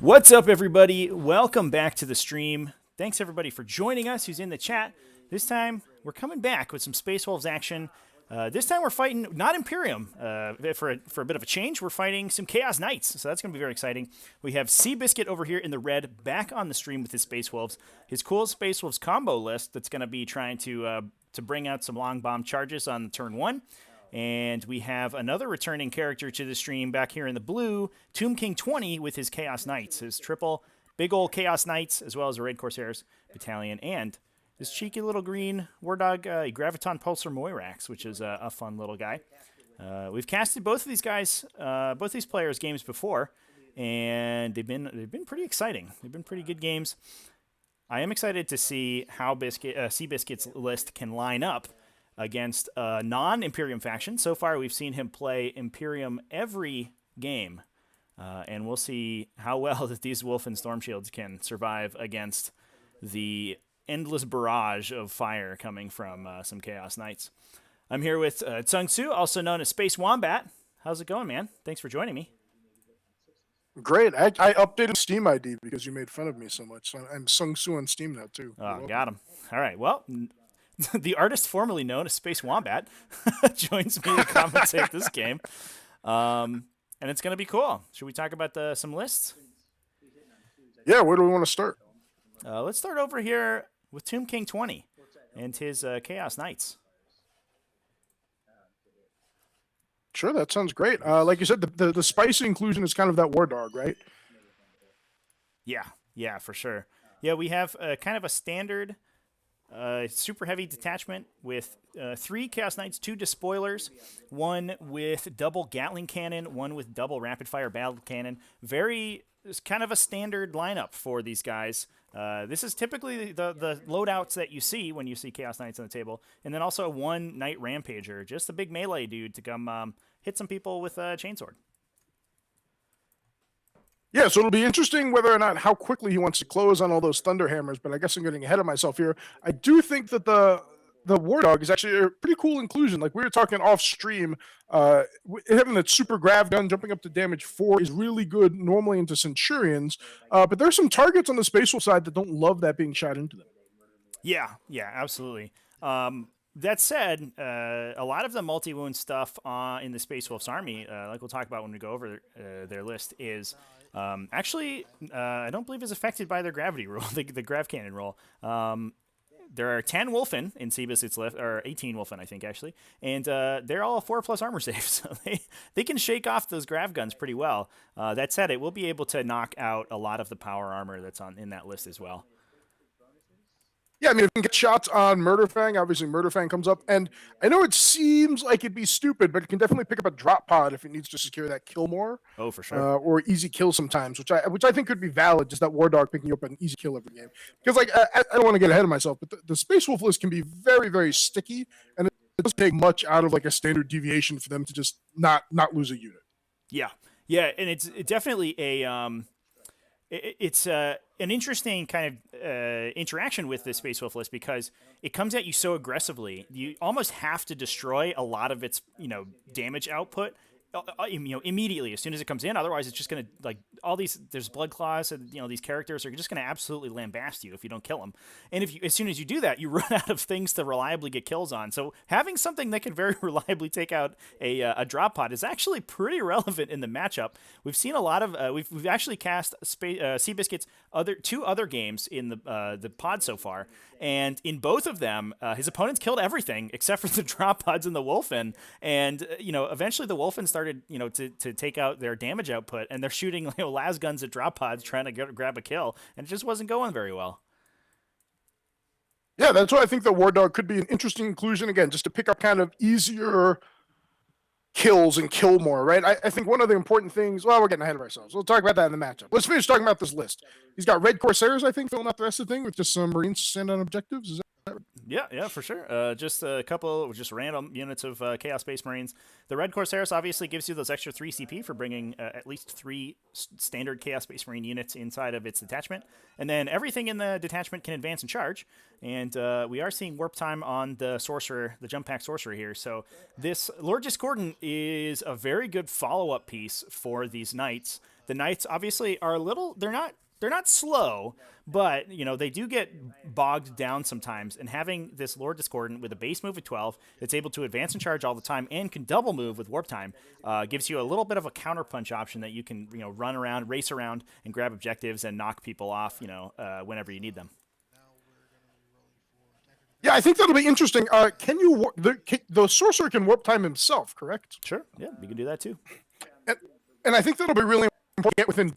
What's up, everybody? Welcome back to the stream. Thanks, everybody, for joining us who's in the chat. This time, we're coming back with some Space Wolves action. This time, we're fighting not Imperium. For a bit of a change, we're fighting some Chaos Knights, so that's going to be very exciting. We have cBiscuit over here in the red, back on the stream with his Space Wolves. His cool Space Wolves combo list that's going to be trying to bring out some long bomb charges on turn 1. And we have another returning character to the stream back here in the blue, Tomb King 20 with his Chaos Knights, his triple big old Chaos Knights, as well as a Red Corsairs Battalion, and this cheeky little green War Dog Graviton Pulsar Moirax, which is a fun little guy. We've casted both of these guys, both these players' games before, and they've been pretty exciting. They've been pretty good games. I am excited to see how cBiscuit's list can line up against a non-Imperium faction. So far, we've seen him play Imperium every game, and we'll see how well that these Wulfen Storm Shields can survive against the endless barrage of fire coming from some Chaos Knights. I'm here with Tsung Su, also known as Space Wombat. How's it going, man? Thanks for joining me. Great. I updated Steam ID because you made fun of me so much. So I'm Tsung Su on Steam now, too. Oh, got him. All right, well, the artist formerly known as Space Wombat joins me to commentate this game. And it's going to be cool. Should we talk about some lists? Yeah, where do we want to start? Let's start over here with Tomb King 20 and his Chaos Knights. Sure, that sounds great. Like you said, the spicy inclusion is kind of that War Dog, right? Yeah, for sure. Yeah, we have kind of a standard super heavy detachment with 3 Chaos Knights, 2 Despoilers, 1 with double Gatling cannon, 1 with double rapid fire battle cannon. It's kind of a standard lineup for these guys. This is typically the loadouts that you see when you see Chaos Knights on the table. And then also 1 Knight Rampager, just a big melee dude to come hit some people with a chainsword. Yeah, so it'll be interesting whether or not how quickly he wants to close on all those Thunder Hammers, but I guess I'm getting ahead of myself here. I do think that the War Dog is actually a pretty cool inclusion. Like we were talking off stream, having that super grav gun jumping up to damage 4 is really good normally into Centurions, but there's some targets on the Space Wolf side that don't love that being shot into them. Yeah, absolutely. That said, a lot of the multi-wound stuff in the Space Wolf's army, like we'll talk about when we go over their list, is actually, I don't believe is affected by their gravity rule, the grav cannon rule. There are 10 Wulfen in cBiscuit's list, or 18 Wulfen, I think, actually, and they're all 4+ armor safe, so they can shake off those grav guns pretty well. That said, it will be able to knock out a lot of the power armor that's in that list as well. Yeah, I mean, if you can get shots on Murderfang, obviously Murderfang comes up, and I know it seems like it'd be stupid, but it can definitely pick up a drop pod if it needs to secure that kill more. Oh, for sure. Or easy kill sometimes, which I think could be valid, just that War Dog picking you up an easy kill every game. Because, like, I don't want to get ahead of myself, but the Space Wolf list can be very, very sticky, and it doesn't take much out of, like, a standard deviation for them to just not lose a unit. Yeah, and it's definitely it's an interesting kind of interaction with this Space Wolf list because it comes at you so aggressively. You almost have to destroy a lot of its damage output immediately as soon as it comes in. Otherwise, it's just going to, like, there's blood claws and these characters are just going to absolutely lambast you if you don't kill them. And as soon as you do that, you run out of things to reliably get kills on. So having something that can very reliably take out a drop pod is actually pretty relevant in the matchup. We've seen a lot of we've actually cast cBiscuit's two other games in the pod so far, and in both of them, his opponents killed everything except for the drop pods and the Wulfen. And eventually the Wulfen started to take out their damage output, and they're shooting las guns at drop pods trying to grab a kill, and it just wasn't going very well. Yeah, that's why I think the War Dog could be an interesting inclusion, again, just to pick up kind of easier kills and kill more, right? I think one of the important things, well, we're getting ahead of ourselves. We'll talk about that in the matchup. Let's finish talking about this list. He's got Red Corsairs, I think, filling out the rest of the thing with just some Marines sent on objectives. Is that right? Yeah, for sure. Just a couple, just random units of Chaos Space Marines. The Red Corsairs obviously gives you those extra 3 CP for bringing at least 3 standard Chaos Space Marine units inside of its detachment. And then everything in the detachment can advance and charge. And we are seeing warp time on the Sorcerer, the Jump Pack Sorcerer here. So this Lord Discordant is a very good follow-up piece for these Knights The Knights obviously are a little. They're not slow, but they do get bogged down sometimes. And having this Lord Discordant with a base move of 12 that's able to advance and charge all the time and can double move with Warp Time gives you a little bit of a counterpunch option that you can run around, race around, and grab objectives and knock people off whenever you need them. Yeah, I think that'll be interesting. Can you the Sorcerer can Warp Time himself, correct? Sure. Yeah, you can do that too. And I think that'll be really important to get within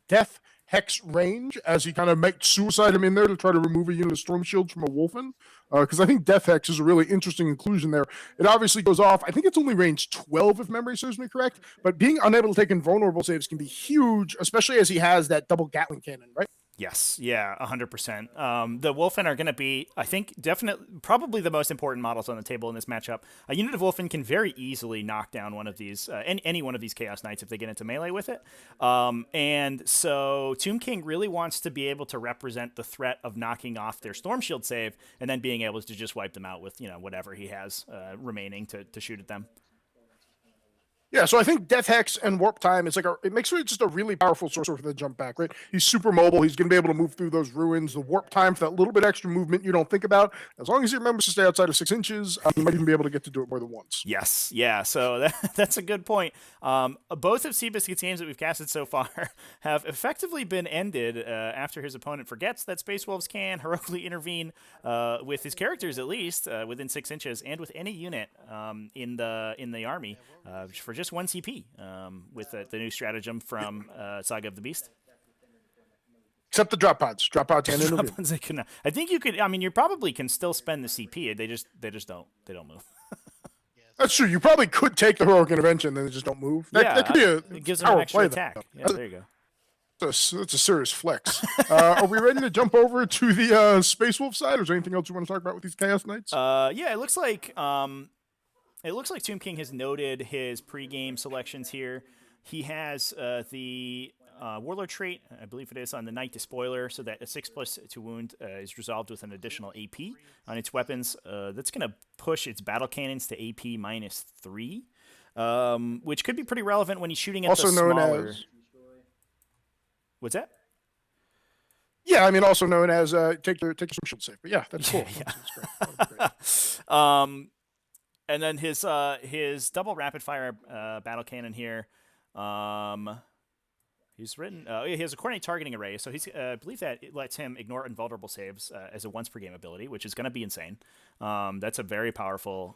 Death Hex range as he kind of makes suicide him in there to try to remove a unit of Storm Shields from a Wulfen. Because I think Death Hex is a really interesting inclusion there. It obviously goes off. I think it's only range 12 if memory serves me correct. But being unable to take invulnerable saves can be huge, especially as he has that double Gatling cannon, right? Yes, yeah, 100%. The Wulfen are going to be, I think, probably the most important models on the table in this matchup. A unit of Wulfen can very easily knock down one of these, any one of these Chaos Knights if they get into melee with it. And so Tomb King really wants to be able to represent the threat of knocking off their Storm Shield save and then being able to just wipe them out with, whatever he has remaining to shoot at them. Yeah, so I think Death Hex and Warp Time is it makes it just a really powerful sorcerer for the jump back, right? He's super mobile. He's going to be able to move through those ruins. The Warp Time for that little bit extra movement you don't think about. As long as he remembers to stay outside of 6 inches, he might even be able to get to do it more than once. Yes, yeah. So that's a good point. Both of cBiscuit's games that we've casted so far have effectively been ended after his opponent forgets that Space Wolves can heroically intervene with his characters, at least within 6 inches, and with any unit in the army for just 1 CP with the new stratagem from Saga of the Beast. Except the drop pods. Drop pods and intervene. I think you could. I mean, you probably can still spend the CP. They just don't. They don't move. That's true. You probably could take the heroic intervention, then they just don't move. That could be it gives them an extra attack. Yeah, there you go. That's a serious flex. Are we ready to jump over to the Space Wolf side, or is there anything else you want to talk about with these Chaos Knights? Yeah, it looks like Tomb King has noted his pre-game selections here. He has the Warlord trait, I believe it is, on the Knight Despoiler, so that a 6+2 wound is resolved with an additional AP on its weapons. That's going to push its battle cannons to AP -3, which could be pretty relevant when he's shooting at also the known smaller... as... What's that? Yeah, I mean, also known as take your shield safe. But yeah, that's cool. Yeah. That's great. And then his double rapid fire battle cannon here. He's written. He has a coordinate targeting array, so he's. I believe that it lets him ignore invulnerable saves as a once per game ability, which is going to be insane. That's a very powerful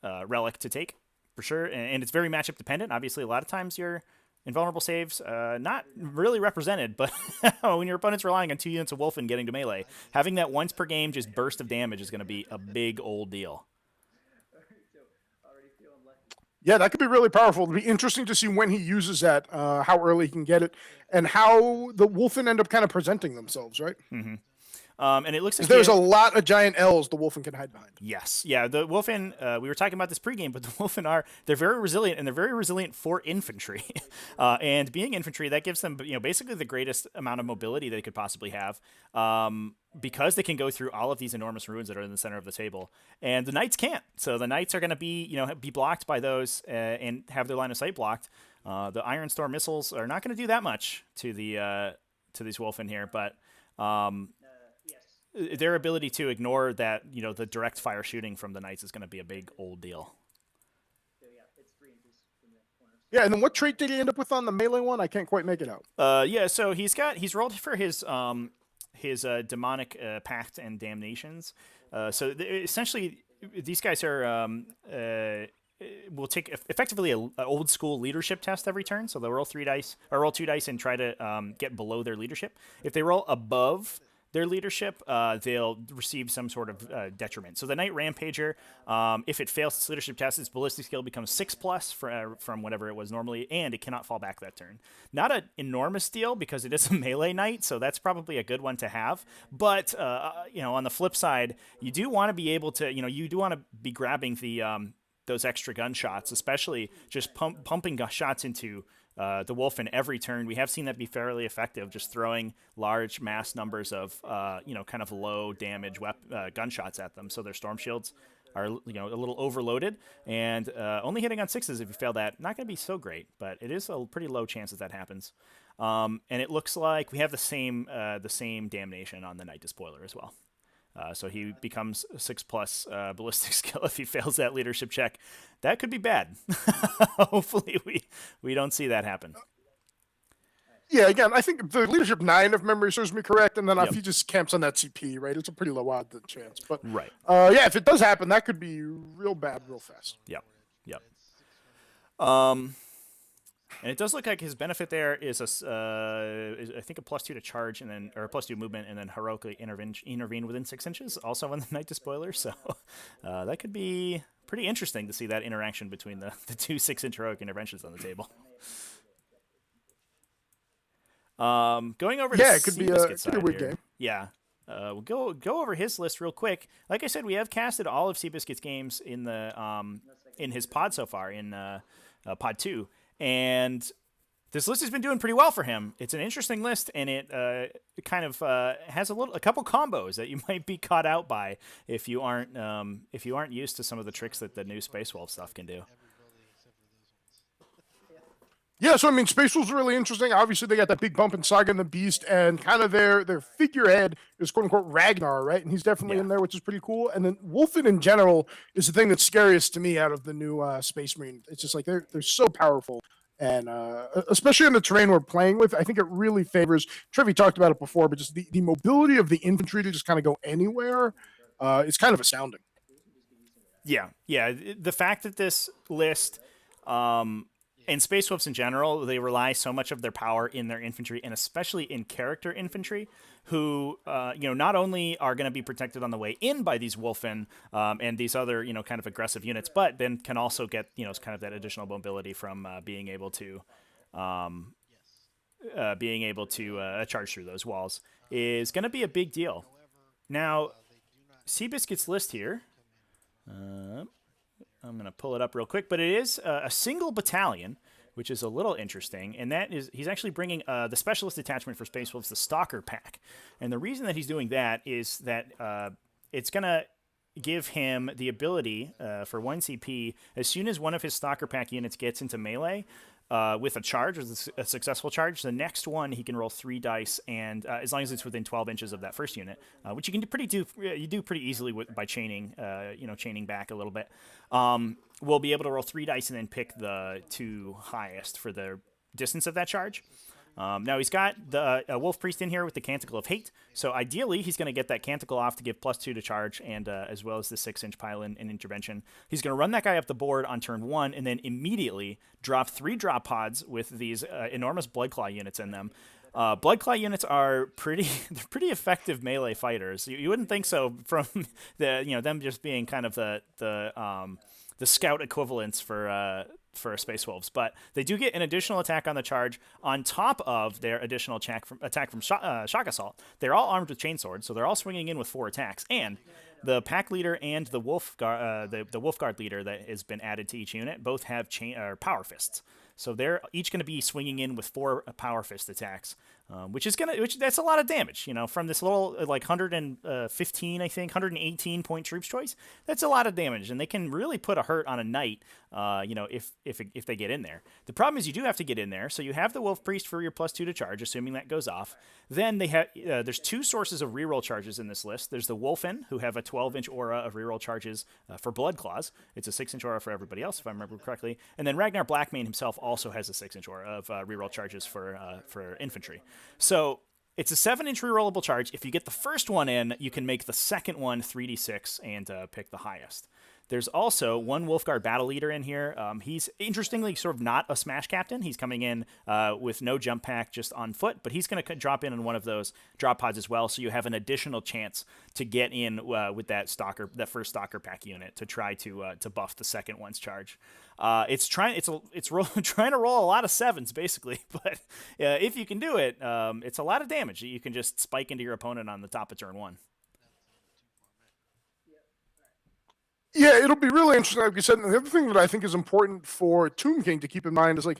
relic to take for sure, and it's very matchup dependent. Obviously, a lot of times your invulnerable saves not really represented, but when your opponent's relying on 2 units of Wulfen getting to melee, having that once per game just burst of damage is going to be a big old deal. Yeah, that could be really powerful. It'll be interesting to see when he uses that, how early he can get it, and how the Wulfen end up kind of presenting themselves, right? Mm-hmm. And it looks like there's a lot of giant L's the Wulfen can hide behind. Yes, yeah. The Wulfen, we were talking about this pregame, but the Wulfen they're very resilient, and they're very resilient for infantry. And being infantry, that gives them basically the greatest amount of mobility they could possibly have, because they can go through all of these enormous ruins that are in the center of the table, and the Knights can't. So the Knights are going to be blocked by those and have their line of sight blocked. The Iron Storm missiles are not going to do that much to these Wulfen here, but. Their ability to ignore that, the direct fire shooting from the Knights is going to be a big old deal. Yeah, and then what trait did he end up with on the melee one? I can't quite make it out. Yeah, so he's rolled for his demonic pact and damnations. So essentially, these guys are will take effectively an old school leadership test every turn. So they'll roll 3 dice or roll 2 dice and try to get below their leadership. If they roll above their leadership, they'll receive some sort of detriment. So the Knight Rampager, if it fails its leadership test, its ballistic skill becomes 6+ from whatever it was normally, and it cannot fall back that turn. Not an enormous deal because it is a melee knight, so that's probably a good one to have. But on the flip side, you do want to be able to, you do want to be grabbing the those extra gunshots, especially just pumping shots into the Wulfen every turn. We have seen that be fairly effective, just throwing large mass numbers of, kind of low damage gunshots at them. So their storm shields are a little overloaded, and only hitting on 6s if you fail that, not going to be so great, but it is a pretty low chance that happens. And it looks like we have the same damnation on the Knight Despoiler as well. So he becomes 6+ ballistic skill if he fails that leadership check. That could be bad. Hopefully we don't see that happen. Yeah, again, I think the leadership 9, if memory serves me correct, and then if he just camps on that CP, right, it's a pretty low odd chance. But right, yeah, if it does happen, that could be real bad, real fast. Yep. And it does look like his benefit there is I think a +2 to charge and then or +2 movement and then heroically intervene within 6 inches, also on the Knight Despoiler. So that could be pretty interesting to see that interaction between the 2 6-inch heroic interventions on the table. Going over it could be a weird game. Yeah. We'll go over his list real quick. Like I said, we have casted all of cBiscuit's games in his pod so far in pod 2, and this list has been doing pretty well for him. It's an interesting list, and it kind of has a couple combos that you might be caught out by if you aren't used to some of the tricks that the new Space+Wolf stuff can do. Yeah, so I mean, Space Wolf's really interesting. Obviously, they got that big bump in Saga and the Beast, and kind of their figurehead is quote unquote Ragnar, right? And he's definitely in there, which is pretty cool. And then Wulfen in general is the thing that's scariest to me out of the new Space Marine. It's just like they're so powerful, and especially in the terrain we're playing with, I think it really favors. Trevi talked about it before, but just the mobility of the infantry to just kind of go anywhere is kind of astounding. Yeah. The fact that this list. And Space+Wolves in general, they rely so much of their power in their infantry, and especially in character infantry, who not only are going to be protected on the way in by these Wulfen and these other kind of aggressive units, but then can also get kind of that additional mobility from being able to charge through those walls is going to be a big deal. Now, cBiscuit's list here. I'm going to pull it up real quick, but it is a single battalion, which is a little interesting, and that is he's actually bringing the specialist detachment for Space+Wolves, the Stalker pack. And the reason that he's doing that is that it's going to give him the ability for 1 CP, as soon as one of his Stalker pack units gets into melee, with a charge, or a successful charge, the next one he can roll 3 dice, and as long as it's within 12 inches of that first unit, which you can do pretty easily by chaining, chaining back a little bit. We'll be able to roll 3 dice and then pick the 2 highest for the distance of that charge. Now he's got the Wolf Priest in here with the Canticle of Hate, so ideally he's going to get that Canticle off to give +2 to charge, and as well as the 6-inch pile-in and intervention. He's going to run that guy up the board on turn 1, and then immediately drop 3 drop pods with these enormous Bloodclaw units in them. Bloodclaw units are pretty effective melee fighters. You wouldn't think so from them just being kind of the scout equivalents for Space+Wolves, but they do get an additional attack on the charge on top of their additional attack from shock assault. They're all armed with chainswords, so they're all swinging in with 4 attacks. And the pack leader and the wolf guard leader that has been added to each unit both have power fists. So they're each going to be swinging in with 4 power fist attacks, which that's a lot of damage. From this little 115, I think 118 point troops choice. That's a lot of damage, and they can really put a hurt on a knight. If they get in there. The problem is you do have to get in there. So you have the Wolf Priest for your +2 to charge, assuming that goes off. Then they have there's 2 sources of reroll charges in this list. There's the Wulfen, who have a 12-inch aura of reroll charges for Blood Claws. It's a 6-inch aura for everybody else, if I remember correctly. And then Ragnar Blackmane himself also has a 6-inch aura of reroll charges for infantry. So it's a 7-inch rerollable charge. If you get the first one in, you can make the second one 3d6 and pick the highest. There's also one Wolfguard battle leader in here. He's interestingly sort of not a smash captain. He's coming in with no jump pack, just on foot, but he's going to drop in on one of those drop pods as well. So you have an additional chance to get in with that first Stalker pack unit to try to buff the second one's charge. It's trying to roll a lot of 7s basically, but if you can do it, it's a lot of damage that you can just spike into your opponent on the top of turn 1. Yeah, it'll be really interesting, like you said. And the other thing that I think is important for Tomb King to keep in mind is and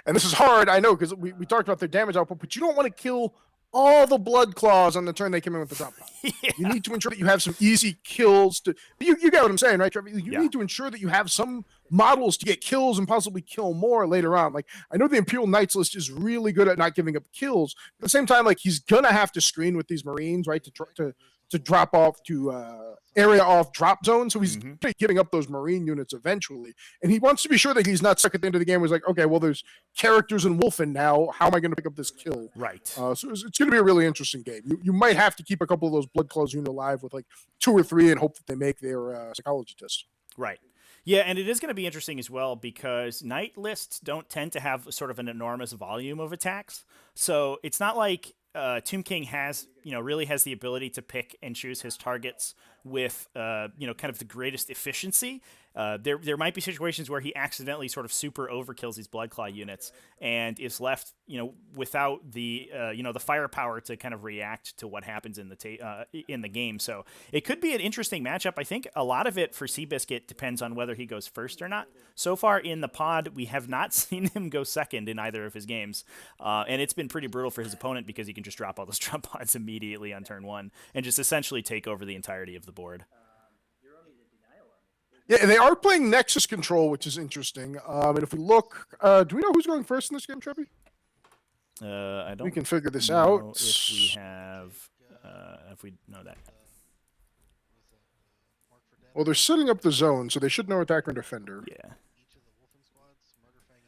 this is hard, I know, because we talked about their damage output, but you don't want to kill all the blood claws on the turn they come in with the drop pod. Yeah. You need to ensure that you have some easy kills. You get what I'm saying, right, Trevor? You Yeah. need to ensure that you have some models to get kills and possibly kill more later on. Like, I know the Imperial Knights list is really good at not giving up kills. At the same time, like, he's gonna have to screen with these Marines, right, to drop off to area off drop zone. So he's giving up those Marine units eventually. And he wants to be sure that he's not stuck at the end of the game where he's like, okay, well, there's characters in Wulfen now. How am I going to pick up this kill? Right. So it's going to be a really interesting game. You might have to keep a couple of those blood claws unit alive with like 2 or 3 and hope that they make their psychology test. Right. Yeah, and it is going to be interesting as well because Knight lists don't tend to have sort of an enormous volume of attacks. So it's not like Tomb King really has the ability to pick and choose his targets with, kind of the greatest efficiency. There might be situations where he accidentally sort of super overkills these Bloodclaw units and is left, without the, the firepower to kind of react to what happens in the game. So it could be an interesting matchup. I think a lot of it for cBiscuit depends on whether he goes first or not. So far in the pod, we have not seen him go second in either of his games. And it's been pretty brutal for his opponent because he can just drop all those drop pods immediately on turn 1 and just essentially take over the entirety of the board. Yeah, they are playing Nexus Control, which is interesting. And if we look, do we know who's going first in this game, Treppy? I don't. We can figure this know out. If we have, if we know that. Well, they're setting up the zone, so they should know attacker and defender. Yeah.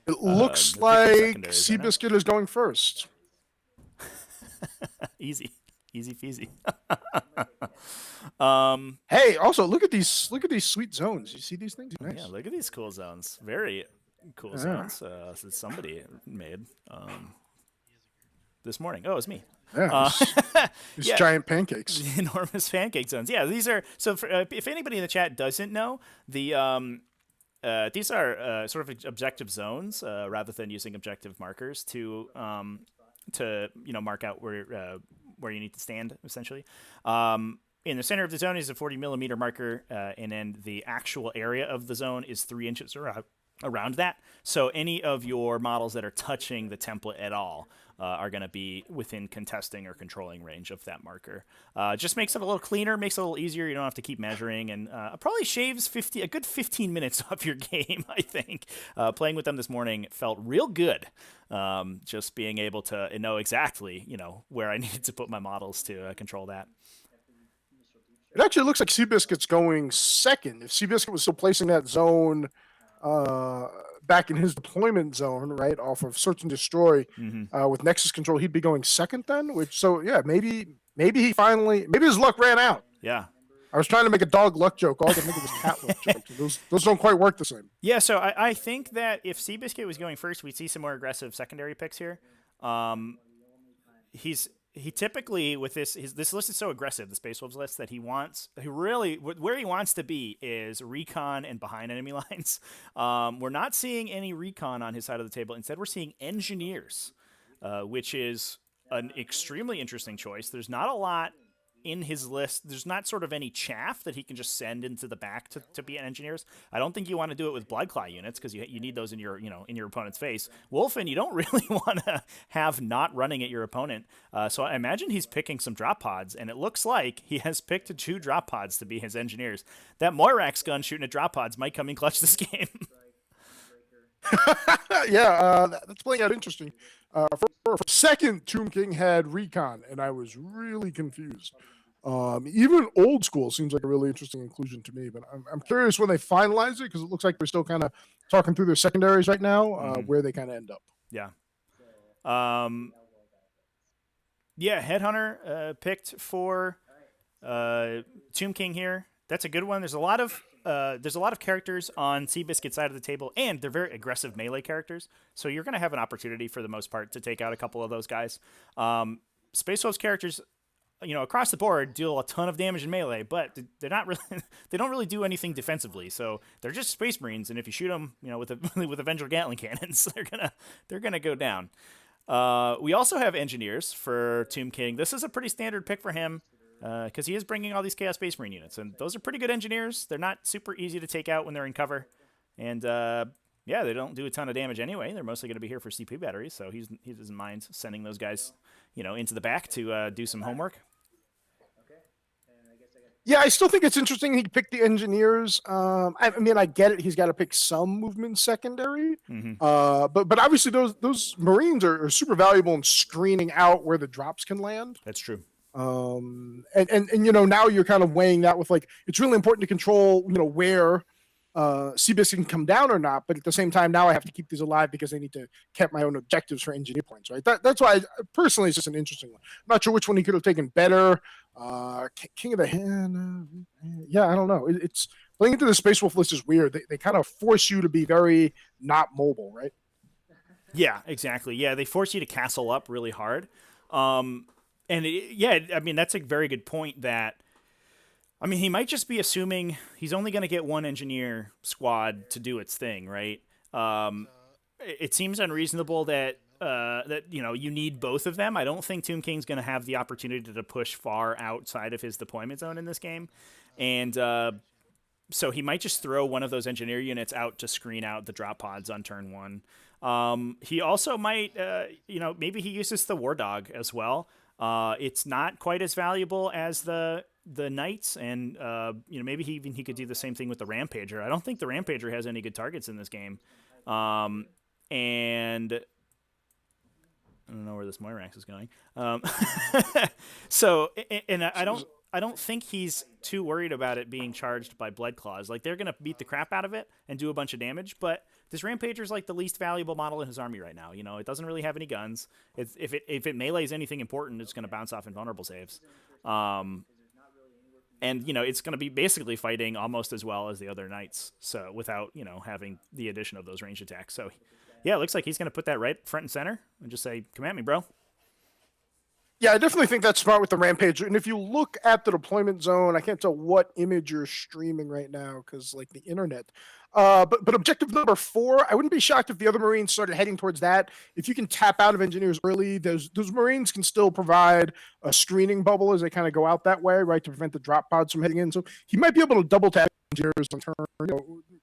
It looks like cBiscuit is going first. Easy peasy. Hey, also look at these sweet zones. You see these things? Nice. Yeah, look at these cool zones. Very cool zones. That somebody made this morning. Oh, it's me. Yeah, these giant pancakes. Enormous pancake zones. Yeah, these are so. If anybody in the chat doesn't know, these are sort of objective zones rather than using objective markers to mark out where you need to stand essentially. In the center of the zone is a 40 millimeter marker, and then the actual area of the zone is 3 inches around that. So any of your models that are touching the template at all are going to be within contesting or controlling range of that marker. Just makes it a little cleaner, makes it a little easier. You don't have to keep measuring, and probably shaves a good 15 minutes off your game, I think. Playing with them this morning felt real good. Just being able to know exactly, where I needed to put my models to control that. It actually looks like cBiscuit's going second. If cBiscuit was still placing that zone back in his deployment zone, right, off of Search and Destroy with Nexus Control, he'd be going second then. Maybe his luck ran out. Yeah. I was trying to make a dog luck joke. All I could think of was cat luck jokes. Those don't quite work the same. Yeah, so I think that if cBiscuit was going first, we'd see some more aggressive secondary picks here. He typically with this list is so aggressive, the Space Wolves list, that where he wants to be is recon and behind enemy lines. We're not seeing any recon on his side of the table. Instead, we're seeing engineers, which is an extremely interesting choice. There's not a lot in his list. There's not sort of any chaff that he can just send into the back to be engineers. I don't think you want to do it with Bloodclaw units because you need those in your in your opponent's face. Wulfen, you don't really want to have not running at your opponent. So I imagine he's picking some drop pods, and it looks like he has picked 2 drop pods to be his engineers. That Moirax gun shooting at drop pods might come in clutch this game. Yeah, that's playing out interesting. For second, Tomb King had recon, and I was really confused. Even old school seems like a really interesting inclusion to me, but I'm curious when they finalize it, because it looks like they're still kind of talking through their secondaries right now, where they kind of end up. Yeah. Headhunter picked for Tomb King here. That's a good one. There's a lot of characters on cBiscuit's side of the table, and they're very aggressive melee characters. So you're going to have an opportunity for the most part to take out a couple of those guys. Space Wolves characters, across the board deal a ton of damage in melee, but they're not really, they don't really do anything defensively. So they're just Space Marines, and if you shoot them, with Avenger Gatling cannons, they're gonna go down. We also have engineers for Tomb King. This is a pretty standard pick for him. Because he is bringing all these Chaos Space Marine units, and those are pretty good engineers. They're not super easy to take out when they're in cover, and Yeah, they don't do a ton of damage anyway. They're mostly going to be here for CP batteries, so he doesn't mind sending those guys, into the back to do some homework. Yeah, I still think it's interesting he picked the engineers. I mean, I get it. He's got to pick some movement secondary. Mm-hmm. But obviously those Marines are super valuable in screening out where the drops can land. That's true. And now you're kind of weighing that with like it's really important to control where cBiscuit can come down or not, but at the same time now I have to keep these alive because I need to keep my own objectives for engineer points, right? That's why personally it's just an interesting one. I'm not sure which one he could have taken better. King of the Hand, yeah, I don't know. It's playing into the Space Wolf list is weird. They kind of force you to be very not mobile, right? Yeah, exactly. Yeah, they force you to castle up really hard. I mean that's a very good point. He might just be assuming he's only going to get one engineer squad to do its thing, right? It seems unreasonable that you need both of them. I don't think Tomb King's going to have the opportunity to push far outside of his deployment zone in this game, and so he might just throw one of those engineer units out to screen out the drop pods on turn one. He also might, maybe he uses the War Dog as well. It's not quite as valuable as the Knights, and maybe he could do the same thing with the Rampager. I don't think the Rampager has any good targets in this game, and I don't know where this Moirax is going. I don't think he's too worried about it being charged by Blood Claws. Like they're gonna beat the crap out of it and do a bunch of damage, but this Rampager is like the least valuable model in his army right now. It doesn't really have any guns. If it melees anything important, it's gonna bounce off invulnerable saves. And it's going to be basically fighting almost as well as the other Knights, so without having the addition of those ranged attacks. So yeah, it looks like he's going to put that right front and center and just say, "Come at me, bro." Yeah, I definitely think that's smart with the Rampager. And if you look at the deployment zone, I can't tell what image you're streaming right now because like the internet. But objective number 4, I wouldn't be shocked if the other Marines started heading towards that. If you can tap out of engineers early, those Marines can still provide a screening bubble as they kind of go out that way, right, to prevent the drop pods from heading in. So he might be able to double tap engineers on turn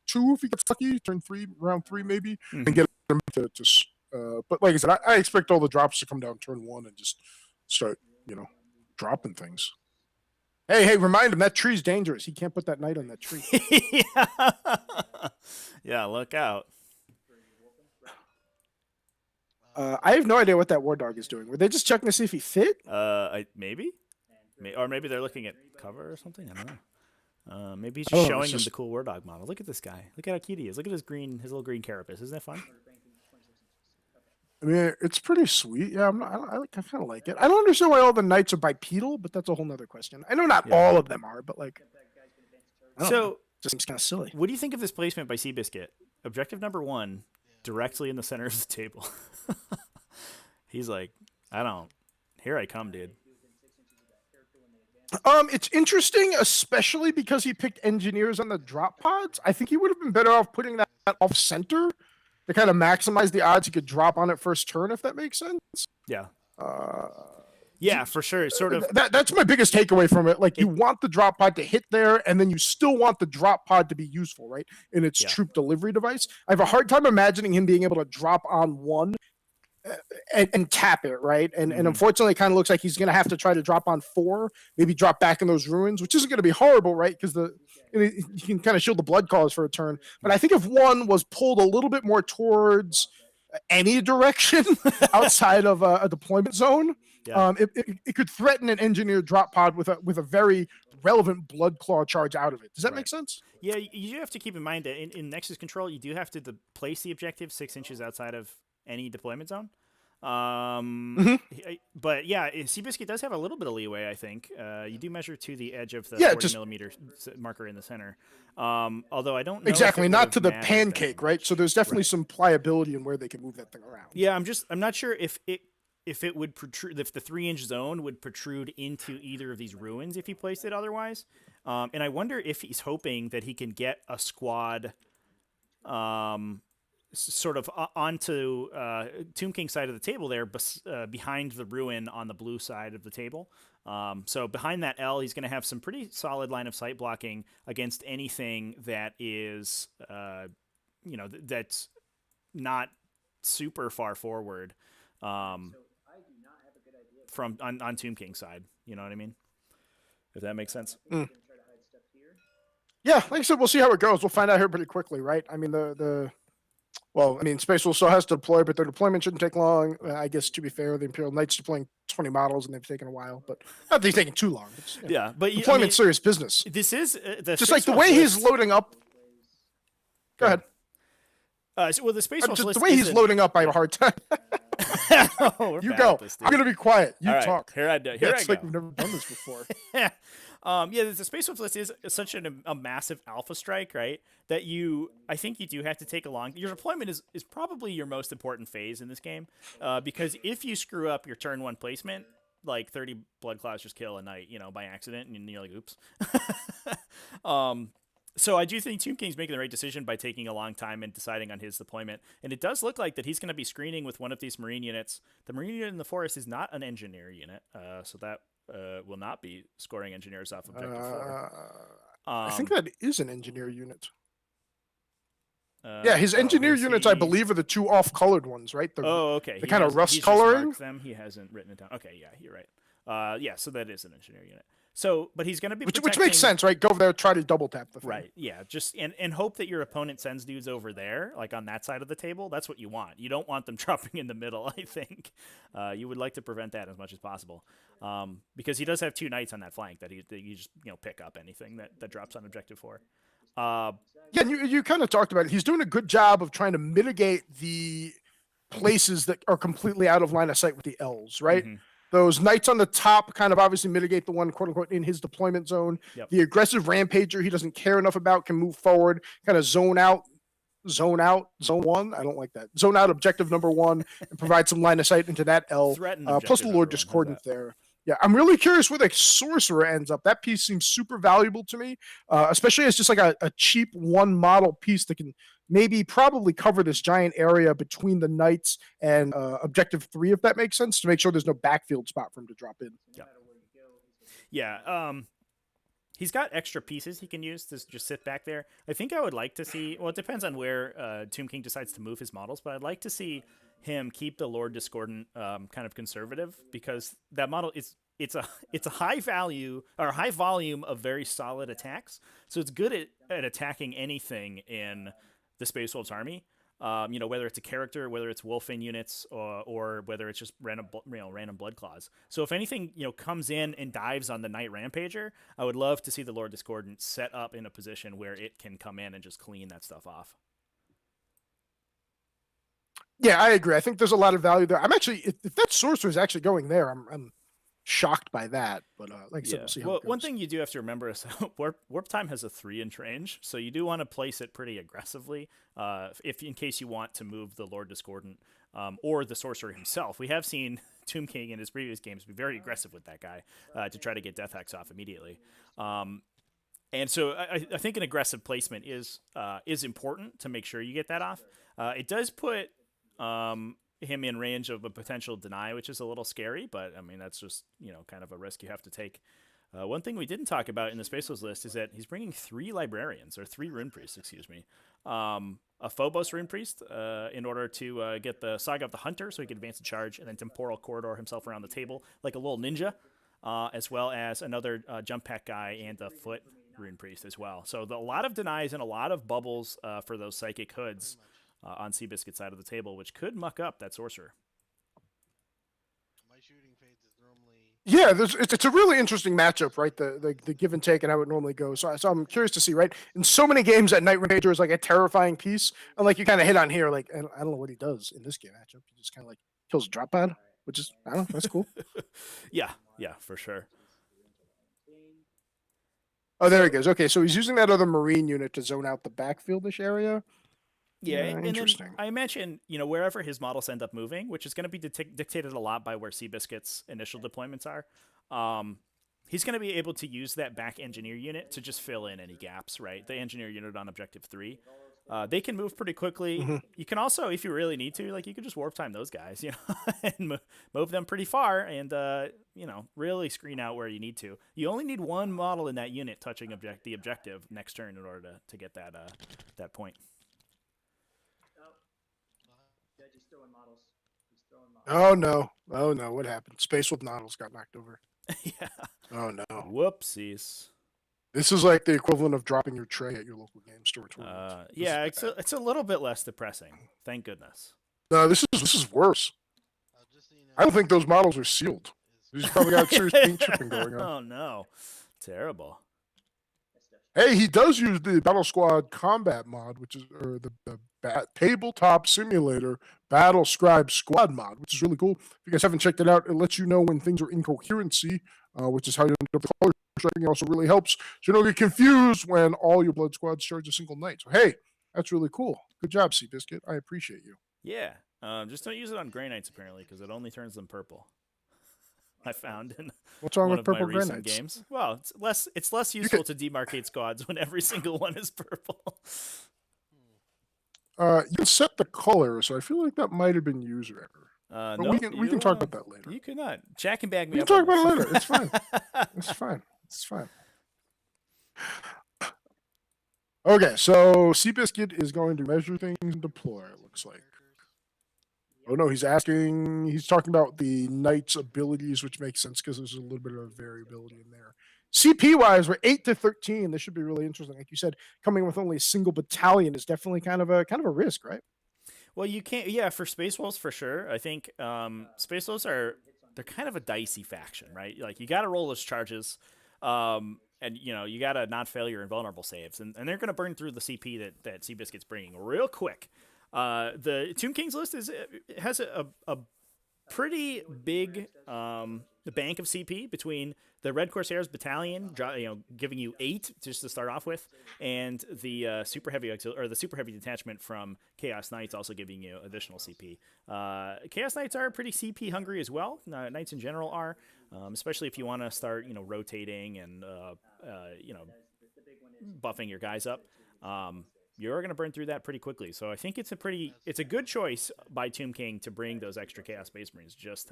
2 if he gets lucky, turn 3, round 3 maybe, and get them to just. But like I said, I expect all the drops to come down turn 1 and just start, dropping things. Hey, remind him that tree's dangerous. He can't put that knight on that tree. Yeah, look out. I have no idea what that War Dog is doing. Were they just checking to see if he fit? Maybe, or maybe they're looking at cover or something. I don't know. Maybe he's just showing them the cool War Dog model. Look at this guy. Look at how cute he is. Look at his little green carapace. Isn't that fun? I mean, it's pretty sweet. Yeah, I kind of like it. I don't understand why all the knights are bipedal, but that's a whole nother question. I know not all of them are, but like, it just seems kind of silly. What do you think of this placement by cBiscuit? Objective number 1, directly in the center of the table. He's like, here I come, dude. It's interesting, especially because he picked engineers on the drop pods. I think he would have been better off putting that off center to kind of maximize the odds he could drop on it first turn, if that makes sense. Yeah. Yeah, for sure. Sort of. That's my biggest takeaway from it. Like, you want the drop pod to hit there, and then you still want the drop pod to be useful, right? In its troop delivery device. I have a hard time imagining him being able to drop on 1 and tap it, right? And unfortunately, it kind of looks like he's going to have to try to drop on 4, maybe drop back in those ruins, which isn't going to be horrible, right? Because you can kind of shield the blood cause for a turn. But I think if 1 was pulled a little bit more towards any direction outside of a deployment zone, it could threaten an engineered drop pod with a very relevant blood claw charge out of it. Does that make sense? Yeah, you have to keep in mind that in Nexus Control, you do have to place the objective 6 inches outside of any deployment zone. But yeah, cBiscuit does have a little bit of leeway, I think. You do measure to the edge of the 40 millimeter marker in the center. Although I don't know exactly, not to the pancake, right? So there's definitely some pliability in where they can move that thing around. Yeah, I'm not sure if it would protrude, if the 3-inch zone would protrude into either of these ruins if he placed it otherwise. And I wonder if he's hoping that he can get a squad sort of onto Tomb King's side of the table there, behind the ruin on the blue side of the table. So behind that L, he's going to have some pretty solid line of sight blocking against anything that is, that's not super far forward from on Tomb King's side. You know what I mean? If that makes sense. Yeah, like I said, we'll see how it goes. We'll find out here pretty quickly, right? I mean, Space Wolf still has to deploy, but their deployment shouldn't take long. I guess, to be fair, the Imperial Knight's deploying 20 models, and they've taken a while, but not that he's taking too long. It's, yeah, but deployment's serious business. This is just like the way he's loading up. Go ahead. The Space Wolf list, the way he's loading up, I have a hard time. You go. I'm gonna be quiet. You talk. Here I go. It's like we've never done this before. The Space Wolf list is such a massive alpha strike, right? That I think you do have to take along. Your deployment is probably your most important phase in this game, because if you screw up your turn 1 placement, like 30 Blood Claws just kill a knight, by accident, and you're like, oops. So I do think Tomb King's making the right decision by taking a long time and deciding on his deployment. And it does look like that he's going to be screening with one of these Marine units. The Marine unit in the forest is not an engineer unit, so that will not be scoring engineers off objective 4. I think that is an engineer unit. His engineer units, I believe, are the 2 off-colored ones, right? Okay. The kind of rust coloring. Them. He hasn't written it down. Okay, yeah, you're right. So that is an engineer unit. So, but he's going to be which makes sense, right? Go over there, try to double tap the thing. Right, yeah. Just and hope that your opponent sends dudes over there, like on that side of the table. That's what you want. You don't want them dropping in the middle, I think. You would like to prevent that as much as possible. Because he does have 2 knights on that flank that you just pick up anything that drops on objective 4. And you kind of talked about it. He's doing a good job of trying to mitigate the places that are completely out of line of sight with the L's, right? Mm-hmm. Those knights on the top kind of obviously mitigate the one, quote unquote, in his deployment zone. Yep. The aggressive Rampager he doesn't care enough about can move forward, kind of zone out, zone 1. I don't like that. Zone out objective number 1 and provide some line of sight into that L. Plus the Lord Discordant there. Yeah, I'm really curious where the Sorcerer ends up. That piece seems super valuable to me, especially as just like a cheap 1 model piece that can probably cover this giant area between the Knights and Objective 3, if that makes sense, to make sure there's no backfield spot for him to drop in. Yeah. He's got extra pieces he can use to just sit back there. I think I would like to see, well, it depends on where Tomb King decides to move his models, but I'd like to see him keep the Lord Discordant kind of conservative, because that model it's a high value or high volume of very solid attacks. So it's good at attacking anything in the Space Wolf's army. Whether it's a character, whether it's Wulfen units, or whether it's just random blood claws. So if anything, comes in and dives on the Knight Rampager, I would love to see the Lord Discordant set up in a position where it can come in and just clean that stuff off. Yeah, I agree. I think there's a lot of value there. I'm actually, if that Sorcerer is actually going there, I'm shocked by that. But like I said, we'll see how it goes. One thing you do have to remember is warp time has a 3-inch range, so you do want to place it pretty aggressively, if in case you want to move the Lord Discordant or the Sorcerer himself. We have seen Tomb King in his previous games be very aggressive with that guy to try to get Death Hex off immediately. And so I think an aggressive placement is important to make sure you get that off. It does put him in range of a potential deny, which is a little scary, but I mean, that's just, kind of a risk you have to take. One thing we didn't talk about in the Space Wolves list is that he's bringing 3 librarians, or 3 rune priests, excuse me. A Phobos rune priest in order to get the Saga of the Hunter so he can advance and charge, and then Temporal Corridor himself around the table like a little ninja, as well as another jump pack guy and a foot rune priest as well. So a lot of denies and a lot of bubbles for those psychic hoods on cBiscuit side of the table, which could muck up that Sorcerer. My shooting fades is normally... Yeah, it's a really interesting matchup, right? The give and take and how it normally goes. So I'm curious to see, right? In so many games, that Knight Rampager is like a terrifying piece, and like you kind of hit on here, like I don't know what he does in this game matchup. He just kind of like kills a drop pad, which is, I don't know, that's cool. yeah, for sure. Oh, there he goes. Okay, so he's using that other Marine unit to zone out the backfieldish area. Yeah, and then I imagine, wherever his models end up moving, which is going to be dictated a lot by where cBiscuit's initial deployments are, he's going to be able to use that back engineer unit to just fill in any gaps, right? The engineer unit on objective 3. They can move pretty quickly. Mm-hmm. You can also, if you really need to, you can just warp time those guys, and move them pretty far and, really screen out where you need to. You only need 1 model in that unit touching the objective next turn in order to get that point. Oh no! Oh no! What happened? Space Wolf Noddles got knocked over. Yeah. Oh no! Whoopsies. This is like the equivalent of dropping your tray at your local game store tournament. Yeah, it's a little bit less depressing. Thank goodness. No, this is worse. Just so you know, I don't think those models are sealed. He's probably got serious paint chipping going on. Oh no, terrible. Hey, he does use the Battle Squad Combat mod, which is or the Tabletop Simulator Battle Scribe Squad mod, which is really cool. If you guys haven't checked it out, it lets you know when things are incoherency, which is how you end up the color striking. It also really helps so you don't get confused when all your blood squads charge a single knight. So hey, that's really cool. Good job, cBiscuit. I appreciate you. Yeah, just don't use it on Grey Knights apparently, because it only turns them purple. I found in What's wrong one with of purple my Grey recent Knights? games. Well, it's less useful to demarcate squads when every single one is purple. You can set the color, so I feel like that might have been user error. But No, we can talk about that later. You cannot. Jack can bag me We up. can talk on about it this. later. It's fine. It's fine. It's fine. Okay, so cBiscuit is going to measure things and deploy, it looks like. Oh no, he's talking about the knight's abilities, which makes sense because there's a little bit of variability in there. CP-wise, we're 8 to 13. This should be really interesting. Like you said, coming with only a single battalion is definitely kind of a risk, right? Well, you can't. Yeah, for Space Wolves for sure. I think Space Wolves they're kind of a dicey faction, right? Like you got to roll those charges, and you got to not fail your invulnerable saves, and they're going to burn through the CP that cBiscuit's bringing real quick. The Tomb King's list has a pretty big bank of CP between the Red Corsairs Battalion, giving you 8 just to start off with, and the super heavy detachment from Chaos Knights also giving you additional CP. Chaos Knights are pretty CP hungry as well. Knights in general are, especially if you want to start rotating and buffing your guys up. You're going to burn through that pretty quickly. So I think it's a good choice by Tomb King to bring those extra Chaos Space Marines just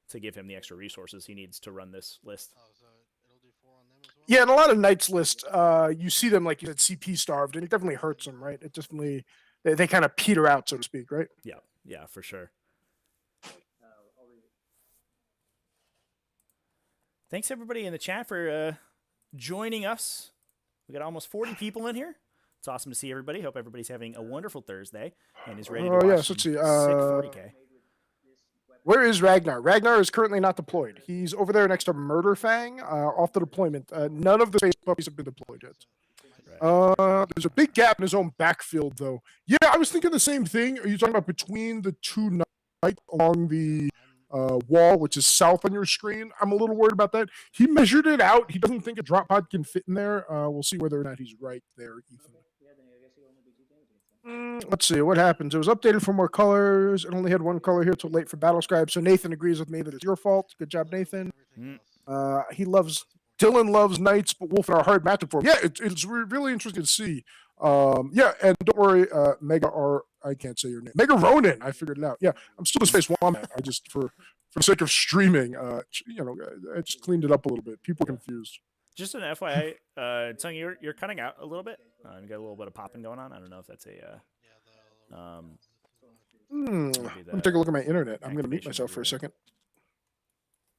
to give him the extra resources he needs to run this list. Oh, so it'll do 4 on them as well? Yeah, and a lot of Knights list, you see them, like you said, CP starved, and it definitely hurts them, right? It definitely, they kind of peter out, so to speak, right? Yeah, for sure. Thanks everybody in the chat for joining us. We got almost 40 people in here. It's awesome to see everybody. Hope everybody's having a wonderful Thursday and is ready to watch yes, let's see. sick 40K. Where is Ragnar? Ragnar is currently not deployed. He's over there next to Murderfang, off the deployment. None of the space puppies have been deployed yet. There's a big gap in his own backfield, though. Yeah, I was thinking the same thing. Are you talking about between the two knights along the wall, which is south on your screen? I'm a little worried about that. He measured it out. He doesn't think a drop pod can fit in there. We'll see whether or not he's right there, Ethan. Let's see what happens. It was updated for more colors. It only had one color here till late for Battle Scribe. So Nathan agrees with me that it's your fault. Good job, Nathan. Dylan loves Knights, but Wulfen are a hard matchup for him. Yeah, it's really interesting to see. Yeah, and don't worry, I can't say your name. Mega Ronin, I figured it out. Yeah, I'm still the Space Wombat. I just, for the sake of streaming, I just cleaned it up a little bit. People are confused. Just an FYI, Tung, you're cutting out a little bit. You got a little bit of popping going on. I don't know if that's Let me take a look at my internet. I'm going to mute myself for a second.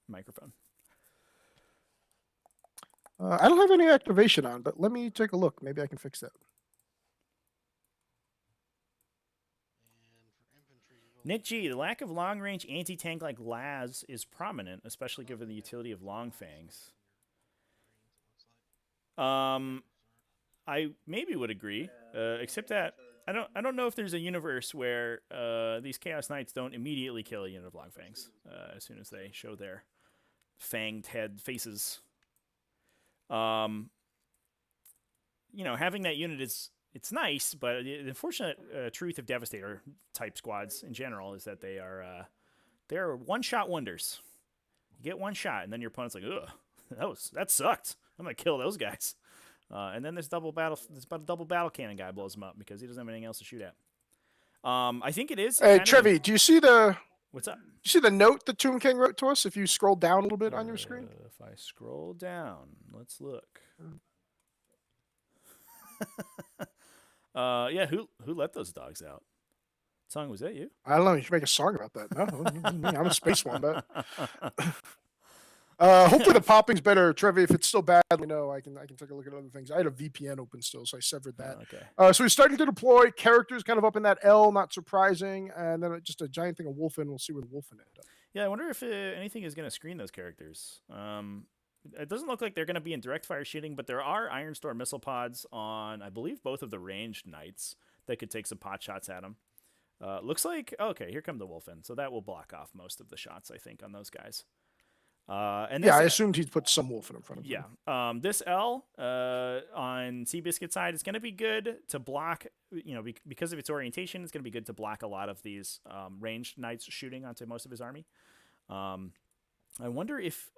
Microphone. I don't have any activation on, but let me take a look. Maybe I can fix that. Nick G, the lack of long-range anti-tank like Laz is prominent, especially given the utility of Longfangs. I maybe would agree, except that I don't know if there's a universe where these Chaos Knights don't immediately kill a unit of Longfangs as soon as they show their fanged head faces. Having that unit it's nice, but the unfortunate truth of Devastator type squads in general is that they're one-shot wonders. You get one shot, and then your opponent's like, ugh, that sucked. I'm gonna kill those guys. And then this double battle cannon guy blows him up because he doesn't have anything else to shoot at. I think it is. Hey, Trevi, do you see what's up? Do you see the note that Tomb King wrote to us? If you scroll down a little bit on your screen. If I scroll down, let's look. Yeah, who let those dogs out? song was that you? I don't know. You should make a song about that. No, I'm a space wombat. Hopefully the popping's better, Trevi. If it's still bad, let me know. I can take a look at other things. I had a VPN open still, so I severed that. Okay. So he's starting to deploy characters kind of up in that L, not surprising, and then just a giant thing of Wulfen. We'll see where the Wulfen end up. Yeah, I wonder if anything is going to screen those characters. It doesn't look like they're going to be in direct fire shooting, but there are IronStorm missile pods on, I believe, both of the ranged knights that could take some pot shots at them. Looks like, okay, here come the Wulfen. So that will block off most of the shots, I think, on those guys. And I assumed he'd put some Wulfen in front of him. Yeah. This L on cBiscuit side is going to be good to block, because of its orientation, it's going to be good to block a lot of these ranged knights shooting onto most of his army. I wonder if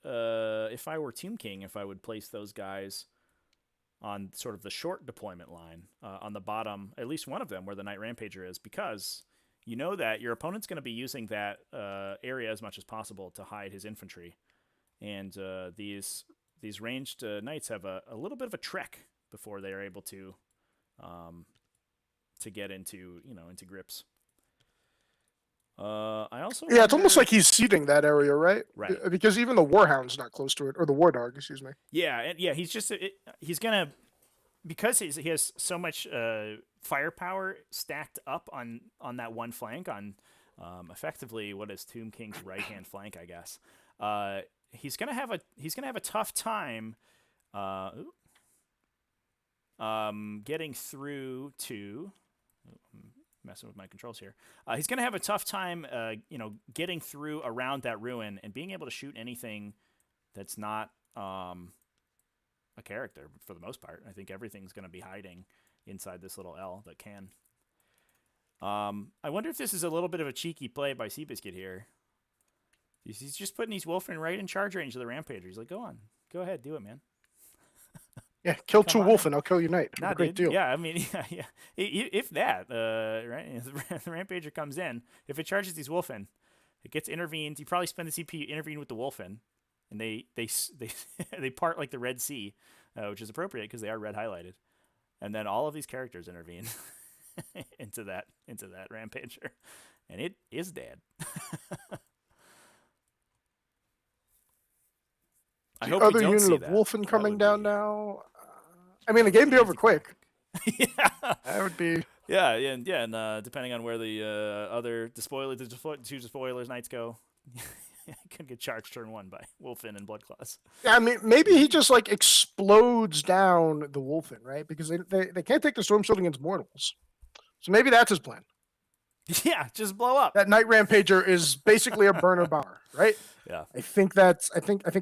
I were Tomb King, if I would place those guys on sort of the short deployment line on the bottom, at least one of them where the Knight Rampager is, because you know that your opponent's going to be using that area as much as possible to hide his infantry. And these ranged knights have a little bit of a trek before they are able to get into grips. I also it's almost like he's seeding that area, right? Right. Because even the Warhound's not close to it, or the War Dog, excuse me. Yeah, he's just he's gonna, because he has so much firepower stacked up on that one flank on effectively what is Tomb King's right hand flank, I guess. He's gonna have a tough time getting through to. Messing with my controls here. He's going to have a tough time, getting through around that ruin and being able to shoot anything that's not a character for the most part. I think everything's going to be hiding inside this little L that can. I wonder if this is a little bit of a cheeky play by cBiscuit here. He's just putting these Wulfen right in charge range of the Rampager. He's like, go on. Go ahead. Do it, man. Yeah, kill two Wulfen, I'll kill your knight. Great deal. Yeah, I mean, yeah. If that, right, if the Rampager comes in, if it charges these Wulfen, it gets intervened. You probably spend the CPU intervene with the Wulfen, and they part like the Red Sea, which is appropriate because they are red highlighted, and then all of these characters intervene into that Rampager, and it is dead. I hope other we don't unit see of that. Wulfen coming down now. I mean, the game be over quick. Yeah, that would be. Yeah, and depending on where the other two Despoilers knights go, could get charged turn one by Wulfen and Bloodclaws. Yeah, I mean, maybe he just like explodes down the Wulfen, right? Because they can't take the Storm Shield against mortals, so maybe that's his plan. Yeah, just blow up. That Knight Rampager is basically a burner bomber, right? Yeah. I think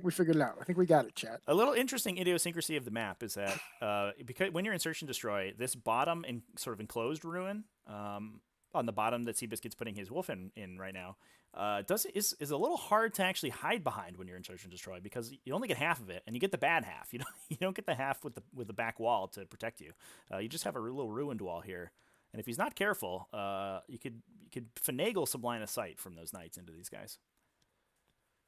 we figured it out. I think we got it, chat. A little interesting idiosyncrasy of the map is that because when you're in Search and Destroy, this bottom and sort of enclosed ruin on the bottom that cBiscuit's putting his Wulfen in right now is a little hard to actually hide behind when you're in Search and Destroy, because you only get half of it and you get the bad half. You don't get the half with the back wall to protect you. You just have a little ruined wall here. And if he's not careful, you could finagle some line of sight from those knights into these guys.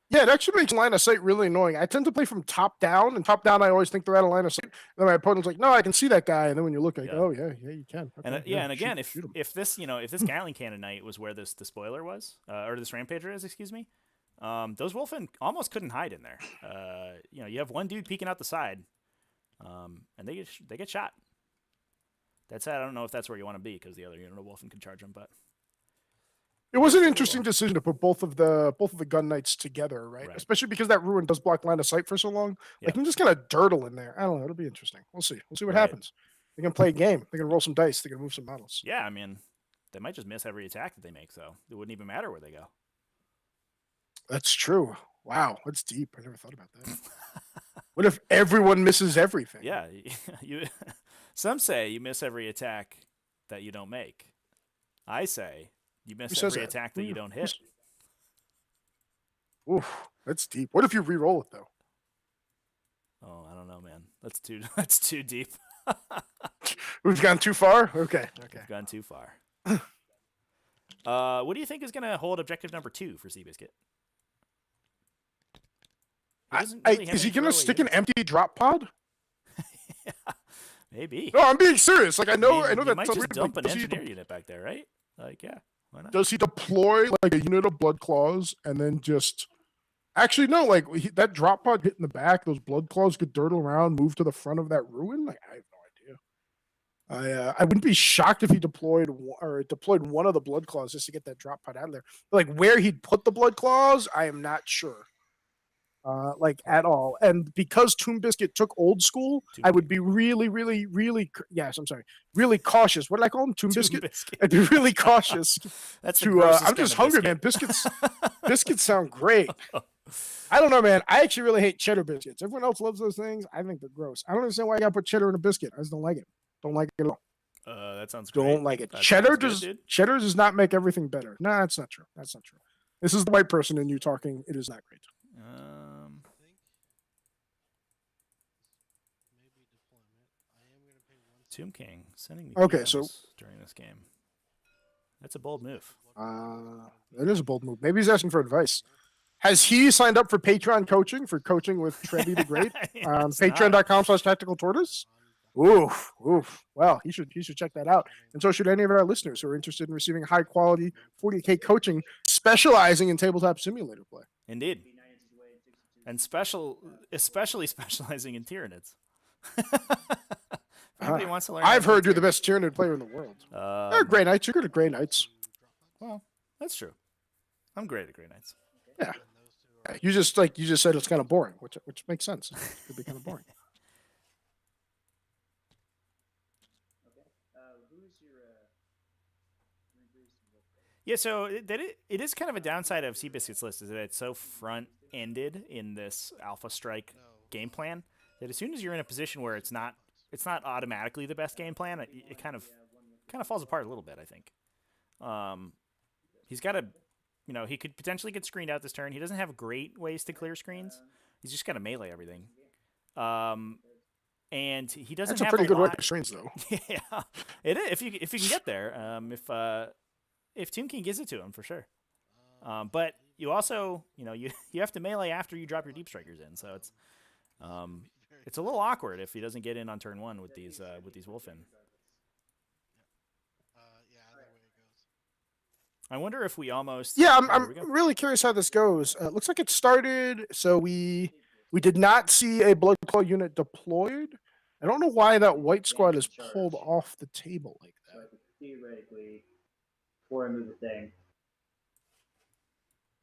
Yeah, it actually makes line of sight really annoying. I tend to play from top down, and top down I always think they're out of line of sight. And then my opponent's like, "No, I can see that guy." And then when you look, like, "Oh yeah, you can." Okay, and again, if this Gatling Cannon Knight was where this Despoiler was, or this Rampager is, excuse me, those Wulfen almost couldn't hide in there. You have one dude peeking out the side, and they get shot. That said, I don't know if that's where you want to be, because the other unit of Wulfen can charge them, but it was an interesting decision to put both of the gun knights together, right? Especially because that ruin does block line of sight for so long. Yeah. Like, you can just kind of dirtle in there. I don't know. It'll be interesting. We'll see. We'll see what happens. They can play a game. They can roll some dice. They can move some models. Yeah, I mean, they might just miss every attack that they make, so it wouldn't even matter where they go. That's true. Wow, that's deep. I never thought about that. What if everyone misses everything? Yeah, some say you miss every attack that you don't make. I say you miss every attack that you don't hit. Oof, that's deep. What if you re-roll it though? Oh, I don't know, man. That's too deep. We've gone too far? Okay. We've gone too far. What do you think is going to hold objective number 2 for cBiscuit? Is he going to stick an empty drop pod? Yeah, maybe. No, I'm being serious. Like, I know you that might just dump an engineer unit back there, right? Like, yeah, why not? Does he deploy like a unit of blood claws and then just? Actually, no. Like that drop pod hit in the back, those blood claws could dirtle around, move to the front of that ruin. Like I have no idea. I wouldn't be shocked if he deployed one of the blood claws just to get that drop pod out of there. Like where he'd put the blood claws, I am not sure. Like at all. And because cBiscuit took old school, I would be really cautious. What did I call him? cBiscuit? I'd be really cautious. That's I'm just hungry, man. Biscuits sound great. I don't know, man. I actually really hate cheddar biscuits. Everyone else loves those things. I think they're gross. I don't understand why you gotta put cheddar in a biscuit. I just don't like it. Don't like it at all. That sounds great. Don't like it. That Cheddar good, cheddar does not make everything better. No, that's not true. That's not true. This is the white person in you talking. It is not great. Tomb King sending me Okay, PMs so during this game. That's a bold move. It is a bold move. Maybe he's asking for advice. Has he signed up for Patreon coaching with Trevi the Great on patreon.com/tactical tortoise? Oof. Well, he should check that out. And so should any of our listeners who are interested in receiving high quality 40K coaching specializing in tabletop simulator play. Indeed. And especially specializing in Tyranids. Everybody wants to learn. I've heard you're the best Tyranid player in the world. Grey Knights. You're good at Grey Knights. Well, that's true. I'm great at Grey Knights. Yeah. You just said it's kind of boring, which makes sense. It could be kind of boring. Yeah, so it is kind of a downside of cBiscuit's list is that it's so front-ended in this Alpha Strike game plan that as soon as you're in a position where it's not automatically the best game plan, it kind of falls apart a little bit, I think. He's got to, he could potentially get screened out this turn. He doesn't have great ways to clear screens. He's just got to melee everything. And he doesn't have That's a pretty good way to screens, though. Yeah, it is, if you can get there. If Tomb King gives it to him, for sure. But you also, you have to melee after you drop your Deep Strikers in, so it's a little awkward if he doesn't get in on turn one with these Wulfen. I wonder if we almost. Yeah, I'm really curious how this goes. It looks like it started. So we did not see a Blood Claw unit deployed. I don't know why that white squad is pulled off the table like that. So I could theoretically, before I move the thing,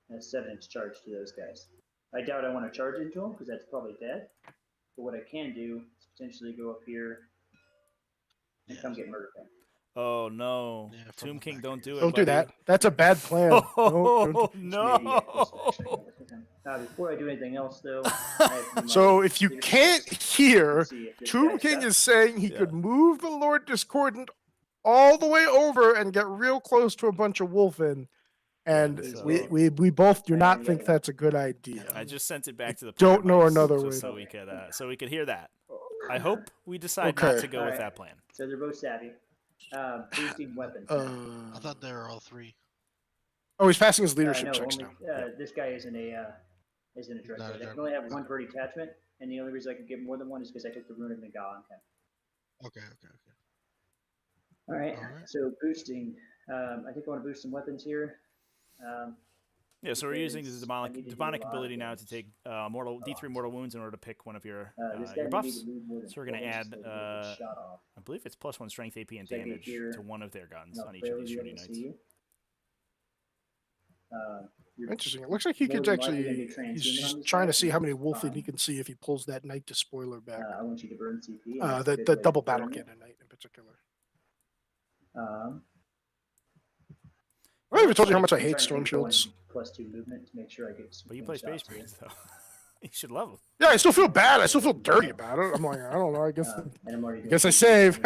a 7-inch charge to those guys. I doubt I want to charge into them because that's probably dead. But what I can do is potentially go up here and come get Murderfang. Oh no, Tomb King, don't do it. Don't do that. That's a bad plan. Oh no. Before I do anything else, though. So if you can't hear, Tomb King is saying he could move the Lord Discordant all the way over and get real close to a bunch of Wulfen. And we both do not think that's a good idea. I just sent it back to the. Don't know another way. So we could hear that. I hope we decide not to go with that plan. So they're both savvy. Boosting weapons. I thought they were all three. Oh, he's passing his leadership checks now. This guy isn't a director. I can only have one per detachment, and the only reason I can get more than one is because I took the Rune of the God. Okay. All right. So boosting. I think I want to boost some weapons here. Yeah, so we're using this demonic ability now to take D3 mortal wounds in order to pick one of your buffs. So we're going to add, I believe it's +1 strength, AP, and damage to one of their guns on each of these shooting knights. Interesting. It looks like he could actually. He's just trying to see how many Wulfen he can see if he pulls that Knight Despoiler back. I want you to burn CP. The double battle cannon Knight in particular. I even told you how much I hate storm shields. +2 movement to make sure I get. But you play Space Marines, though. You should love them. Yeah, I still feel bad. I still feel dirty about it. I'm like, I don't know. I guess I save.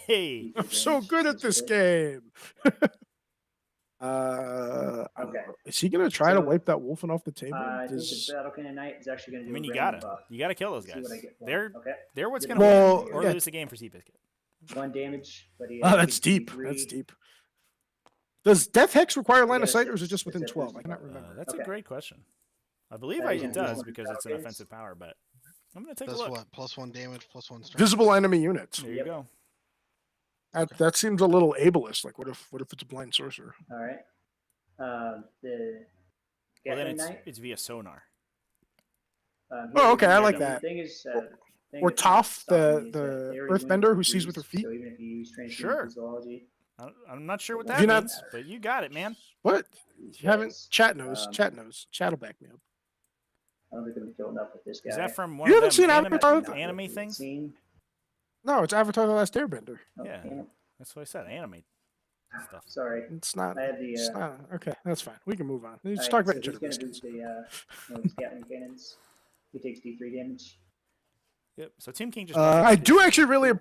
Hey, I'm so good at this game. Okay. Is he gonna try to wipe that Wulfen off the table? This Battle Cannon Knight is actually gonna do. I mean, you gotta kill those guys. They're what's gonna win or lose the game for cBiscuit. 1 damage, but he. Oh, that's deep. That's deep. Does Death Hex require line of sight, or is it just within 12? I cannot remember. That's a great question. I believe it does because it's an offensive power, but I'm going to take a look. What? +1 damage, +1 strength. Visible enemy units. There you go. That seems a little ableist. Like, what if it's a blind sorcerer? All right. The Well, then Gatling Knight. it's via sonar. Oh, okay, I like The that. thing is, thing Or that's not Toph, stopping the is that they already earthbender went who sees with her freeze, feet. So even if you use transhuman Sure. physiology, I'm not sure what Have that you not- means, but you got it, man. What? You haven't? yes, Chat knows. um, Chat knows. Chat'll back me up. I don't think I'm filling up with this guy. Is that from one You of haven't them seen anime, Avatar? anime things? No, it's Avatar: The Last Airbender. Oh, Yeah. damn it. That's what I said. Anime stuff. Sorry. It's not. I had the. It's not. Okay, that's fine. We can move on. Let's Alright, talk about so he's Jitter gonna biscuits. boost the one of his Gatling cannons. He takes D3 damage. Yep. So Tim King just. I do actually really.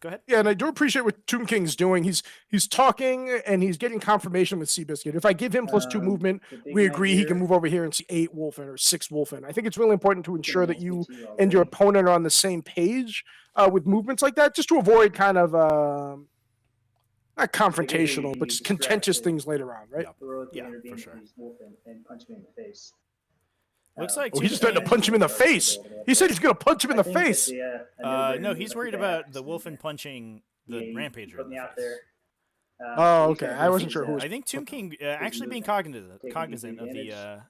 Go ahead. Yeah, and I do appreciate what Tomb King's doing. He's talking and he's getting confirmation with cBiscuit. If I give him +2 movement, The big we knight agree he can here, move over here and see 8 Wulfen or 6 Wulfen. I think it's really important to ensure that you T2 and your already. opponent are on the same page with movements like that, just to avoid kind of not confrontational, but just contentious distracted. things later on, right? Yep. heroically Yeah, for intervene sure. with these Wulfen and punch me in the face. Looks like Oh, he's Tim starting to King- punch him in the face. He said he's going to punch him in the I think face. that the, a No, no-brainer he's move worried like that about the happens. Wulfen punching the Yeah, you Rampager put in me the out face. there. Oh, He's okay. gonna I boost wasn't his, sure who was- I think Tomb King actually being movement. cognizant of Taking the damage.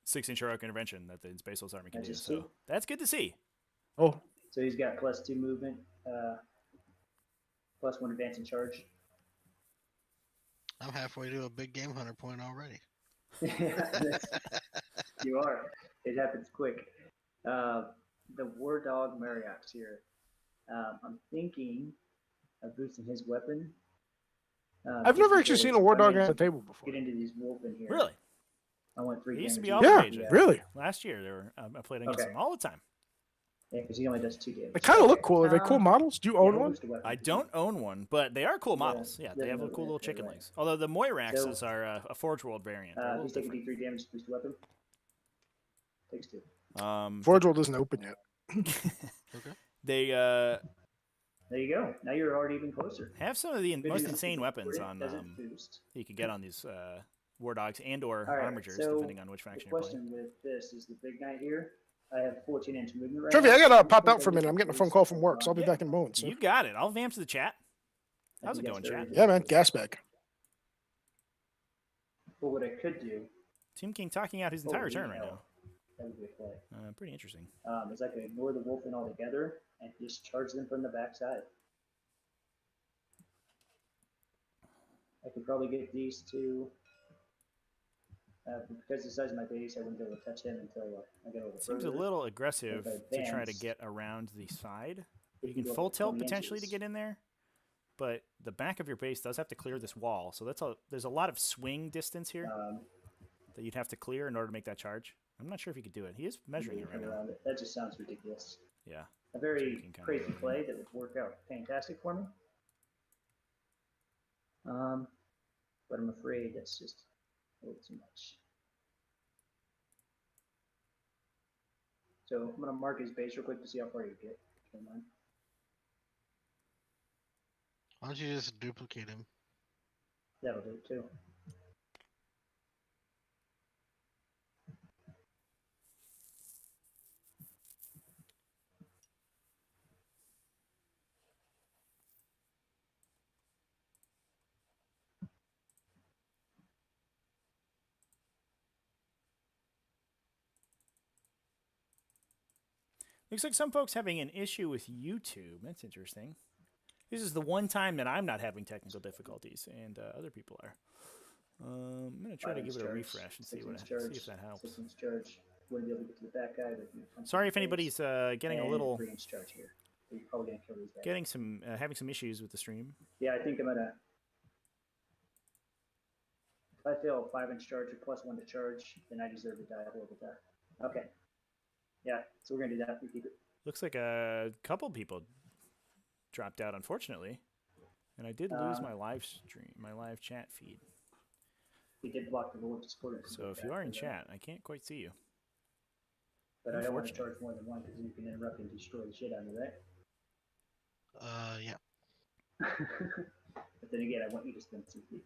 6-inch heroic intervention that the Space Wolves Army can That's do. just So two. that's good to see. Oh, So he's got +2 movement, +1 advance and charge. I'm halfway to a big game hunter point already. You are. It happens quick. The War Dog Moirax here. I'm thinking of boosting his weapon. I've never actually seen a War Dog on on the table before. Get into these Wulfen here. Really? I want 3 He used to damage. be all Yeah, the rage. really. Last year, they were I played against Okay. him all the time. Yeah, because he only does 2 damage. They kind of look cool. Are they cool models? Do you own he'll one? boost a weapon. I don't own one, but they are cool Yeah, models. Yeah, they have no, cool little yeah, chicken right. legs. Although the Moiraxes So, are a Forge World variant. They're a He's little taking different. D3 damage to boost a weapon. Takes 2. Forge World isn't open yet. They There you go. Now you're already even closer. have some of the Good most news is insane the weapons word on doesn't boost. that you can get on these War Dogs and or All right, Armagers, so depending on which The faction you're playing. question with this is the big guy here. I have 14-inch movement right Trevi, now. I gotta Which pop means out for a I minute. get I'm getting a to phone boost call from work, on so I'll be Yeah. back in moments. You got it. I'll vamp to the chat. I How's it think going, that's very chat? Yeah, man. good. Gas bag. But what I could do, Team King talking out his entire Holy turn right hell. now. that would be a play, Pretty interesting. is I could ignore the Wulfen altogether and just charge them from the backside. I could probably get these two. Because the size of my base, I wouldn't be able to touch him until I get over. Seems a further. little aggressive If I to try to advance, get around the side. If You can go up full to tilt 20 potentially to inches. get in there, but the back of your base does have to clear this wall. So there's a lot of swing distance here that you'd have to clear in order to make that charge. I'm not sure if you could do it. He is measuring it right now. around it. That just sounds ridiculous. Yeah. A So you very can kinda crazy go in. play that would work out fantastic for me. But I'm afraid that's just a little too much. So I'm gonna mark his base real quick to see how far you get. If you don't mind. Why don't you just duplicate him? That'll do it too. Looks like some folks having an issue with YouTube. That's interesting. This is the one time that I'm not having technical difficulties, and other people are. I'm gonna try to give it a refresh and see if that helps. 6-inch charge. Wouldn't be able to get to the back guy, but you punch Sorry him if in the anybody's face. getting a And little 3-inch charge here. You're probably gonna kill these guys. getting some having some issues with the stream. Yeah, I think I'm gonna. If I fail a 5-inch charge or +1 to charge, then I deserve to die a horrible death. Okay. Yeah, so we're gonna do that. We keep it. Looks like a couple people dropped out, unfortunately, and I did lose my live stream, my live chat feed. We did block the Lord Discord. So if you are in chat, I can't quite see you. But I don't want to Unfortunate. charge more than one because you can interrupt and destroy the shit out of me, right? Yeah. But then again, I want you to spend some feet.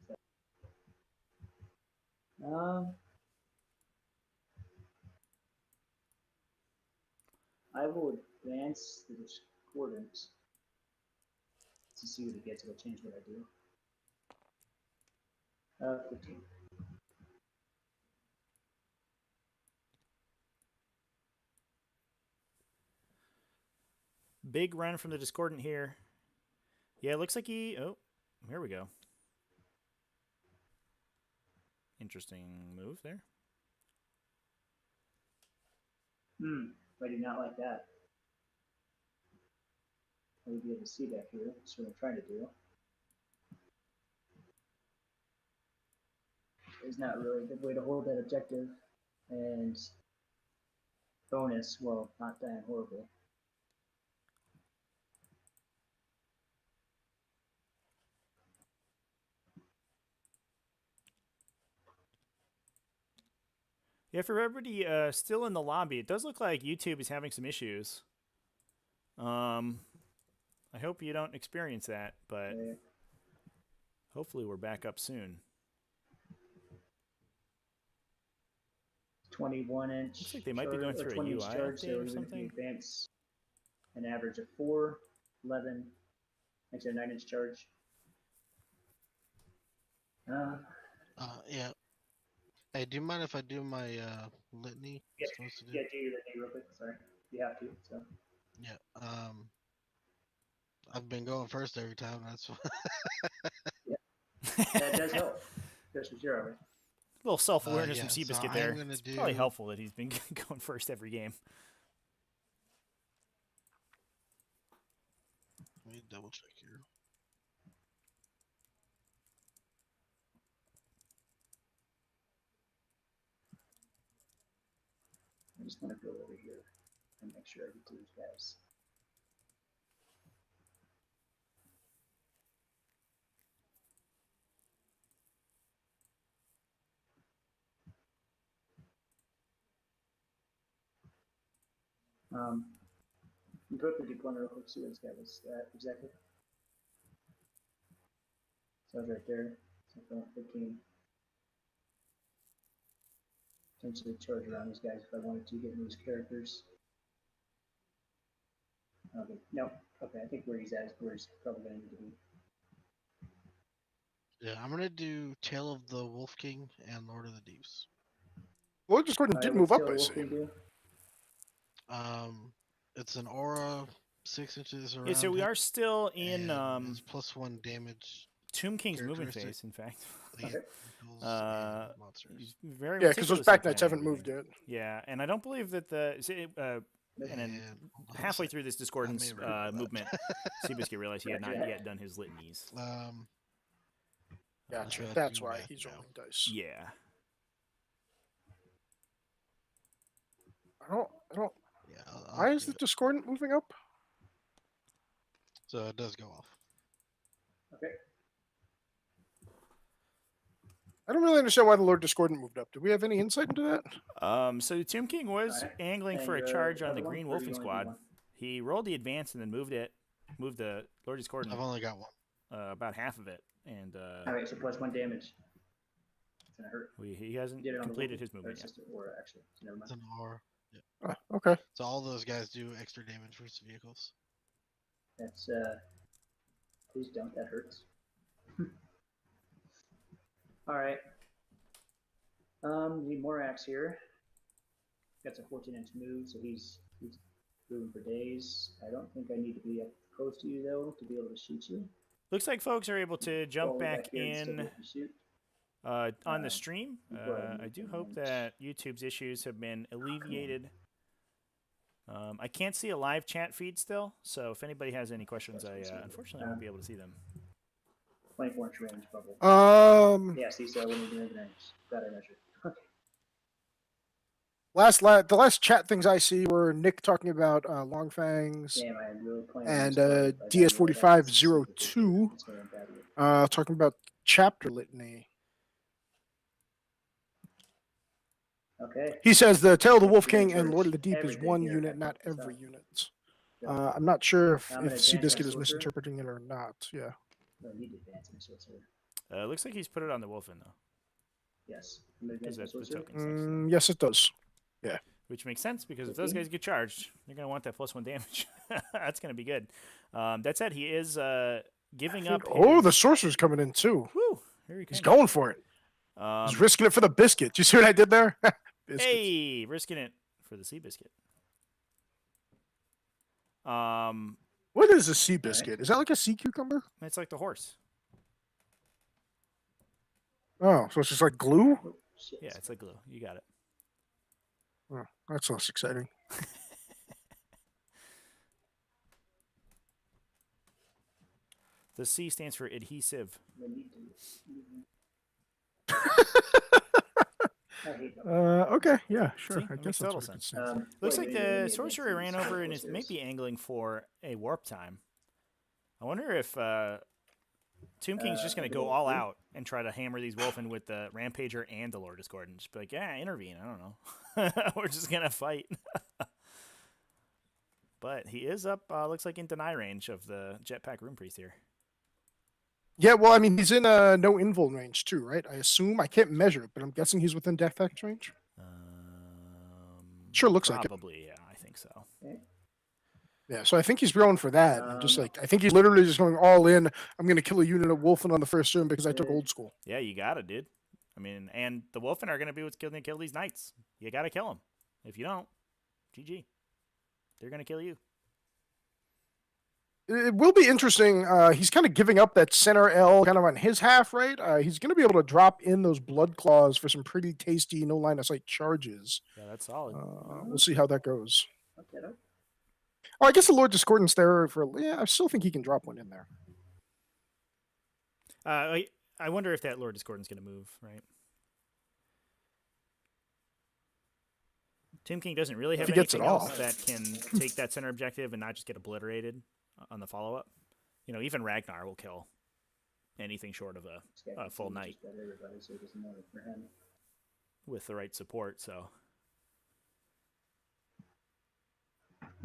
So. I will advance the discordant to see what it gets. It'll change what I do. 15. Big run from the Discordant here. Yeah, it looks like he... Oh, here we go. Interesting move there. I do not like that. I would be able to see back here. That's what I'm trying to do. It's not really a good way to hold that objective. And bonus, well, not dying horribly. Yeah, for everybody still in the lobby, it does look like YouTube is having some issues. I hope you don't experience that, but Okay. hopefully we're back up soon. 21-inch. Looks like they might be going through a 20-inch UI charge, update or so even if something. you advance an average of 4, 11, actually a 9-inch charge. Yeah. Hey, do you mind if I do my litany? Yeah, I'm supposed to do? yeah, do your litany real quick. Sorry, you have to. So Yeah. I've been going first every time. That's why. that does help. Just for sure. A little self-awareness Yeah, from so cBiscuit I'm there. gonna It's probably do- helpful that he's been going first every game. Let me double check here. I just want to go over here and make sure I get to these guys. You put the deployment real quick, see what this guy was exactly. So it's right there. So if I want 15. Potentially charge around these guys if I wanted to get into these characters. Okay, no. Okay, I think where he's at is where he's probably going to need to be. Yeah, I'm gonna do Tale of the Wolf King and Lord of the Deeps. Lord Discordant did move up, I see. Do? It's an aura, 6 inches around. Yeah, so we him, are still in and it's +1 damage. Tomb King's moving characteristic. phase, in fact. against vehicles and monsters. He's very Yeah, because those meticulous back in knights planning haven't moved everything. yet. Yeah, and I don't believe that the... and then hold on a halfway sec. through this Discordance remember that. movement, cBiscuit realized he had not yet done his litanies. Gotcha. gotta That's do why math he's now. rolling dice. Yeah. I don't. Yeah, Why is do the it. Discordant moving up? So it does go off. Okay. I don't really understand why the Lord Discordant moved up. Do we have any insight into that? So the Tomb King was Alright. angling for a And, charge on other the one, Green or do you Wulfen only do squad. one? He rolled the advance and then moved the Lord Discordant I've only got one. about half of it, and Alright, so +1 damage. It's gonna hurt. he hasn't You did it on the completed Wolfen, his or movement it's yet. just an aura, actually. So never mind. It's an aura. Okay. So all those guys do extra damage versus vehicles. That's please don't. That hurts. All right. Need Moirax here. That's a 14-inch move, so he's moving for days. I don't think I need to be up close to you though to be able to shoot you. Looks like folks are able to jump Fall back here and still be in able to shoot. on the stream. go ahead and I make do them hope manage. that YouTube's issues have been alleviated. I can't see a live chat feed still, so if anybody has any questions, I unfortunately won't be able to see them. 24-inch range bubble. Yeah, See, so I wouldn't even have an inch. That I measured. Okay. the last chat things I see were Nick talking about Long Fangs Damn, I am really playing. and this card. I got DS4502 It's going badly. talking about chapter litany. Okay. He says the Tale of the Yeah, Wolf we're gonna King and charge Lord of the Deep is everything one here. unit, not So, every unit. so, I'm not sure if I'm gonna advance cBiscuit my is Sorcerer. misinterpreting it or not. Yeah. no, you did advance my Sorcerer. Looks like he's put it on the Wulfen though, Yes. I'm gonna because advance my that's the Sorcerer. token stuff. Yes, it does. Which makes sense because if those 15? guys get charged, they're gonna want that +1 damage. That's gonna be good. That said, he is giving up. Oh, the his- Sorcerer's coming in too. Whew, here he He's comes. going for it. He's risking it for the biscuit. Do you see what I did there? Biscuits. Hey, risking it for the cBiscuit. What is a cBiscuit? Is that like a sea cucumber? It's like the horse. Oh, so it's just like glue? Oh, shit. Yeah, it's like glue. You got it. Oh, that's less exciting. The C stands for adhesive. I need to- I hate them. Okay, yeah, sure. See, I that guess makes that's total what it sense. could say. Looks wait, like maybe the it's sorcerer ran these over and is Corsairs. maybe angling for a warp time. I wonder if Tomb King's just going to go all out and try to hammer these Wulfen with the Rampager and the Lord Discordant. Just be like, yeah, intervene. I don't know. We're just going to fight. But he is up, looks like in deny range of the Jetpack Rune Priest here. Yeah, well, I mean, he's in no invul range too, right? I assume. I can't measure it, but I'm guessing he's within death X range. Sure looks like it. Probably, yeah, I think so. Yeah, so I think he's going for that. And just like, I think he's literally just going all in. I'm going to kill a unit of Wulfen on the first turn because I took old school. Yeah, you got it, dude. I mean, and the Wulfen are going to be what's going to kill these knights. You got to kill them. If you don't, GG. They're going to kill you. It will be interesting. He's kind of giving up that center L kind of on his half, right? He's going to be able to drop in those blood claws for some pretty tasty no line of sight charges. Yeah, that's solid. We'll see how that goes. Okay, no. Oh, I guess the Lord Discordant's there for. Yeah, I still think he can drop one in there. I wonder if that Lord Discordant's going to move, right? Tomb King doesn't really have If he gets it anything else off. that can take that center objective and not just get obliterated on the follow-up. You know, even Ragnar will kill anything short of This guy a can full see knight just about everybody, so it doesn't matter for him. with the right support, so...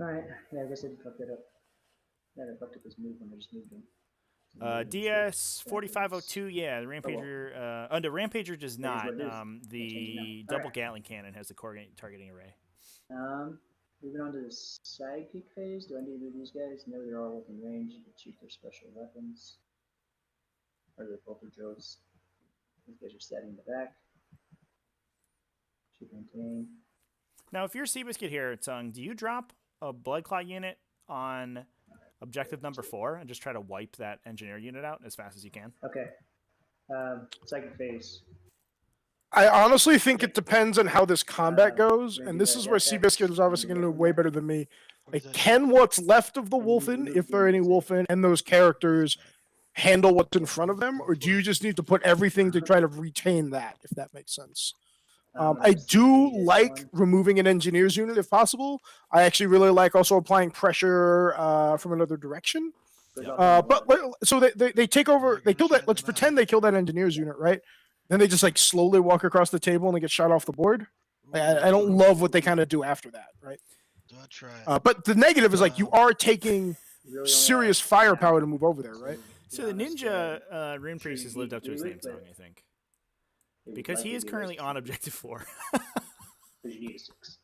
Alright, yeah, I guess I fucked that up. Yeah, I fucked up his move when I just moved him. DS 4502, yeah, the Rampager. The Rampager does not. what it is. The Changing now. double Alright. Gatling cannon has the targeting array. Moving on to the sidekick phase. Do I need to do these guys? No, they're all within range. You can shoot their special weapons. Or their bolter drones. These guys are setting the back. Should maintain. Now, if you're cBiscuit here, Tsung, do you drop a Blood Clot unit on objective number 4 and just try to wipe that engineer unit out as fast as you can? Okay. Second phase. I honestly think it depends on how this combat goes, and this is where cBiscuit is obviously going to do way better than me. Like, can what's left of the Wulfen, if there are any Wulfen, and those characters handle what's in front of them, or do you just need to put everything to try to retain that, if that makes sense? I do like removing an engineer's unit if possible. I actually really like also applying pressure from another direction. So they take over, they kill that, let's pretend they kill that engineer's unit, right? Then they just like slowly walk across the table and they get shot off the board. I don't love what they kind of do after that, right? Don't try it. But the negative is like you are taking serious firepower to move over there, right? So the Ninja Rune Priest has lived up to his name song, I think. Because he is currently on objective 4. You need a 6.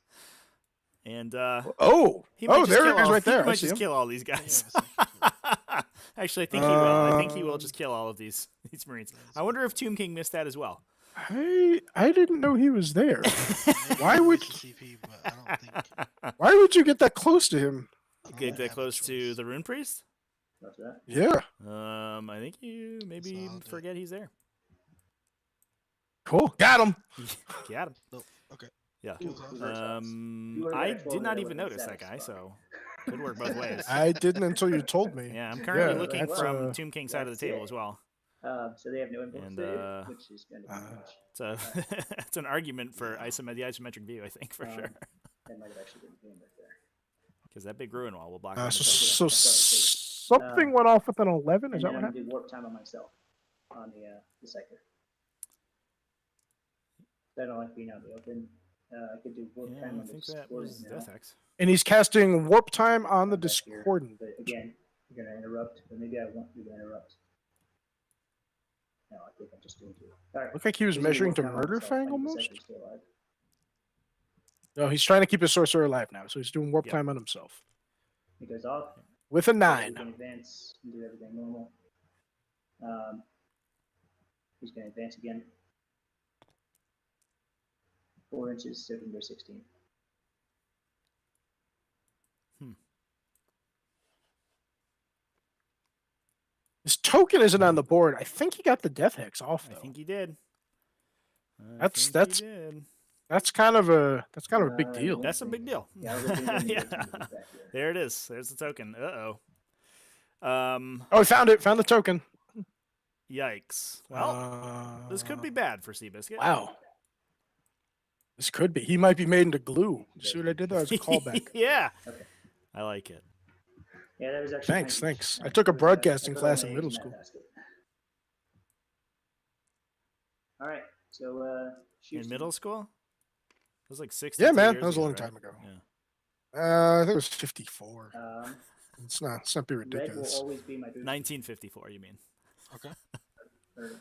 And He might just there kill it is all- right there. He I might see just him. kill all these Yeah, guys. it's like- Actually, I think he will. I think he will just kill all of these Marines. I wonder if Tomb King missed that as well. I didn't know he was there. Maybe Why he would- was a CP, but I don't think. Why would you get that close to him? I don't Get have that a close to choice. the Rune Priest? What's that? Yeah, I think you maybe all good. forget he's there. cool. Got him. Got him. No, okay. Yeah. Cool. I did not even notice that guy, so could work both ways. I didn't until you told me. Yeah, I'm currently Yeah, looking that's, from Tomb King's side of the that's table it. as well. So they have no input And, save, which is going to be much. So it's an argument for the isometric view, I think, for sure. That might have actually been the game right there. Because that big ruin wall will block. So something went off with an 11. Is And that then what I'm happened? going to do warp time on myself on the sector. I don't like being out in the open. I could do warp Yeah, time I on the think that Discord was now. Death X. And he's casting warp time on the Back here. Discordant. But again, you're going to interrupt, but maybe I want you to interrupt. No, I think I'm just doing two. All right. Looked like he was He's gonna measuring warp to time on himself. I Murderfang think the almost. sector's still alive. No, he's trying to keep his sorcerer alive now, so he's doing warp Yep. time on himself He goes off. with a You 9. can advance and do everything normal. He's going to advance again. 4 inches, so he can go 16. His token isn't on the board. I think he got the Death Hex off I though. think he did. That's- he that's- did. That's kind of a big Uh, deal. That's a big deal. Yeah, I was looking at Yeah. back here. There it is. There's the token. Uh-oh. Oh, I found it. Found the token. Yikes. Well, this could be bad for cBiscuit. Wow. This could be. He might be made into glue. You see what I did there? That was a callback. Yeah. Okay. I like it. Yeah, that was actually. Thanks, my- thanks. I took a was, broadcasting I put class all in my middle eggs school. that basket. All right, so shoot In some- middle school? It was like 60. Yeah, man. That was a long time ago. Yeah. I think it was 54. Um, It's not be red will ridiculous. always be my boost. 1954, you mean? Okay. Or-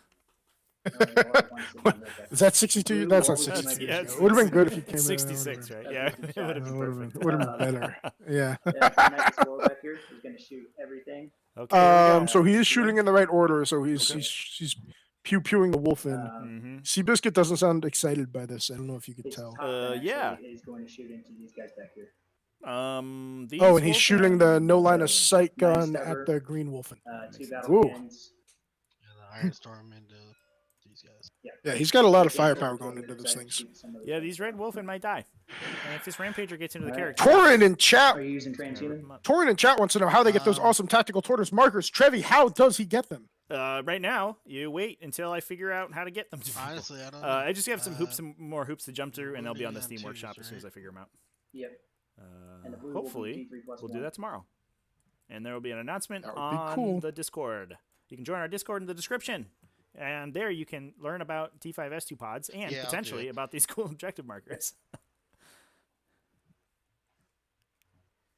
no, Is that 62? Blue That's not will always be my 62 boost. yeah, years it's- ago. It would have been good if you came in. 66, right? Yeah, That's it would have been perfect. Would have been better. Yeah. Yeah, so Knight Explorer back here is going to shoot everything. Okay. here we go. So he is shooting in the right order. So he's Okay. he's pew-pewing the Wulfen. Mhm. cBiscuit doesn't sound excited by this. I don't know if you could His tell. top gun actually yeah. is going to shoot into these guys back here. These Oh, and he's Wulfen- shooting the no line of sight Nice gun cover. at the green Wulfen. 2 sense. battle Whoa. cannons. And the Iron Storm into these guys. Yeah, he's got a lot of These firepower will going get into those excited things. to shoot some of Yeah, guys. these red Wulfen might die. And if this Rampager gets into the Alright. character... Torin in chat. Are you using Rip transhuman? them up. Torin in chat wants to know how they get those awesome tactical tortoise markers. Trevi, how does he get them? Right now, you wait until I figure out how to get them to people. Honestly, I don't know. I just have some more hoops to jump through, and they'll be on the moving on Steam twos, Workshop as soon as right? I figure them out. Yep. And the blue will be Hopefully, T3+1. we'll do that tomorrow. And there will be an announcement That would be on cool. the Discord. You can join our Discord in the description. And there you can learn about T5S2 pods and Yeah, I'll do potentially it. about these cool objective markers.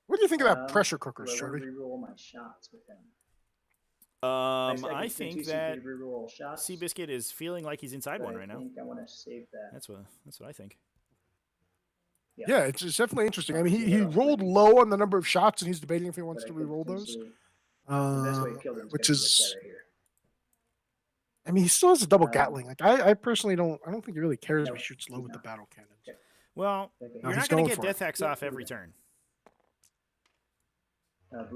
What do you think of that pressure cookers, Do I want Trevi? to reroll my shots with them? I can think choose to that reroll shots. cBiscuit is feeling like he's inside but one right I now. think I want to save that. That's what I think. Yeah, it's definitely interesting. I mean, he rolled low on the number of shots, and he's debating if he wants But to I could re-roll those. potentially- the best way to kill them Which gonna be this is, guy right here. I mean, he still has a double Um, Gatling. Like, I personally don't. I don't think he really cares No, if he shoots low he's with the not. battle cannons. Okay. Well, Okay. No, you're he's not going going to get for it. Death Hex Yeah, off here we every go. turn.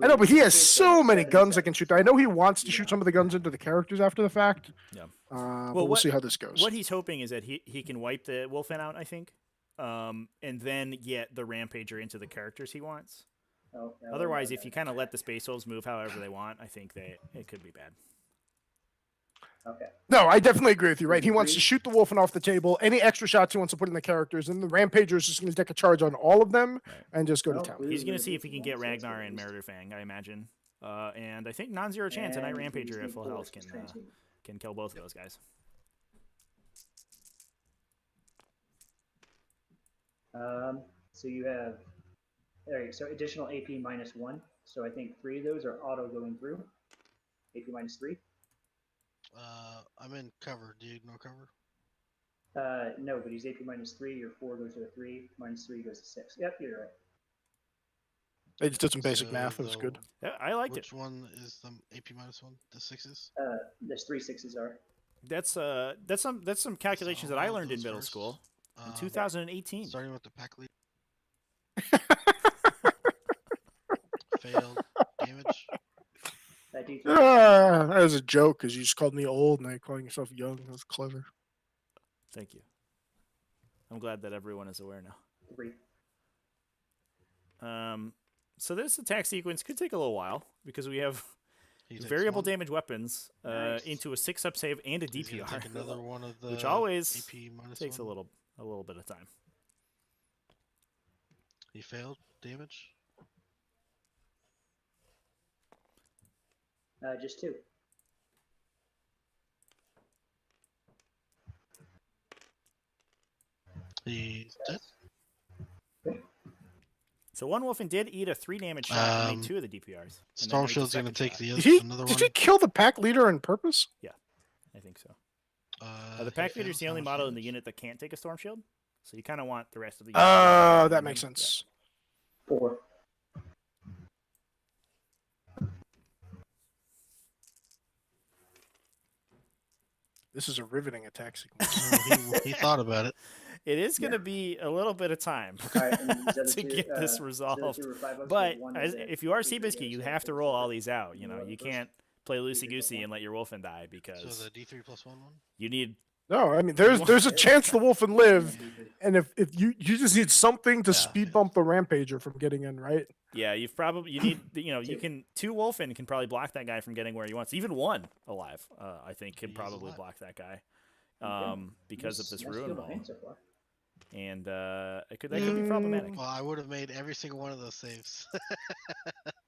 I know, but he has so many 7, guns that can 7. shoot. I know he wants to Yeah. shoot some of the guns into the characters after the fact. Yeah. But Well, we'll see how this goes. What he's hoping is that he can wipe the Wulfen out, I think, and then get the Rampager into the characters he wants. Oh, no, Otherwise, no, if no, you no. kind of let the Space Wolves move however they want, I think it could be bad. Okay. No, I definitely agree with you. Right, he wants to Agreed. shoot the Wulfen off the table. Any extra shots he wants to put in the characters, and the Rampager is just going to take a charge on all of them Right. and just go to Oh, town. blue He's going to is see if he can get one, so it's Ragnar and released. Murderfang, I imagine. And I think non-zero chance a Night And Rampager he's at being full health forced to transhuman. can kill both of those guys. So you have, all right, so additional AP -1. So I think 3 of those are auto going through. AP -3. I'm in cover. Do you know cover? No, but he's AP -3. Your 4 goes to a 3. -3 goes to 6. Yep, you're right. They just did some basic So math. It was the- good. Yeah, I liked Which it. one is the AP -1? The sixes? There's 3 6s are. That's some calculations So that I all of learned in those middle first. school in Um, 2018. Starting with the pack lead. Failed damage. That D3. That was a joke because you just called me old and now you're calling yourself young. That was clever. Thank you. I'm glad that everyone is aware now. 3. So this attack sequence could take a little while because we have He takes variable one. damage weapons Nice. into a 6-up save and a He's gonna DPR, take another one of the which always AP takes a -1. little bit of time. He failed damage. Just 2. He's dead. So one Wulfen did eat a 3 damage shot and made 2 of the DPRs. and then Storm ate the Shield's gonna second take shot. the Did he, another did one. he kill the pack leader on purpose? I think so. The The pack leader's fails the how only much model in the damage? unit that can't take a storm shield, so you kind of want the rest of the. Oh, unit to that be makes immune. sense. 4. This is a riveting attack sequence. He thought about it. It is going to be a little bit of time Alright, and these other to two, get this these other resolved. two were 5 bucks, But one as, was a if you are D3 cBiscuit, goes you to have to the roll first. all these out. You know, roll you the can't play loosey D3 goosey plus and let your Wulfen die So because the D3+1 one. you need. No, I mean there's a chance the Wulfen live, D3. and if you just need something to Yeah. speed bump the Rampager from getting in, right? Yeah, you need. You know, you can 2 Wulfen can probably block that guy from getting where he wants. Even 1 alive, I think, can He's probably alive. block that guy. Okay. Because of this Nice Rune field roll. behind so far. And that could be problematic. Well, I would have made every single one of those saves.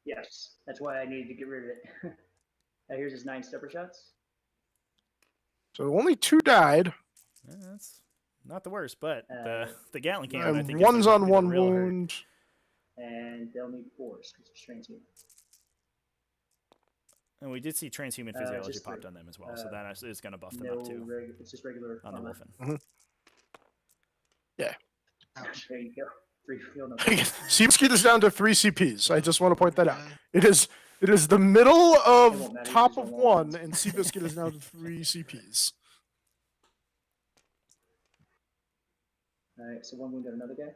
Yes, that's why I needed to get rid of it. Here's his 9 stepper shots. So only 2 died, That's not the worst, but Uh, the Gatling cannon, I and think, one's is on the 1 real hurt. wound. And they'll need 4s because it's transhuman. And we did see transhuman Uh, physiology just popped 3. on them as well, so that is going to buff them No, up too it's just regular on the armor. Wulfen. Ouch. There you go. 3 field no. cBiscuit is down to 3 CPs. I just want to point that out. Okay. It is the middle of won't matter, you top just of roll all 1, ones. and cBiscuit is down to 3 CPs. Alright, so 1 wound on another guy.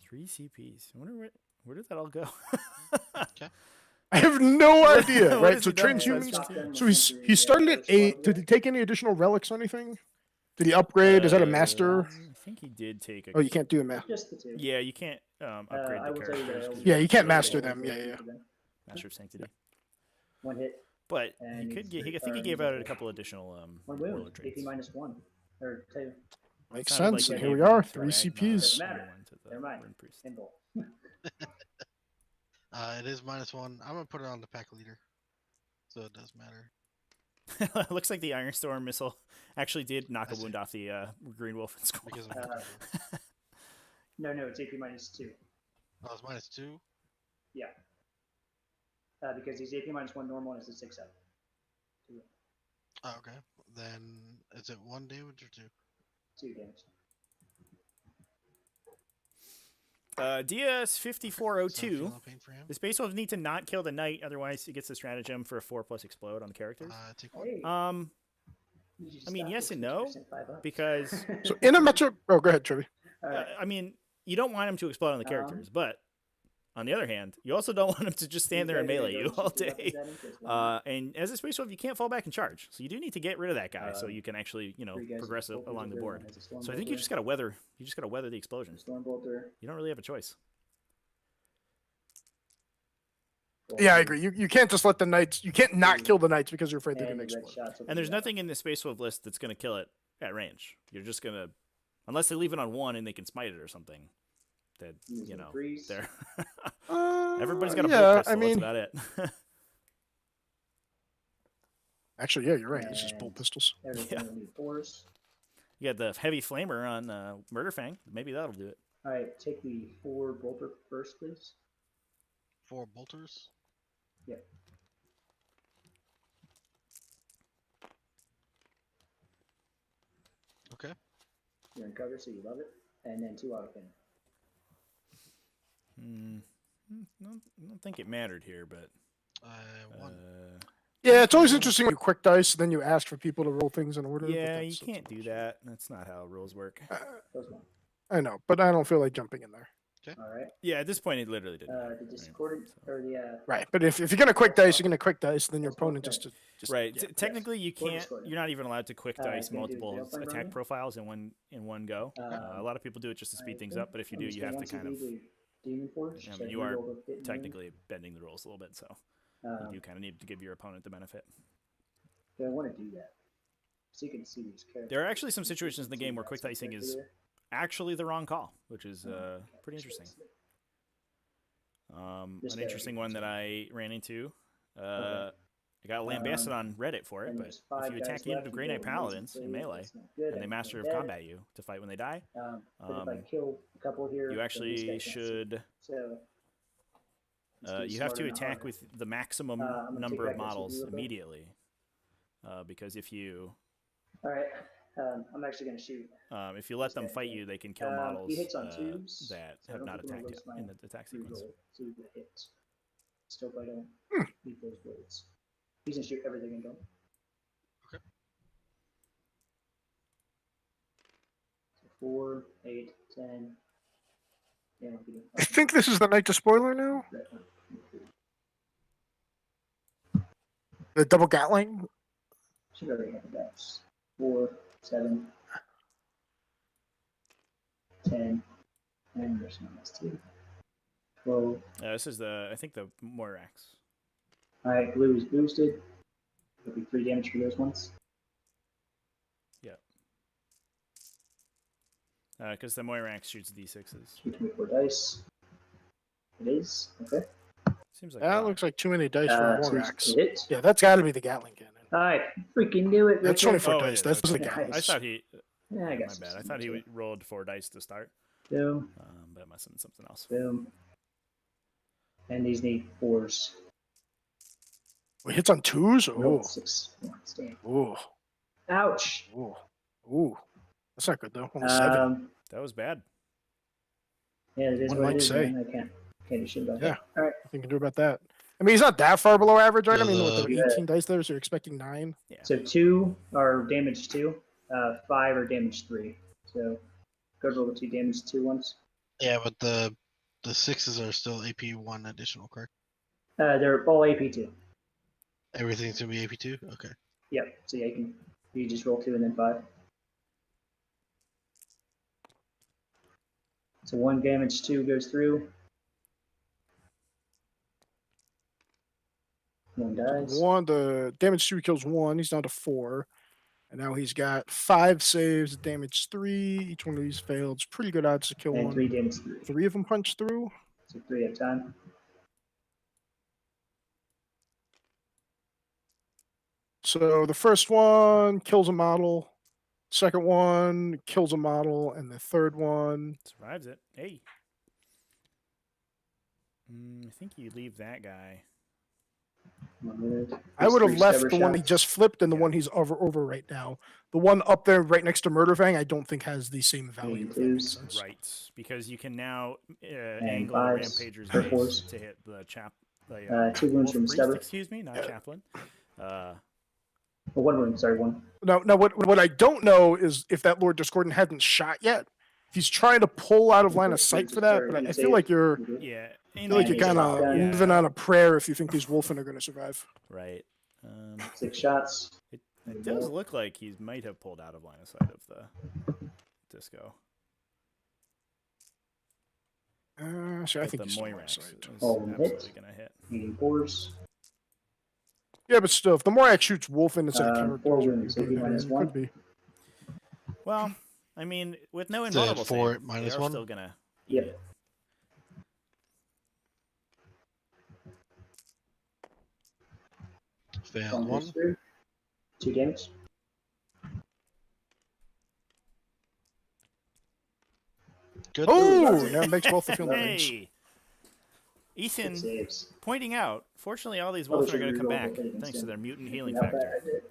3 CPs. I wonder where did that all go? I have no idea, What right? has So he done? transhumans. Stop them So with he started at first one 8. Did he take any additional relics or anything? Did he upgrade? Is that a master? I think he did take a. Oh, you can't do a master. Just the 2. Yeah, you can't upgrade I the will tell you that characters. I 'cause will- Yeah, you can't have master to them. Yeah. Master of Sanctity. 1 hit, But And he he's could get. I think three- he gave out a couple additional 1 Warlord wound, traits. AP -1. Or 2. Makes Sounded sense. like And he here we gave are, one to 3 Ragnar CPs. Doesn't and matter. one to the Never mind. Rune Priest. Symbol. It is -1. I'm gonna put it on the pack leader, so it does matter. Looks like the Ironstorm missile actually did knock I a see. wound off the Green Wolf skull. Because of No, it's AP -2. oh, it's -2. Yeah. Because he's AP -1 normal and it's a 6-up. Oh, okay. Then is it 1 damage or 2? 2 damage. DS So 5402. feel no pain for him. The Space Wolves need to not kill the Knight, otherwise it gets the stratagem for a 4+ explode on the characters. Take 1. Hey, you just I mean, stopped yes at and no, 6% 5-up. because So in a metro. Oh, go ahead, Trevi. Alright. I mean, you don't want him to explode on the characters, but on the other hand, you also don't want him to just stand there and melee you all day. And as a Space Wolf, you can't fall back and charge, so you do need to get rid of that guy so you can actually, progress along the board. So I think you just gotta weather. You just gotta weather the explosion. Storm Bolter. You don't really have a choice. Yeah, I agree. You can't just let the knights. You can't not kill the knights because you're afraid they're And going to the red explode. shots over And there's the- nothing in the Space Wolf list that's gonna kill it at range. You're just gonna, unless they leave it on 1 and they can smite it or something. That Using freeze. they're everybody's got a yeah, bolt pistol. I mean, That's about it. actually, yeah, you're right. It's just bolt And- pistols. Everything will need 4s. You got the heavy flamer on Murderfang. Maybe that'll do it. Alright, take the 4 bolter first, please. 4 bolters. Yep. Okay. You're in cover, so you love it. And then 2 auto cannon. I don't think it mattered here, but 1. Yeah, it's always interesting when you quick dice, then you ask for people to roll things in order. but yeah, you that's can't do that. That's not how rules work. Close one. I know, but I don't feel like jumping in there. Alright. Yeah, at this point, it literally didn't. matter, The right? discordant, or the, Right, but if you're gonna quick dice, you're gonna quick dice. Then your opponent just Right. yeah. Technically, you Or can't. discordant. You're not even allowed to quick dice gonna do multiple jail flame attack running. profiles in one go. A lot of people do it just to speed things up, but if you do, you have to kind of. Demon Forge. I so mean, you we are rolled a hit and technically bending the rules a little bit, so win. you do kind of need to give your opponent the benefit. Yeah, I want to do that. So you can see these characters. There are actually some situations in the game where quick dicing is actually the wrong call, which is pretty interesting. This An guy interesting would be one that I ran into. I got lambasted on Reddit for it, and but there's 5 if you guys attack a unit left, of you Grey go Knight Paladins in amazing, melee, that's not good, and they I'm Master of dead. Combat you to fight when they die, But if I kill a couple here, you then actually this guy can't see. should. So let's be You have to smarter, not attack harder. with the maximum I'm gonna number take of back that models CPU real quick. immediately, because if you All right, I'm actually gonna shoot. if you let them fight you, they can kill models He hits on 2s, that so I have don't not think I'm gonna attacked waste yet in my the attack sequence. reroll to the hit. Still, if I don't beat those bullets, he's gonna shoot everything and go. 4, 8, 10. Yeah, I'll give it I think this is the night Despoiler now. The double Gatling. Should already have the dice. 4, 7, 10, and there's no less 2. 12. This is I think the Moirax. Alright, blue is boosted. It'll be 3 damage for those ones. Yep. Because the Moirax shoots D6s. 2 dice. It is. Okay. Seems like That looks like too many dice for a So Moirax. hit. Yeah, that's got to be the Gatling cannon. I freaking knew it. That's Richard. 24 Oh, dice. it That's is, the okay. Gatling. I thought he. Yeah, I my guess. bad. I thought he rolled 4 dice to start. Boom, But it must have been something else. boom. And these need 4s. It hits on 2s? No, Oh. 6. Damn. Ooh. Ouch. Ooh. Ooh. That's not good, though. Only 7. That was bad. Yeah, it is One what might it is, say. man. I can't do shit about Yeah. that. All right. Nothing you can do about that. I mean, he's not that far below average, right? I mean, with the Yeah. 18 dice there, so you're expecting 9. Yeah. So 2 are damage 2, 5 are damage 3. So go roll the 2 damage 2 ones. Yeah, but the 6s are still AP 1 additional, correct? They're all AP 2. Everything's gonna be AP 2. Okay. Yep. So yeah, you just roll 2 and then 5. So 1 damage 2 goes through. 1 dies. 1, the damage 2 kills 1. He's down to 4. And now he's got 5 saves, damage 3. Each one of these failed. It's pretty good odds to kill And one. 3 damage 3. 3 of them punch through. So 3 at a time. So the first one kills a model. Second one kills a model. And the third one. Survives it. Hey. I think you leave that guy. I would have 3 left sever the one he shots. just flipped and the Yeah. one he's over right now. The one up there right next to Murderfang, I don't think has the same value. If that makes twos. sense. Right. Because you can now angle 5s Rampager's or base 4s. to hit the 2 wounds Wolf from Priest, Stubber. excuse me, not Chaplain. Well, 1 wound, sorry, 1. Now, what I don't know is if that Lord Discordant hadn't shot yet. If he's trying to pull out of line of sight for that, but I feel like you're Yeah. I feel like you're kind of yeah. living on a prayer if you think these Wulfen are going to survive. Right. 6 shots. It does look like he might have pulled out of line of sight of the disco. So I But think the he's still on Moirax sight. is Oh, absolutely hit. going to hit. Needing 4s. Yeah, but still, if the Moirax shoots Wulfen instead of characters, 4 you wounds, could AP do that. minus It 1. could be. Well, I mean, with no So invulnerable 4 save, minus they are 1? still going to... Yep. Failed 1 goes 1. through. 2 damage. Good. Oh, now it makes both the field range. Hey! Ethan 6 saves. pointing out, fortunately, all these Probably Wolfen are going to should come reroll back the hit against thanks to him. their mutant healing How bad factor. I did.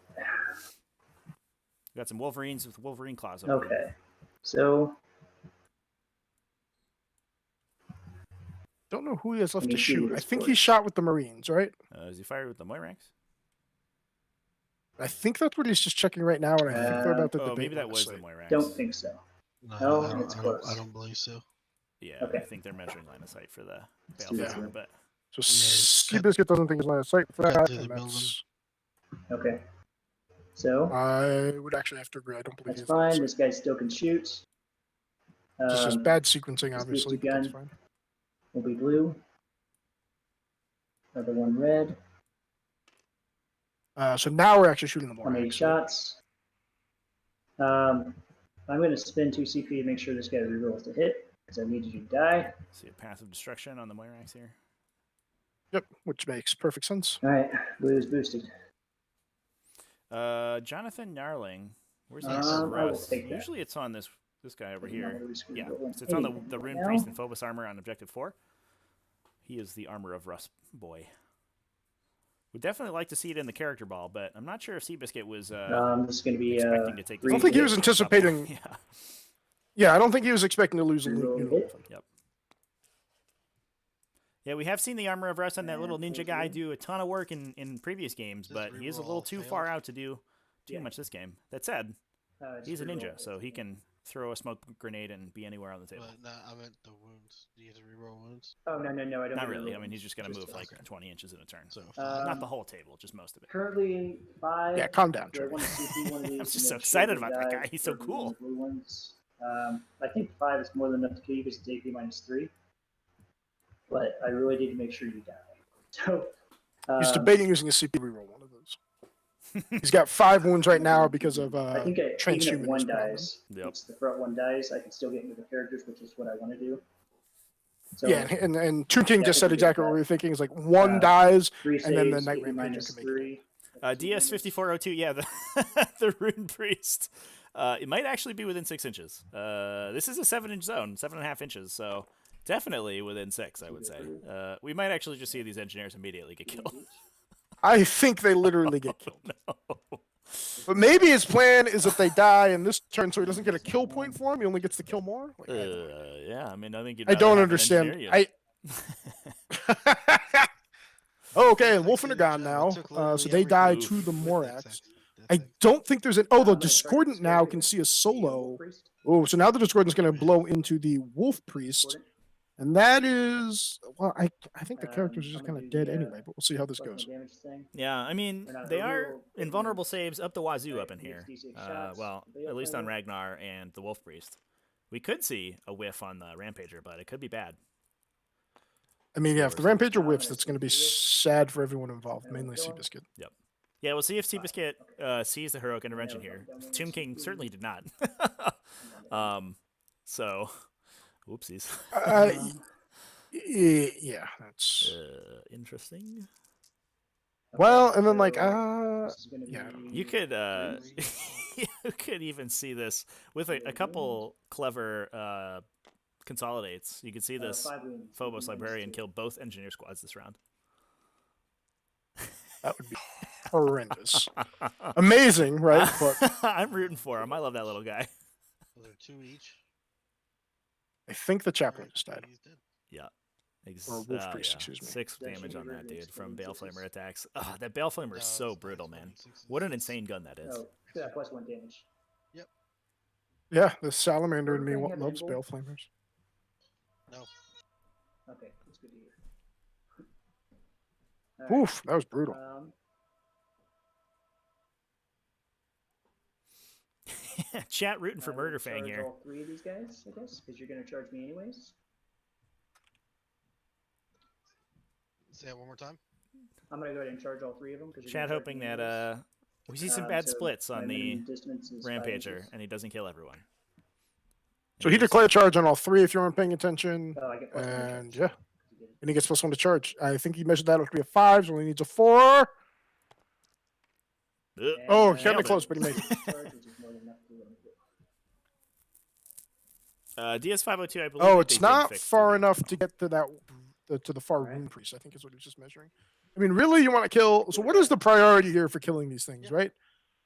Got some Wolverines with Wolverine claws. Over here. Okay. So, Don't know who he has left Let me to see shoot. this I think board. he shot with the Marines, right? Is he fired with the Moirax? I think that's what he's just checking right now, and I think they're about to Oh, debate maybe that line of was the sight. Moirax. don't think so. No, No, I, don't, it's I, don't, close. I don't believe so. Yeah, Okay. I think they're measuring line of sight for the Let's do Balefire, that. but So it's cut- cBiscuit doesn't think he's line of sight for cut that, through the and building. that's... Okay. So, I would actually have to agree. I don't believe that's he's line of fine. sight. This guy still can shoot. This is bad sequencing, this obviously, boosted but that's gun. fine. Will be blue. Another 1 red. So now we're actually shooting the How many Moirax. shots? I'm going to spend 2 CP to make sure this guy rerolls to hit, because I need you to die. see a path of destruction on the Moirax here. Yep, which makes perfect sense. Alright, blue is boosted. Jonathan Gnarling. Where's the Yes. Hammer I will Rust? take that. Usually it's on this guy over Doesn't matter here. where we screw Yeah, rolling so it's on the anything Rune right Priest now. and Phobos armor on objective 4. He is the armor of Rust boy. Would definitely like to see it in the character ball, but I'm not sure if cBiscuit was This is going to be expecting to take. I don't think he was anticipating. Yeah. Yeah, I don't think he was expecting to lose a Reroll loot. hit. Yep. Yeah, we have seen the armor of Rust on that little ninja guy do a ton of work in previous games, Just but he is a little reroll too failed. far out to do too Yeah. much this game. That said, Just he's a reroll ninja, it. so he can throw a smoke grenade and be anywhere on the table. But I meant the wounds. Do you have to reroll wounds? Oh no, I don't. Not get really. reroll I mean, he's wounds, just gonna move a- like 20 inches in a turn. So Not the whole table, just most of it. Currently 5. Yeah, calm down, Do I Trevor. want to CP one of these? I'm and just so then excited shoot about the that guy guy. He's so for the cool. blue ones? I think 5 is more than enough to kill you because it's AP -3. But I really need to make sure you die. So He's debating using a CP reroll one of those. He's got 5 wounds right now because of I think even if transhumanist one problem. dies, Yep. it's the front one dies, I can still get into the characters, which is what I want to do. So, Yeah, and Tomb King Yeah, just we said can do exactly what that. we were thinking. Is like 1 Uh, dies, 3 and then the saves, Night AP Rampager can make it. -3. DS5402, yeah, the Rune Priest. It might actually be within 6 inches. This is a 7-inch zone, 7.5 inches, so definitely within 6, I would say. We might actually just see these engineers immediately get killed. I think they literally get killed. No. But maybe his plan is that they die in this turn, so he doesn't get a kill point for him. He only gets to kill more. Like, Yeah, I mean, I think you'd I rather don't have an understand. engineer Oh, okay, and Wulfen are Good gone job. now, It took so literally they die everything to the with Moirax. that's I it. don't think there's an. Oh, the I'm gonna try to Discordant now spare can you. see a solo. Priest. Oh, so now the Discordant's going to blow into the Wolf Priest, and that is well. I think the characters are just I'm kind gonna of do dead the, anyway. But we'll see how this plus my goes. damage thing. Yeah, I mean, We're not they over are roll, invulnerable but saves up the wazoo Right, up in here. D6 shots. Well, They at least on play Ragnar and the Wolf Priest. We could see a whiff on the Rampager, but it could be bad. I mean, yeah, if the Sorcer. Rampager whiffs, that's going to be sad for everyone involved, mainly cBiscuit. Yeah, we'll see if cBiscuit sees the heroic intervention here. Tomb King certainly did not. So, whoopsies. Yeah, that's Interesting. well, and then like This is gonna yeah. be You could you could even see this with a couple clever consolidates. You could see this 5 wounds. Phobos librarian kill both engineer squads this round. That would be horrendous. Amazing, right? But I'm rooting for him. I love that little guy. So they're 2 each. I think the chaplain Alright, just died. he's dead. Yeah. Or Wolf Priest, excuse me. 6 That damage should on be that very dude nice. from 26. Baleflamer attacks. That Baleflamer No, is so it's brutal, fine, man. it's 26. What an insane gun that is. Oh, yeah, +1 damage. Yeah, the salamander in me Murderfang have loves invul? Baleflamers. No. Okay, that's good to hear. Alright, Oof, that was brutal. Chat rooting for I will Murderfang charge here. all 3 of these guys, I guess, because you're gonna charge me anyways. Say that one more time. I'm gonna go ahead and charge all 3 of them. Chat hoping that we see some bad splits on the Rampager and he doesn't kill everyone. So he declared charge on all 3 if you weren't paying attention. Oh, I get +1 And charge. yeah, and he gets +1 to charge. I think he measured that out to be a 5, so he needs a 4. Oh, And, he got nailed it close, but he made it. charge, which is more than enough to let him do. DS502, I believe. Oh, that it's they did not fix far the- enough to get to that to the far Alright. Rune Priest, I think is what he was just measuring. I mean, really, you want to kill. So, what is the priority here for killing these things, right?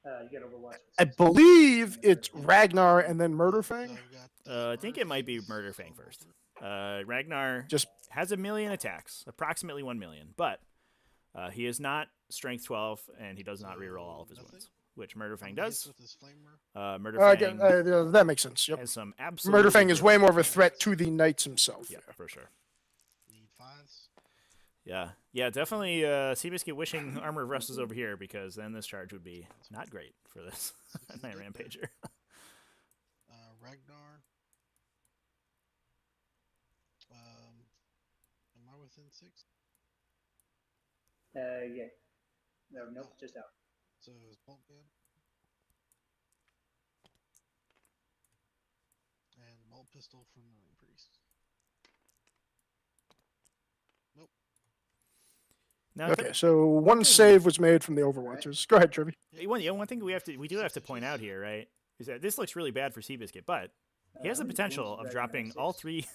You get Overwatch. I believe it's Ragnar and then So Murderfang. we got, I think it might be Murderfang first. Ragnar Just has 1 million attacks, approximately 1 million, but he is not strength 12 and he does not reroll all of his Nothing? wounds, which Murderfang He hits does. with his flamer. Murderfang that makes sense. Yep. has some absolute. Murderfang is way more of a threat to the knights himself. Yeah, for sure. Need 5s. Yeah, definitely. cBiscuit wishing Armor of Rust was over here because then this charge would be not great for this Night Rampager. Ragnar. Am I within 6? Yeah. No, nope, just out. So is Bolt good? And Bolt Pistol from the Priest. Now, Okay, so one save was made from the Overwatchers. Go ahead, Trevi. one thing we do have to point out here, right, is that this looks really bad for cBiscuit, but he has the potential of dropping all 3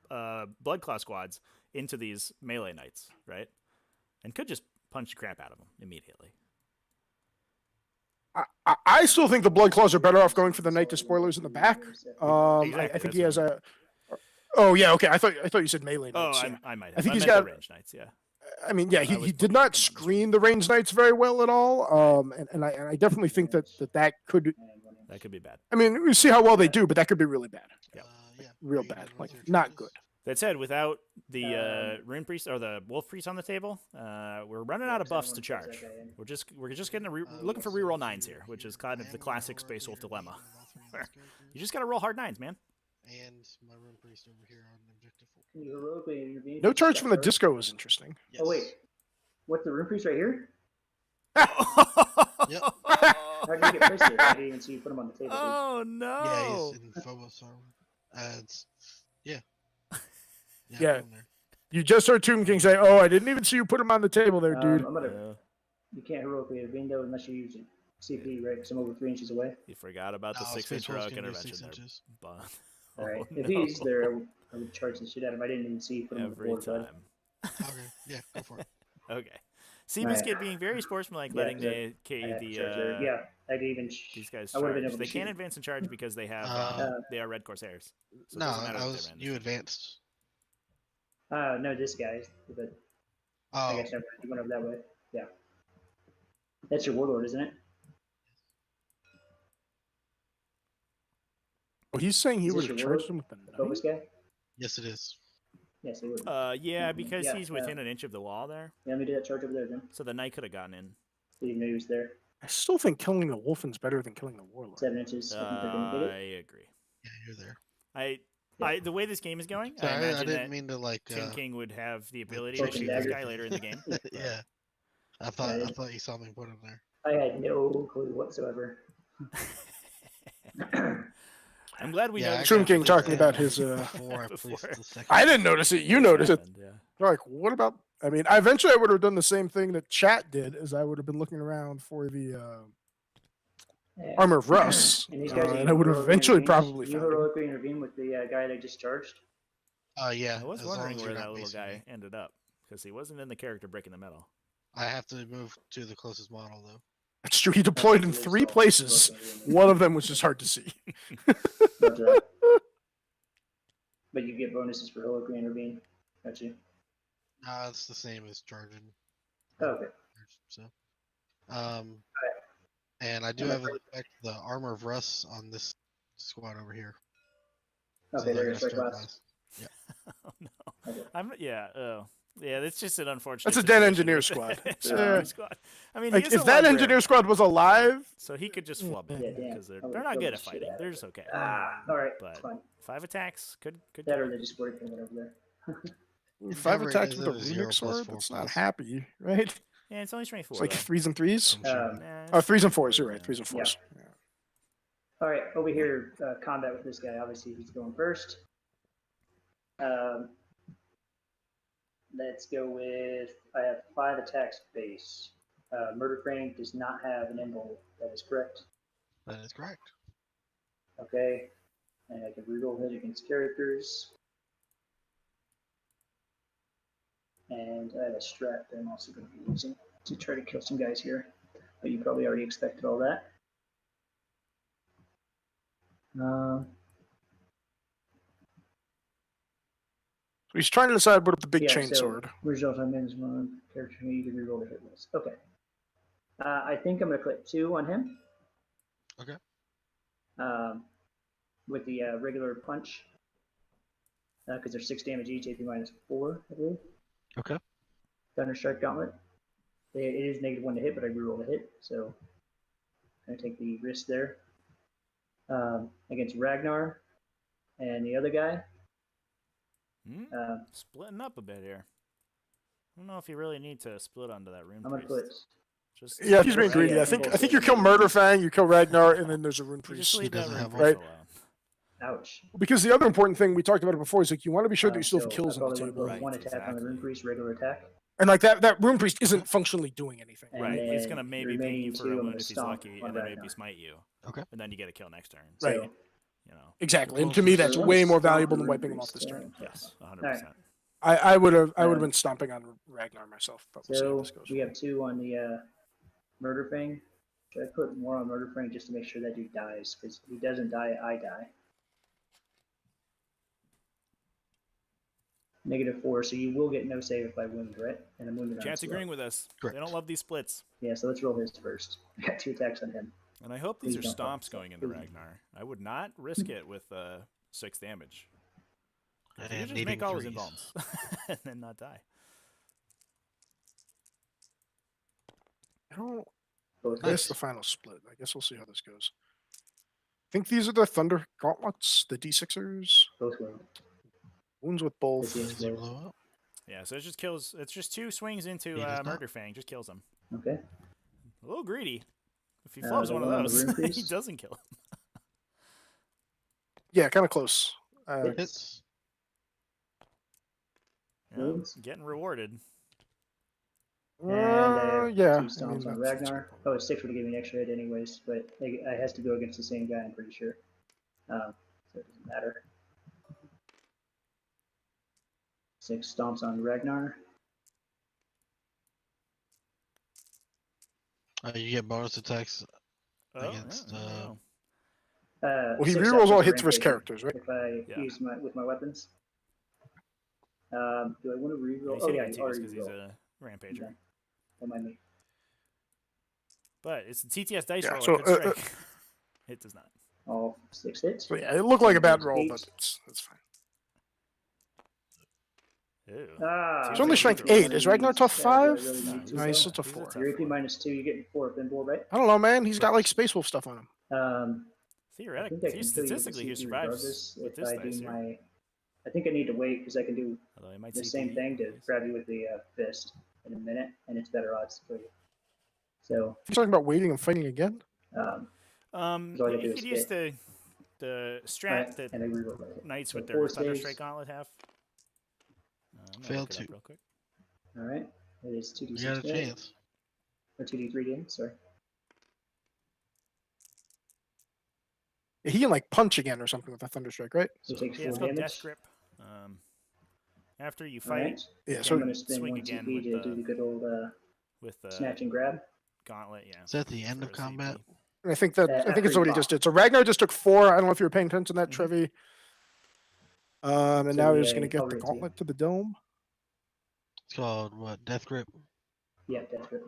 Blood Claw squads into these melee knights, right, and could just punch the crap out of them immediately. I still think the Blood Claws are better off going for the Knight Despoilers in the back. I Exactly, think he that's has a. Oh yeah, okay. I thought you said melee Oh, knights. Yeah. I might have. I think he's meant the got- range knights, yeah. I mean, yeah, I was he did putting not them on screen the ranged knights very well at all. And I definitely think that could That could be bad. I mean, we see how well they do, but that could be really bad. Yep. Yeah. Real Are you bad. done with Like, your not charges? good. That said, without the Rune Priest or the Wolf Priest on the table, we're running out of buffs to charge. We're just getting looking for reroll 9s here, which is kind of the classic Space Wolf dilemma. You just gotta roll hard 9s, man. And my Rune Priest over here on objective 4. Can you heroically intervene? No if charge it's from the got disco is interesting. Yes. Oh wait, what's the Rune Priest right here? Yep. How did you get placed here? I didn't even see you put him on the table. Dude. Oh no! Yeah, he's in Phobos armor. Yeah. Yeah. put him there. You just heard Tomb King say, "Oh, I didn't even see you put him on the table there, dude." I'm gonna. Yeah. You can't heroically intervene though unless you use CP, right? Because I'm over 3 inches away. You forgot about the Oh, 6-inch Space Wolf's heroic gonna do intervention 6 there, inches. bud. All right. Oh, If no. he's there, I would charge the shit out of him. I didn't even see you put him on the Every board, bud. time. Okay. Yeah, go for it. Okay. cBiscuit being very sportsmanlike, Yeah, letting so the I had to charge there. the Yeah, I'd even. these guys I would've been charge. able to They shoot can't him. advance and charge because they have they are red Corsairs. So it No, doesn't matter if they're red. you advanced. No, this guy. But Oh, I guess never mind. You went over that way. Yeah. That's your Warlord, isn't it? Oh, he's saying he Is would this have your charged Warlord? him with the The Phobos knife. guy? yes, it is. Yes, he would. Yeah, because Yeah, he's within an inch of the wall there, Yeah, let me do that charge over there, then. so the knight could have gotten in. Didn't even know he was there. I still think killing the Wulfen's better than killing the Warlord. 7 inches. I think they're gonna get I it. agree. Yeah, you're there. The way this game is going, Sorry, I I imagine didn't that mean to like. Tim King would have the ability Cloak to and shoot this dagger. guy later in the game. Yeah, I Yeah, thought you saw me put him there. I had no clue whatsoever. I'm glad we know. I this Shroom actually King did talking that about his, before I before. placed the second. I didn't notice it. You noticed it. happened, yeah. They're like, what about? I mean, eventually I would have done the same thing that chat did, as I would have been looking around for the Yeah. armor of Russ, And these guys, and I would have eventually probably you found him. heroically intervene with the guy they just charged. Yeah. I was as long wondering as where you're that not little facing guy me. ended up because he wasn't in the character breaking the metal. I have to move to the closest model though. That's true. He deployed in 3 places. One of them was just hard to see. But you get bonuses for heroically intervene. Got you. It's the same as charging. Oh, okay. So, and I do I'm have afraid- the armor of Russ on this squad over here. Okay, they're gonna gonna strike start last. Oh no. Okay. Yeah, that's just an unfortunate. That's a dead situation engineer with- squad. engineer squad. I mean, Like, he is if a that librarian, engineer squad was alive, so he could just flub in Yeah, damn. because they're I would not kill good the at shit fighting. out of They're it. just okay. All right, But fine. 5 attacks could That or they just work and whatever there. 5 never attacks is with a a 0 Runic plus sword, 4 that's not plus. happy, right? Yeah, it's only strength 4. It's like though. 3s and 3s. I'm sure. Nah, Oh, it's 3s and strength 4s. You're four, right. yeah. 3s and 4s. Yeah. All right, over here, combat with this guy. Obviously, he's going first. Let's go with. I have 5 attacks base. Murderfang does not have an invul. That is correct. That is correct. Okay, and I can reroll hit against characters. And I have a strat that I'm also going to be using to try to kill some guys here. But you probably already expected all that. So he's trying to decide what the big Yeah, chain so sword. Result on minus 1 character you can reroll the hit list. Okay. I think I'm going to click 2 on him. Okay. With the regular punch. Because they're 6 damage each, AP minus 4, I believe. Okay. Thunderstrike Gauntlet. It is -1 to hit, but I reroll the hit, so I'm going to take the risk there. Against Ragnar and the other guy. Splitting up a bit here. I don't know if you really need to split onto that rune I'm going to priest. put. Just Yeah, he's being Yeah, greedy. yeah, I think both you kill Murderfang, you kill Ragnar, and then there's a rune you priest. just leave that doesn't rune have priest one. alone. Ouch. Because the other important thing we talked about it before is like you want to be sure that you still have So kills I on the probably table, would put 1 Right, attack on the Rune exactly. Priest, regular attack. and like that rune priest isn't functionally doing anything. And Right, he's then gonna the maybe ping remaining you for 2 a I'm wound gonna if he's stomp lucky, on and then Ragnar. maybe smite you. Okay. And then you get a kill next turn. Right. So, You know. Exactly. And to me, that's so way more let's stomp valuable the than Rune wiping him off Priest, this turn. Yes, 100%. Alright. I would have been stomping on Ragnar myself, but we'll see how So this goes. we have 2 on the Murderfang. Should I put more on Murderfang just to make sure that dude dies? Because if he doesn't die, I die. -4, so you will get no save if I wound, right? And I'm wounded on Chat's slow. agreeing with us. Correct. They don't love these splits. Yeah, so let's roll his first. I got 2 attacks on him. And I hope these Please are don't stomps fall. going into Please. Ragnar. I would not risk it with 6 damage. You And could just needing make all his threes. involves and then not die. I don't Both guess the final split. I guess we'll see how this goes. I think these are the Thunder Gauntlets, the D6ers. both wound. Wounds with both. This is- Does he blow up? Yeah, so it just kills. It's just 2 swings into He does not. Murderfang. Just kills him. Okay. A little greedy. If he The flubs one of one on the those, Rune he Priest? doesn't kill him. Yeah, kind of close. Hits. Yeah, Wounds? getting rewarded. And yeah. two stomps on Ragnar. Oh, 6 would have given me an extra hit anyways, but it has to go against the same guy, I'm pretty sure. So it doesn't matter. 6 stomps on Ragnar. You get bonus attacks Oh, against. yeah, I don't know. Well, he 6 rerolls up all with hits for his Rampager characters, right? If I Yeah. use with my weapons. Do I want to reroll? He's Oh hitting yeah, it you too already because he's rerolled. a rampager. Okay. Don't mind me. But it's the TTS dice Yeah, roller. so, Could strike. It does not. All 6 hits. So yeah, it looked like a bad Eight. roll, but it's fine. Ew. Ah, It's only strength 8. Is Ragnar tough 5? No, he's still tough He's a 4. tough Your AP one. -2, you get 4 pinball, right? I don't know, man. He's got like Space Wolf stuff on him. I Theoretically, think I can kill you with statistically, he the CP survives regardless with if this I dice do here. my. I think I need to wait because I can do Although he might the CP same thing to anyways. grab you with the fist in a minute, and it's better odds to kill you. So, He's talking about waiting and fighting again. so all I You do could is use hit. the strat Alright, that and I reroll it. knights So with 4 their Thunder saves. Strike Gauntlet have. I'm gonna Failed look it up 2. real quick. All right, it is 2d6 You got a damage, chance. or 2d3 damage. Sorry. He can like punch again or something with a Thunder Strike, right? So it takes Yeah, it's 4 called damage. Death Grip. After you All fight right. Yeah, So so I'm going to spend swing 1 again TP with to do the good old with the snatch and grab. gauntlet, yeah. Is that the end for of his combat? AP. I think that I After think it's he what he fought. just did. So Ragnar just took 4. I don't know if you were paying attention to that, Mhm. Trevi. And So now yeah, he's going to get I'll the read it to you. gauntlet to the dome. It's called what? Death grip. Yeah, that's good.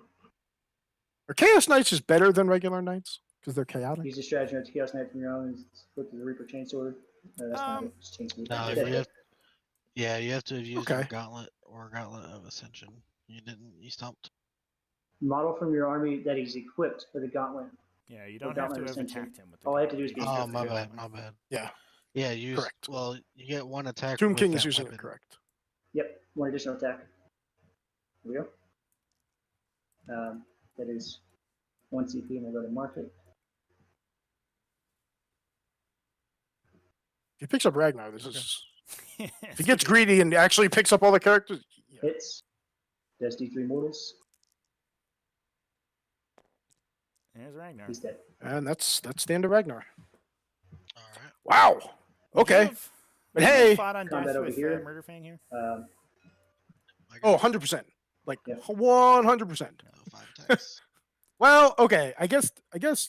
Are Chaos Knights is better than regular Knights because they're chaotic? Use a strategy to Chaos Knight from your own and flip to the Reaper Chainsword. That's not it. It's Chainsword. No, Death you Grip. have. Yeah, you have to have used your Okay. gauntlet or gauntlet of ascension. You didn't. You stomped. Model from your army that is equipped with a gauntlet. Yeah, you Well, don't have to Gauntlet have Ascension. attacked him with the All I have to gauntlet. do is You be just Oh, have to my do bad. it. My bad. Yeah, Yeah, use. correct. Well, you get 1 attack. Tomb with King that is using weapon. it correct. Yep, 1 additional attack. Here we go. That is 1 CP, and we'll go to market. If he picks up Ragnar, this Okay. is. If It's he gets pretty- greedy and actually picks up all the characters, yeah. Hits. Does D3 mortals. There's Ragnar. He's dead. And that's the end of Ragnar. All right. Wow. Would you Okay. have- But would you have hey. fought on Combat death over with here. Murderfang here. I Oh, got 100%. Like Yeah. 100%. 5 attacks. Well, okay. I guess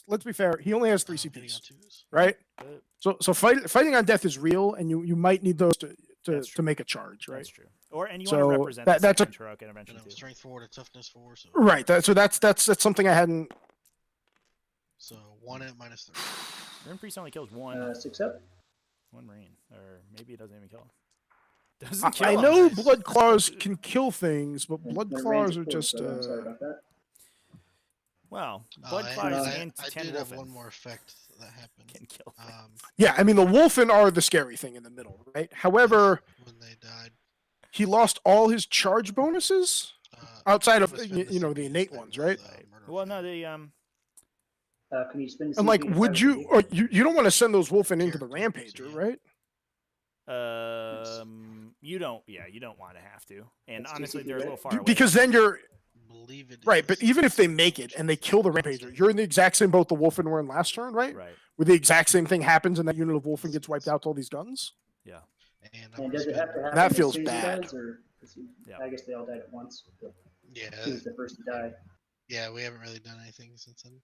let's be fair. He only has 3 Hitting on CPs, 2s. right? But So fighting on death is real, and you might need those That's to true. make a charge, right? That's true. And you So want to represent that- the that's a- second heroic intervention And I'm too. strength 4 to toughness 4. So Right. So that's something I hadn't. so 1 at -3. Rune Priest only kills one 6 up. Marine, or maybe it doesn't even kill him. Doesn't kill I him. know Nice. blood claws can kill things, but And blood my claws range are is full, just. so I'm sorry about that. Well, blood I, claws I, and I 10 did have Wulfen one more effect that happened. can kill things. Yeah, I mean the Wulfen are the scary thing in the middle, right? However, When they died. he lost all his charge bonuses outside of Spend the innate CP ones, with, right? Well, no, Murderfang. the Can you spend the And like, CP to would you target or you don't want to send those Wulfen into the Character, Rampager, yeah. right? you don't. Yeah, you don't want to have to. And That's honestly, TCP, they're a right? little far away. Because then you're Believe it right. is. But even if they make it and they kill the Rampager, you're in the exact same boat the Wulfen were in last turn, right? right. Where the exact same thing happens and that unit of Wulfen gets wiped out to all these guns. Yeah. And, And does it have to happen That as feels soon as he bad. dies, or is he- Yeah. I guess they all died at once. But Yeah, he was the first to die. yeah, we haven't really done anything since then.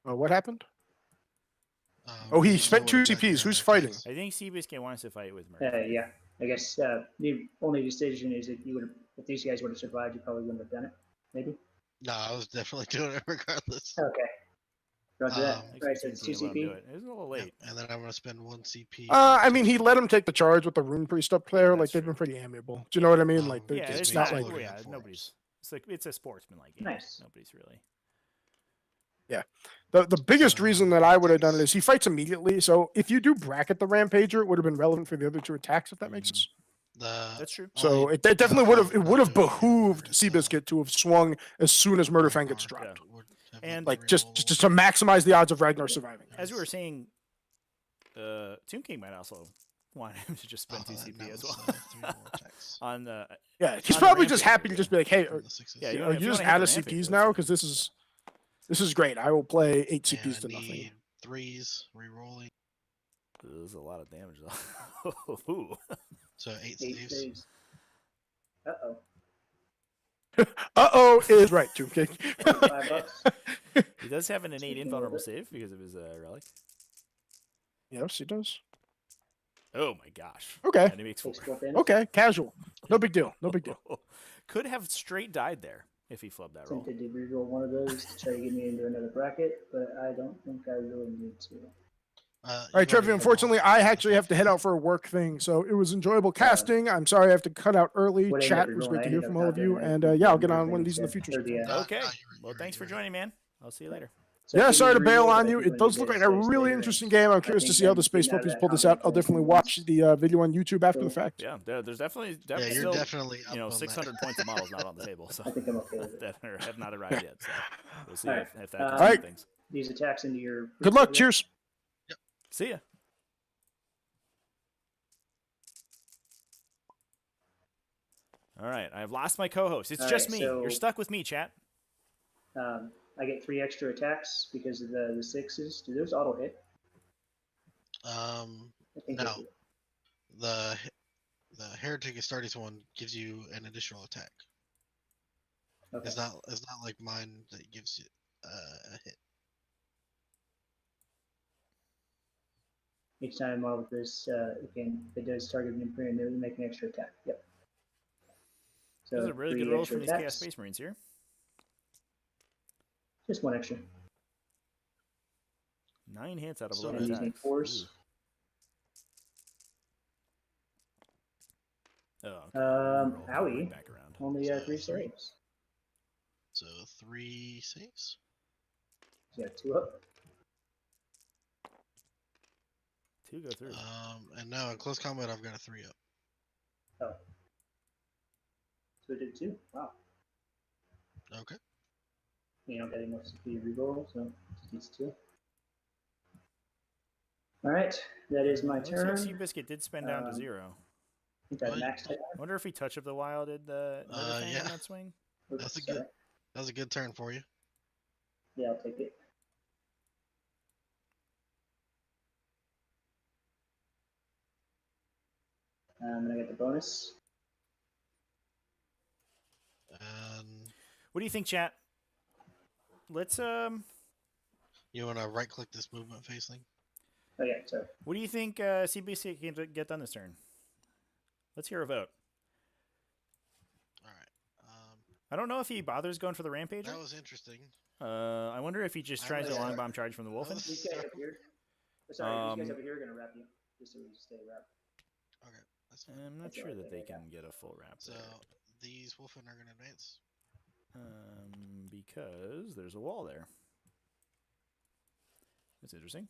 What happened? Um, Oh, he we spent would've 2 gotten CPs. your Who's fighting? attacks. I think cBiscuit wants to fight with Murder. Yeah. I guess the only decision is if you would have, if these guys would have survived, you probably wouldn't have done it. Maybe. No, I was definitely doing it regardless. Okay. Roger that. Makes Right, so it's 2 Let him do CP. it. It was a little Yep, late. and then I'm gonna spend 1 CP. I mean, he let him take the charge with the Rune Priest up there. that's like they've true. been pretty amiable. Do you know what I mean? Like, Yeah, gives it's me not not. like exploding Yeah, in nobody's. forms. It's a sportsman like game. Nice. Nobody's really. the biggest So, reason that I would have done it takes- is he fights immediately. So if you do bracket the Rampager, it would have been relevant for the other 2 attacks, if that makes sense. That's true. So it definitely would have behooved cBiscuit to have swung as soon as Murderfang gets dropped. And- Like just to maximize the odds of Ragnar surviving. As we were saying, Tomb King might also want him to just spend 2 CP as well. 3 more attacks. On the Yeah, he's on the probably just Rampager, happy to just be like, hey, From the 6s. Yeah, you wanna- know, if you you just wanna hit add the a Rampager, CPs that's now fine. because this is great. I will play 8 And CPs to I nothing. need 3s re-rolling, There's a lot of damage though. Ooh. so 8 8 saves. saves. Uh-oh. Is right, Tomb King. $5. He does have an innate Speaking of invulnerable it. save because of his relic. Yes, he does. Oh my gosh. Okay. And he makes 4. Takes 4 damage. Okay, casual. No big deal. No big deal. Could have straight died there if he flubbed that roll. Tempted to reroll one of those to try to get me into another bracket, but I don't think I really need to. All right, Trevi, unfortunately, I actually have to head out for a work thing, so it was enjoyable casting. I'm sorry I have to cut out early. What Chat, ended it was up great to rolling, hear I from ended all up of you, counting and it. yeah, I'll get on one of these in the Or future. the, Okay. No, Well, thanks for joining, man. I'll see you later. so Yeah, give me sorry to the bail reroll, on but I you. think It when does you look guys like a finish really later, interesting game. I'm curious to think see how then the Space you can have Puppies that pull this out. I'll definitely watch conversation. the video on YouTube after the Cool. fact. Yeah, there's definitely Yeah, you're still, definitely up on 600 points of models not on the table, so I think I'm okay with it. that have not arrived yet. So we'll see Alright. if that can All speed right. things. These attacks into your. Good luck. Cheers. See ya. All right, I've lost my co-host. It's All just right, me. so- You're stuck with me, chat. I get 3 extra attacks because of the 6s. Do those auto hit? I think they No. do. The Heretic Astartes one gives you an additional attack. Okay. It's not like mine that gives you a hit. Each time a model with this, it does target an Imperial enemy, make an extra attack. Yep. So Those are really 3 good rolls extra from these Chaos attacks. Space Marines here. Just 1 extra. 9 hits out of So 11 And these attacks. make 4s. Ooh. Oh, okay. Roll Owie. right back around. Only So 3 3. saves. So 3 saves. You got 2 up. 2 go through. And now in close combat, I've got a 3 up. Oh. So it did 2. Wow. Okay. You don't get any more CP reroll, so it needs 2. Alright, that is my Looks turn. like cBiscuit did spend down to Um, 0. I think I Well, maxed it. I wonder if he Touch of the Wild did the Murderfang yeah. on that swing. Oops, That's a sorry. good. That was a good turn for you. Yeah, I'll take it. And I get the bonus. And What do you think, chat? Let's you want to right click this movement phase thing? Oh yeah, sorry. what do you think cBiscuit can get done this turn? Let's hear a vote. All right. I don't know if he bothers going for the Rampager. That was interesting. I wonder if he just I tries a was- long bomb charge from the Wulfen. was- These guys over here. Sorry, these guys Um, over here are gonna wrap you. Just so we stay wrapped. Okay, that's fine. I'm not That's sure alright, that they yeah. can get a full wrap So there. these Wulfen are gonna advance. Because there's a wall there. That's interesting.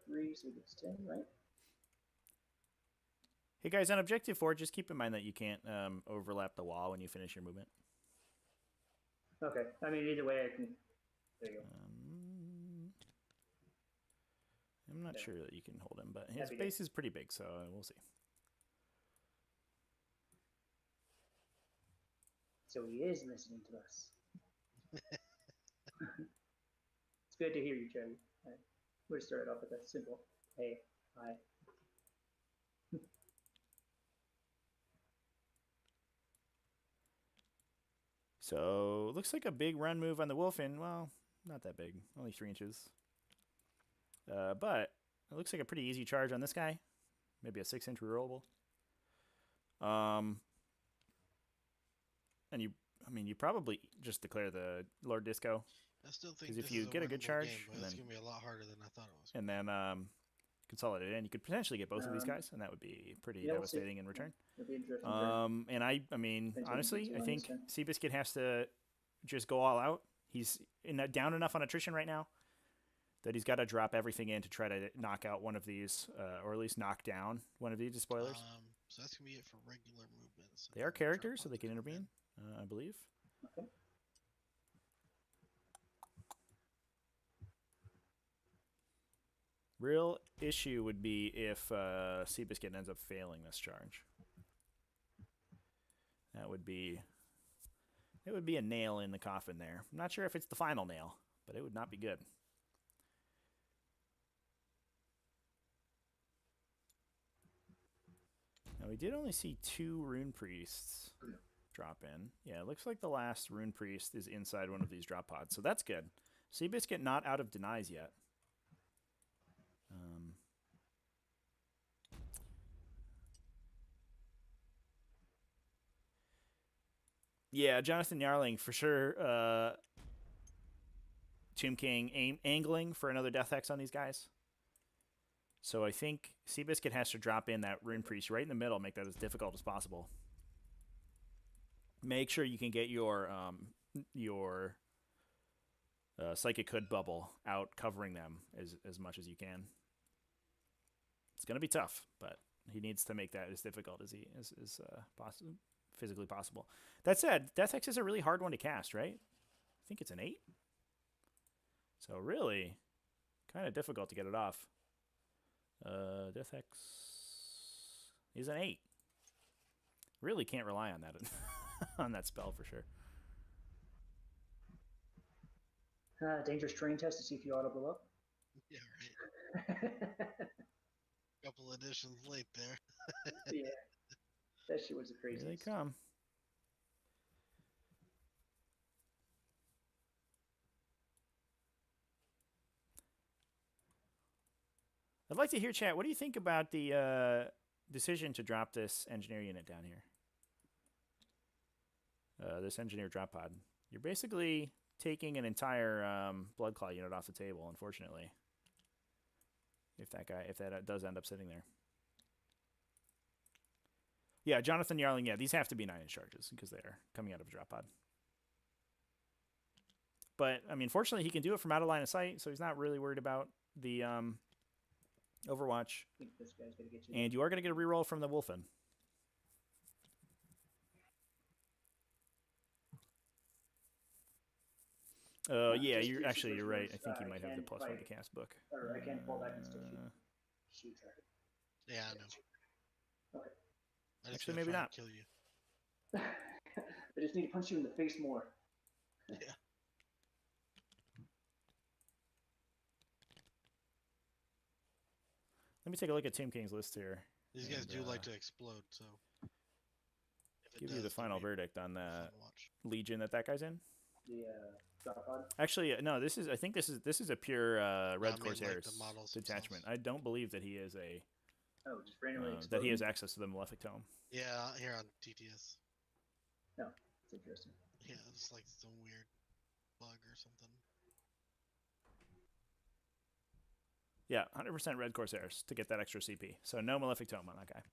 3, so it's 10, right? Hey guys, on objective 4, just keep in mind that you can't overlap the wall when you finish your movement. Okay. I mean, either way, I can. There you go. I'm not Yeah. sure that you can hold him, but his That'd be base is pretty big, so we'll see. So he is listening to us. It's good to hear you, Trevor. We'll start off with a simple hey, hi. So looks like a big run move on the Wulfen. Well, not that big, only 3 inches. But it looks like a pretty easy charge on this guy. Maybe a 6-inch rerollable. And you I mean, you probably just declare the Lord Disco, I still think because if this you is a get a good winnable charge, game, but and it's then gonna be a lot harder than I thought it was. and then consolidate it in, you could potentially get both of these Um, guys, and that would be pretty yeah, we'll see. devastating in return. It'll be interesting. turn. And I mean, Depends what he honestly, keeps I on think this turn. cBiscuit has to just go all out. He's down enough on attrition right now that he's got to drop everything in to try to knock out one of these, or at least knock down one of these Despoilers. So that's gonna be it for regular movements. They are characters, so they can intervene, I believe. Okay. Real issue would be if cBiscuit ends up failing this charge. That would be a nail in the coffin there. I'm not sure if it's the final nail, but it would not be good. Now we did only see 2 Rune Priests drop in. Yeah, it looks like the last Rune Priest is inside one of these drop pods, so that's good. cBiscuit not out of denies yet. Yeah, Jonathan Yarling for sure. Tomb King angling for another Death Hex on these guys. So I think cBiscuit has to drop in that Rune Priest right in the middle, make that as difficult as possible. Make sure you can get your Psychic Hood bubble out, covering them as much as you can. It's going to be tough, but he needs to make that as difficult as physically possible. That said, Death Hex is a really hard one to cast, right? I think it's an 8. So really, kind of difficult to get it off. Death Hex is an 8. Really can't rely on that on that spell for sure. Dangerous terrain test to see if you auto blow up. Yeah, right. Couple editions late there. Yeah, that shit was the Here they craziest. come. I'd like to hear, chat, what do you think about the decision to drop this engineer unit down here? This engineer drop pod. You're basically taking an entire Bloodclaw unit off the table, unfortunately. If that does end up sitting there. Yeah, Jonathan Yarling, yeah, these have to be 9-inch charges because they are coming out of a drop pod. But, I mean, fortunately, he can do it from out of line of sight, so he's not really worried about the Overwatch. I think this guy's gonna get you. And you are going to get a reroll from the Wulfen. Yeah, Just you're do you're right. I superheroes. think you I might have the can +1 to fight. cast book. Or I can fall back and still shoot target. Yeah, I know. Okay. I just Actually, gotta maybe try and not. kill you. I just need to punch you in the face more. Yeah. Let me take a look at Team King's list here. These guys And, do like to explode, so. If it Give you does, the it'll final be verdict on fun the to watch. Legion that guy's in. The drop pod. Actually, no. I think this is a pure Red I mean, like Corsairs the models detachment. themselves. I don't believe that he is a Oh, just randomly that he exploding. has access to the Malefic Tome. Yeah, here on TTS. No, it's interesting. Yeah, it's like some weird bug or something. Yeah, 100% Red Corsairs to get that extra CP. So no Malefic Tome on that guy.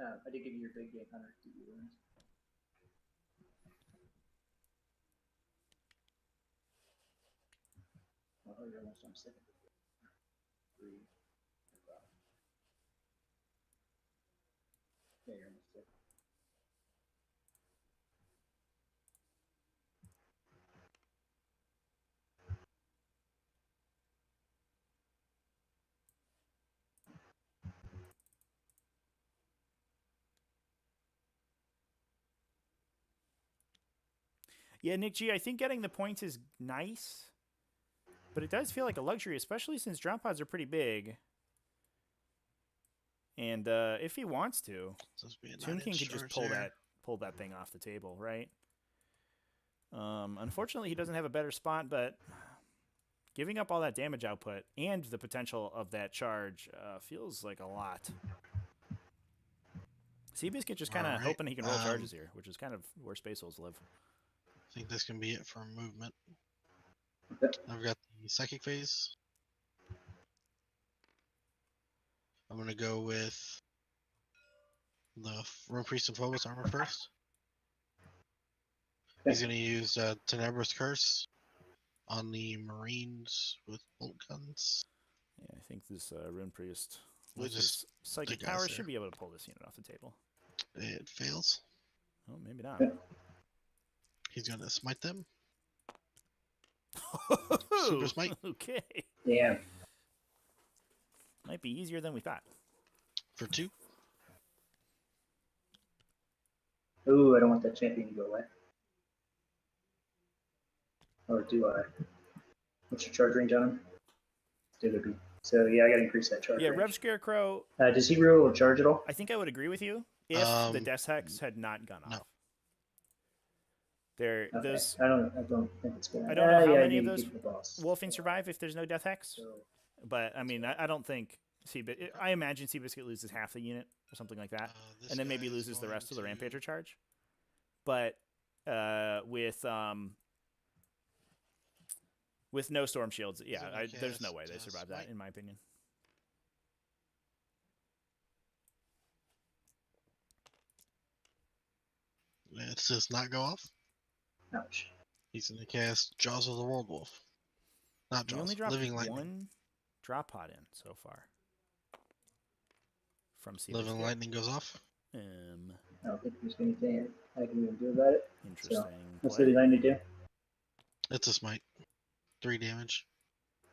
I did give you your big game 100 DB runes. Oh, you're almost on second. 3. Yeah, you're almost second. Yeah, Nick G, I think getting the points is nice, but it does feel like a luxury, especially since drop pods are pretty big. And if he wants to, So it's being Tomb King could just pull that thing off the table, right? Unfortunately, he doesn't have a better spot, but giving up all that damage output and the potential of that charge feels like a lot. cBiscuit just kind of Alright, hoping he can roll charges here, which is kind of where Space Wolves live. I think this can be it for movement. Okay. I've got the psychic phase. I'm gonna go with the Rune Priest and Phobos armor first. He's gonna use Tenebrous Curse on the Marines with bolt guns. Yeah, I think this Rune Priest We'll with his just psychic take guys power there. should be able to pull this unit off the table. It fails. Oh, maybe not. He's gonna smite them. Super smite. Okay. Damn. Might be easier than we thought. For 2. Ooh, I don't want that champion to go away. Or do I? What's your charge range on him? Did it be? So yeah, I gotta increase that charge Yeah, range. Rev Scarecrow, Does he roll a charge at all? I think I would agree with you if the Death Hex had not gone no. off. There, Okay. those I don't think it's gonna. I don't know how yeah, many of maybe those keep the boss. Wolfen survive if there's no Death Hex, So, but I mean, I don't think I imagine cBiscuit loses half the unit or something like that, This and then maybe guy is loses the going rest of the to- Rampager charge. But with no storm shields, yeah, gonna there's no cast, way they survive that, Smite. in my opinion. It does not go off. ouch. He's gonna cast Jaws of the World Wolf. Not We Jaws. only dropped Living Lightning. one drop pod in so far from Living cBiscuit. Lightning goes off. I don't think there's anything I can even do about it. Interesting. What's play. the design to do? It's a smite. 3 damage.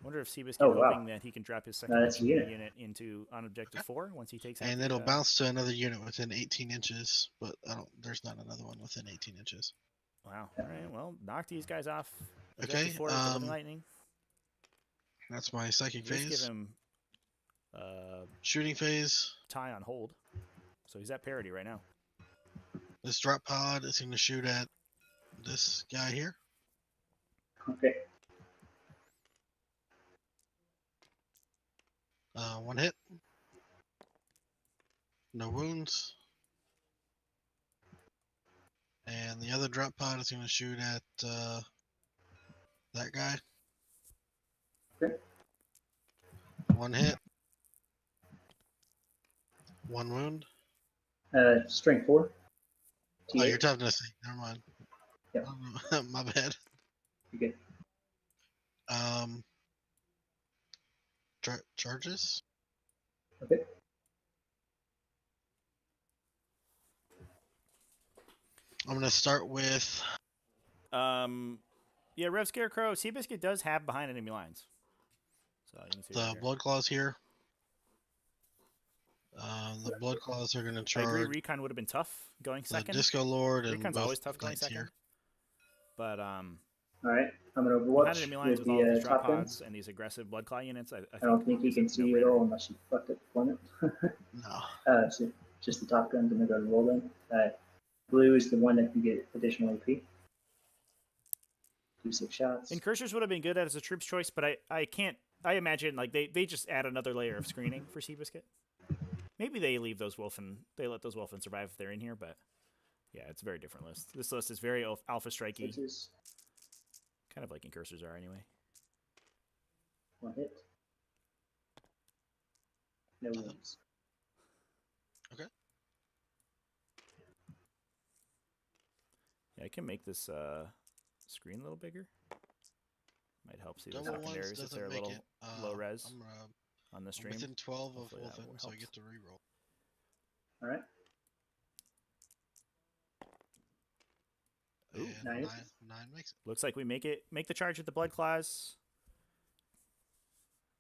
Wonder if cBiscuit Oh, wow. hoping that he can drop his second that's a unit. unit. Into on objective 4 once he takes out And the, it'll bounce to another unit within 18 inches, but there's not another one within 18 inches. Wow. All right. Well, knock these guys off. Okay, Objective 4 with the Living Lightning. That's my psychic Just phase. give him Shooting phase. tie on hold. So he's at parity right now. This drop pod is going to shoot at this guy here. Okay. 1 hit. No wounds. And the other drop pod is going to shoot at that guy. Okay. 1 hit. 1 wound. Strength 4. Oh, T8. you're toughness 8. Never mind. Yep. My bad. You good? Charges. Okay. I'm gonna start with Yeah, Rev Scarecrow. cBiscuit does have behind enemy lines. So you can see the right here. blood claws here. The blood claws are gonna I agree. charge Recon would have been tough going the second. Disco Lord and Recon's both always tough going knights second. here. But All right. I'm gonna behind overwatch enemy lines with with all the these drop top pods guns. and these aggressive blood claw units, I don't think he it's can a see you at no-brainer. all unless you fucked up deployment. No. So just the top guns and the gun rolling. Blue is the one that can get additional AP. Do 6 shots. And Cursors would have been good as a troops choice, but I can't. I imagine like they just add another layer of screening for cBiscuit. Maybe they leave those Wulfen. They let those Wulfen survive if they're in here, but yeah, it's a very different list. This list is very alpha strikey, Sixes. kind of like Incursors are anyway. 1 hit. No wounds. Yeah, I can make this screen a little bigger. Might help see the Double ones secondaries if they're a doesn't little make it. low res I'm on the stream. within 12 of Hopefully that Wulfen, so I helps. get to reroll. All right. Ooh, And nice. 9 makes it. Looks like we make the charge with the blood claws.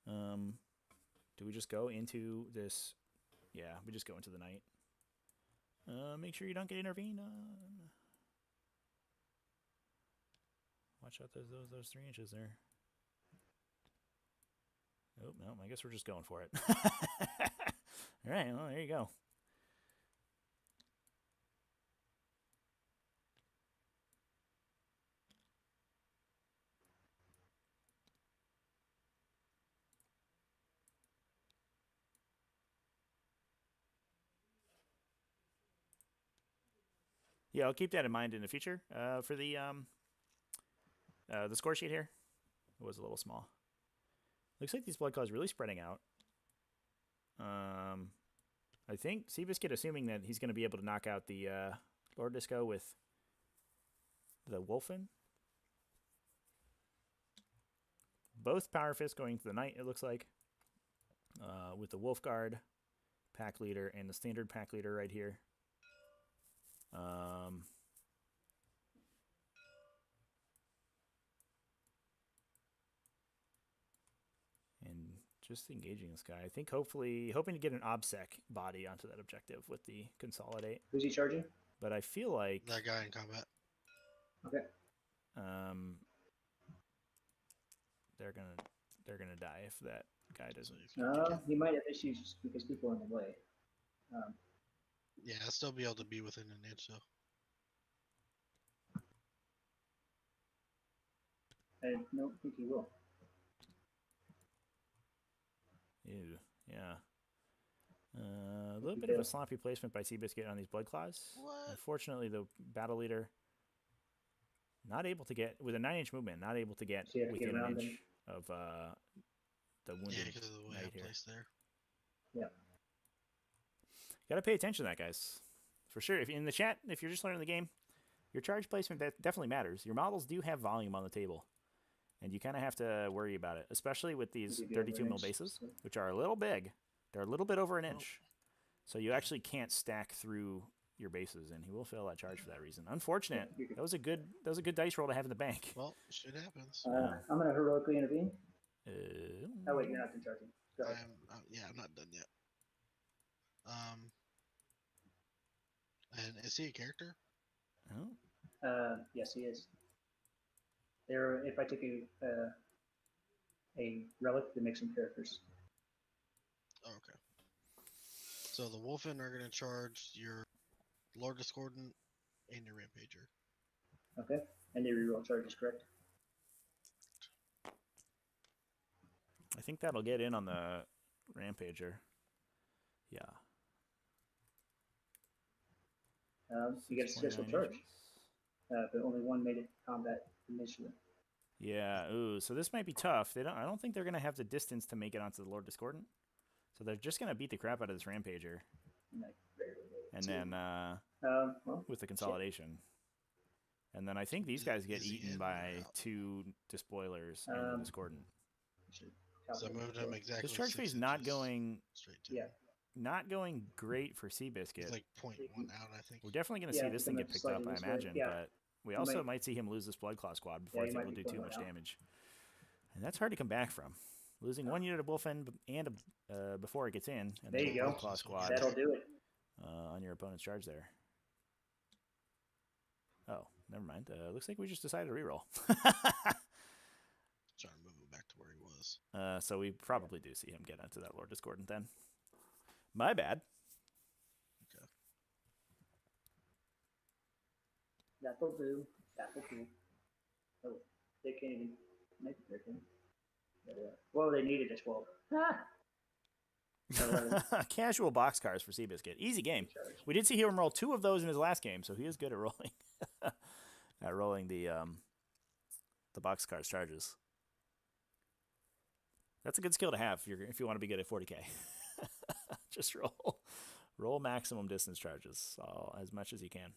Do we just go into this? Yeah, we just go into the night. Make sure you don't get intervened on. Watch out those 3 inches there. Oh no, I guess we're just going for it. All right, well there you go. Yeah, I'll keep that in mind in the future. For the score sheet here, it was a little small. Looks like these blood claws really spreading out. I think cBiscuit assuming that he's going to be able to knock out the Lord Disco with the Wulfen. Both Power Fists going to the Knight, it looks like. With the Wolf Guard pack leader and the standard pack leader right here. And just engaging this guy. I think hoping to get an OBSEC body onto that objective with the Consolidate. Who's he charging? But I feel like That guy in combat. Okay. They're gonna die if that guy doesn't. He might have issues because people are in the way. Yeah, I'll still be able to be within an inch, though. I don't think he will. Ew, yeah. A little bit of a sloppy placement by cBiscuit on these blood claws. What? Unfortunately, the battle leader not able to get with a 9-inch movement, not able to get So you have to get within an around inch of the wounded Yeah, because of the way I knight here. placed there. Yeah. Got to pay attention to that, guys. For sure. If in the chat, if you're just learning the game, your charge placement that definitely matters. Your models do have volume on the table, and you kind of have to worry about it, especially with these 32 mil bases, which are a little big. They're a little bit over an inch, so you actually can't stack through your bases, and he will fail that charge for that reason. Unfortunate. That was a good dice roll to have in the bank. Well, shit happens. I'm gonna heroically intervene. Uh, Oh wait, you're not done charging. Go ahead. I'm not done yet. And is he a character? oh, Yes, he is. There, if I took a relic that makes some characters. Oh, okay. So the Wulfen are going to charge your Lord Discordant and your Rampager. Okay, and they reroll charges, correct? I think that'll get in on the Rampager. Yeah. You get a successful 29 charge, inches. but only one made it combat initially. Yeah. Ooh. So this might be tough. I don't think they're gonna have the distance to make it onto the Lord Discordant. So they're just gonna beat the crap out of this Rampager, and then Well, with the consolidation, and then I think these guys get Is he eaten in or by out? 2 Despoilers and the Discordant. So I moved him exactly. This charge 6 phase not inches going straight to Yeah. him. not going great for cBiscuit. It's like 0.1 out, I think. We're definitely going to Yeah, see this thing gonna get picked slide up, I this way. imagine, Yeah. but we He also might- might see him lose this Blood Claw squad before he it's might able to be do too pulling much it out. damage. And that's hard to come back from. Losing 1 unit of Wulfen and before it gets in, and There then you a go. Blood Claw squad That'll do it. on your opponent's charge there. Oh, never mind. Looks like we just decided to reroll. Trying to move him back to where he was. So we probably do see him get onto that Lord Discordant then. My bad. Okay. That'll do. That'll do. Oh, they can't even make it there, can they? Well, they needed a 12. Ah! 11 Casual boxcars for cBiscuit. Easy game. charge. We did see him roll 2 of those in his last game, so he is good at rolling. At rolling the boxcars charges. That's a good skill to have if you want to be good at 40k. Just roll maximum distance charges as much as you can.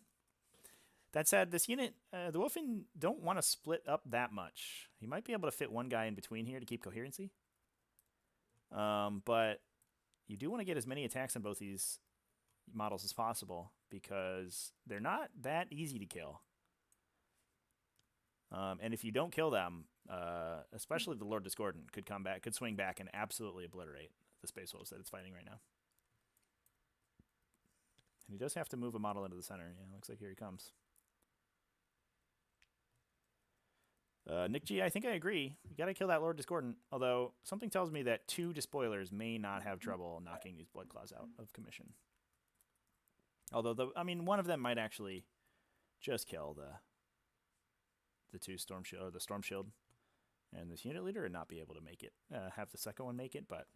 That said, this unit, the Wulfen don't want to split up that much. He might be able to fit one guy in between here to keep coherency. But you do want to get as many attacks on both these models as possible because they're not that easy to kill. And if you don't kill them, especially the Lord Discordant could swing back and absolutely obliterate the Space Wolves that it's fighting right now. And he does have to move a model into the center. Yeah, looks like here he comes. Nick G, I think I agree. You got to kill that Lord Discordant. Although something tells me that 2 Despoilers may not have trouble knocking these Blood Claws out of commission. Although one of them might actually just kill the 2 Storm Shield or the Storm Shield, and this unit leader would not be able to make it. Have the second one make it, but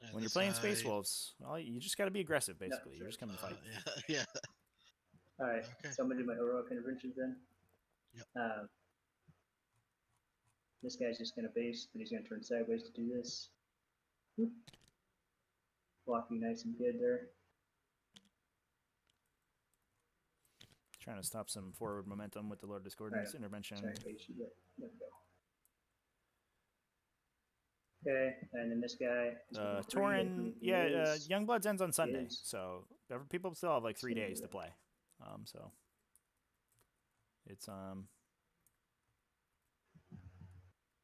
And When you're this playing Space guy- Wolves, you just got to be aggressive, basically. You're just coming to fight. Yeah. Alright, Okay. so I'm gonna do my heroic interventions then. Yep. This guy's just gonna base, but he's gonna turn sideways to do this. Whoop. Block you nice and good there. Trying to stop some forward momentum with the Lord Discordant's Right. intervention. Sorry, base you. There we go. Okay, and then this guy. is gonna three, Tauren, and he yeah, is- Youngbloods ends on Sunday, is- so people still have like 3 gonna days do to it. play. So it's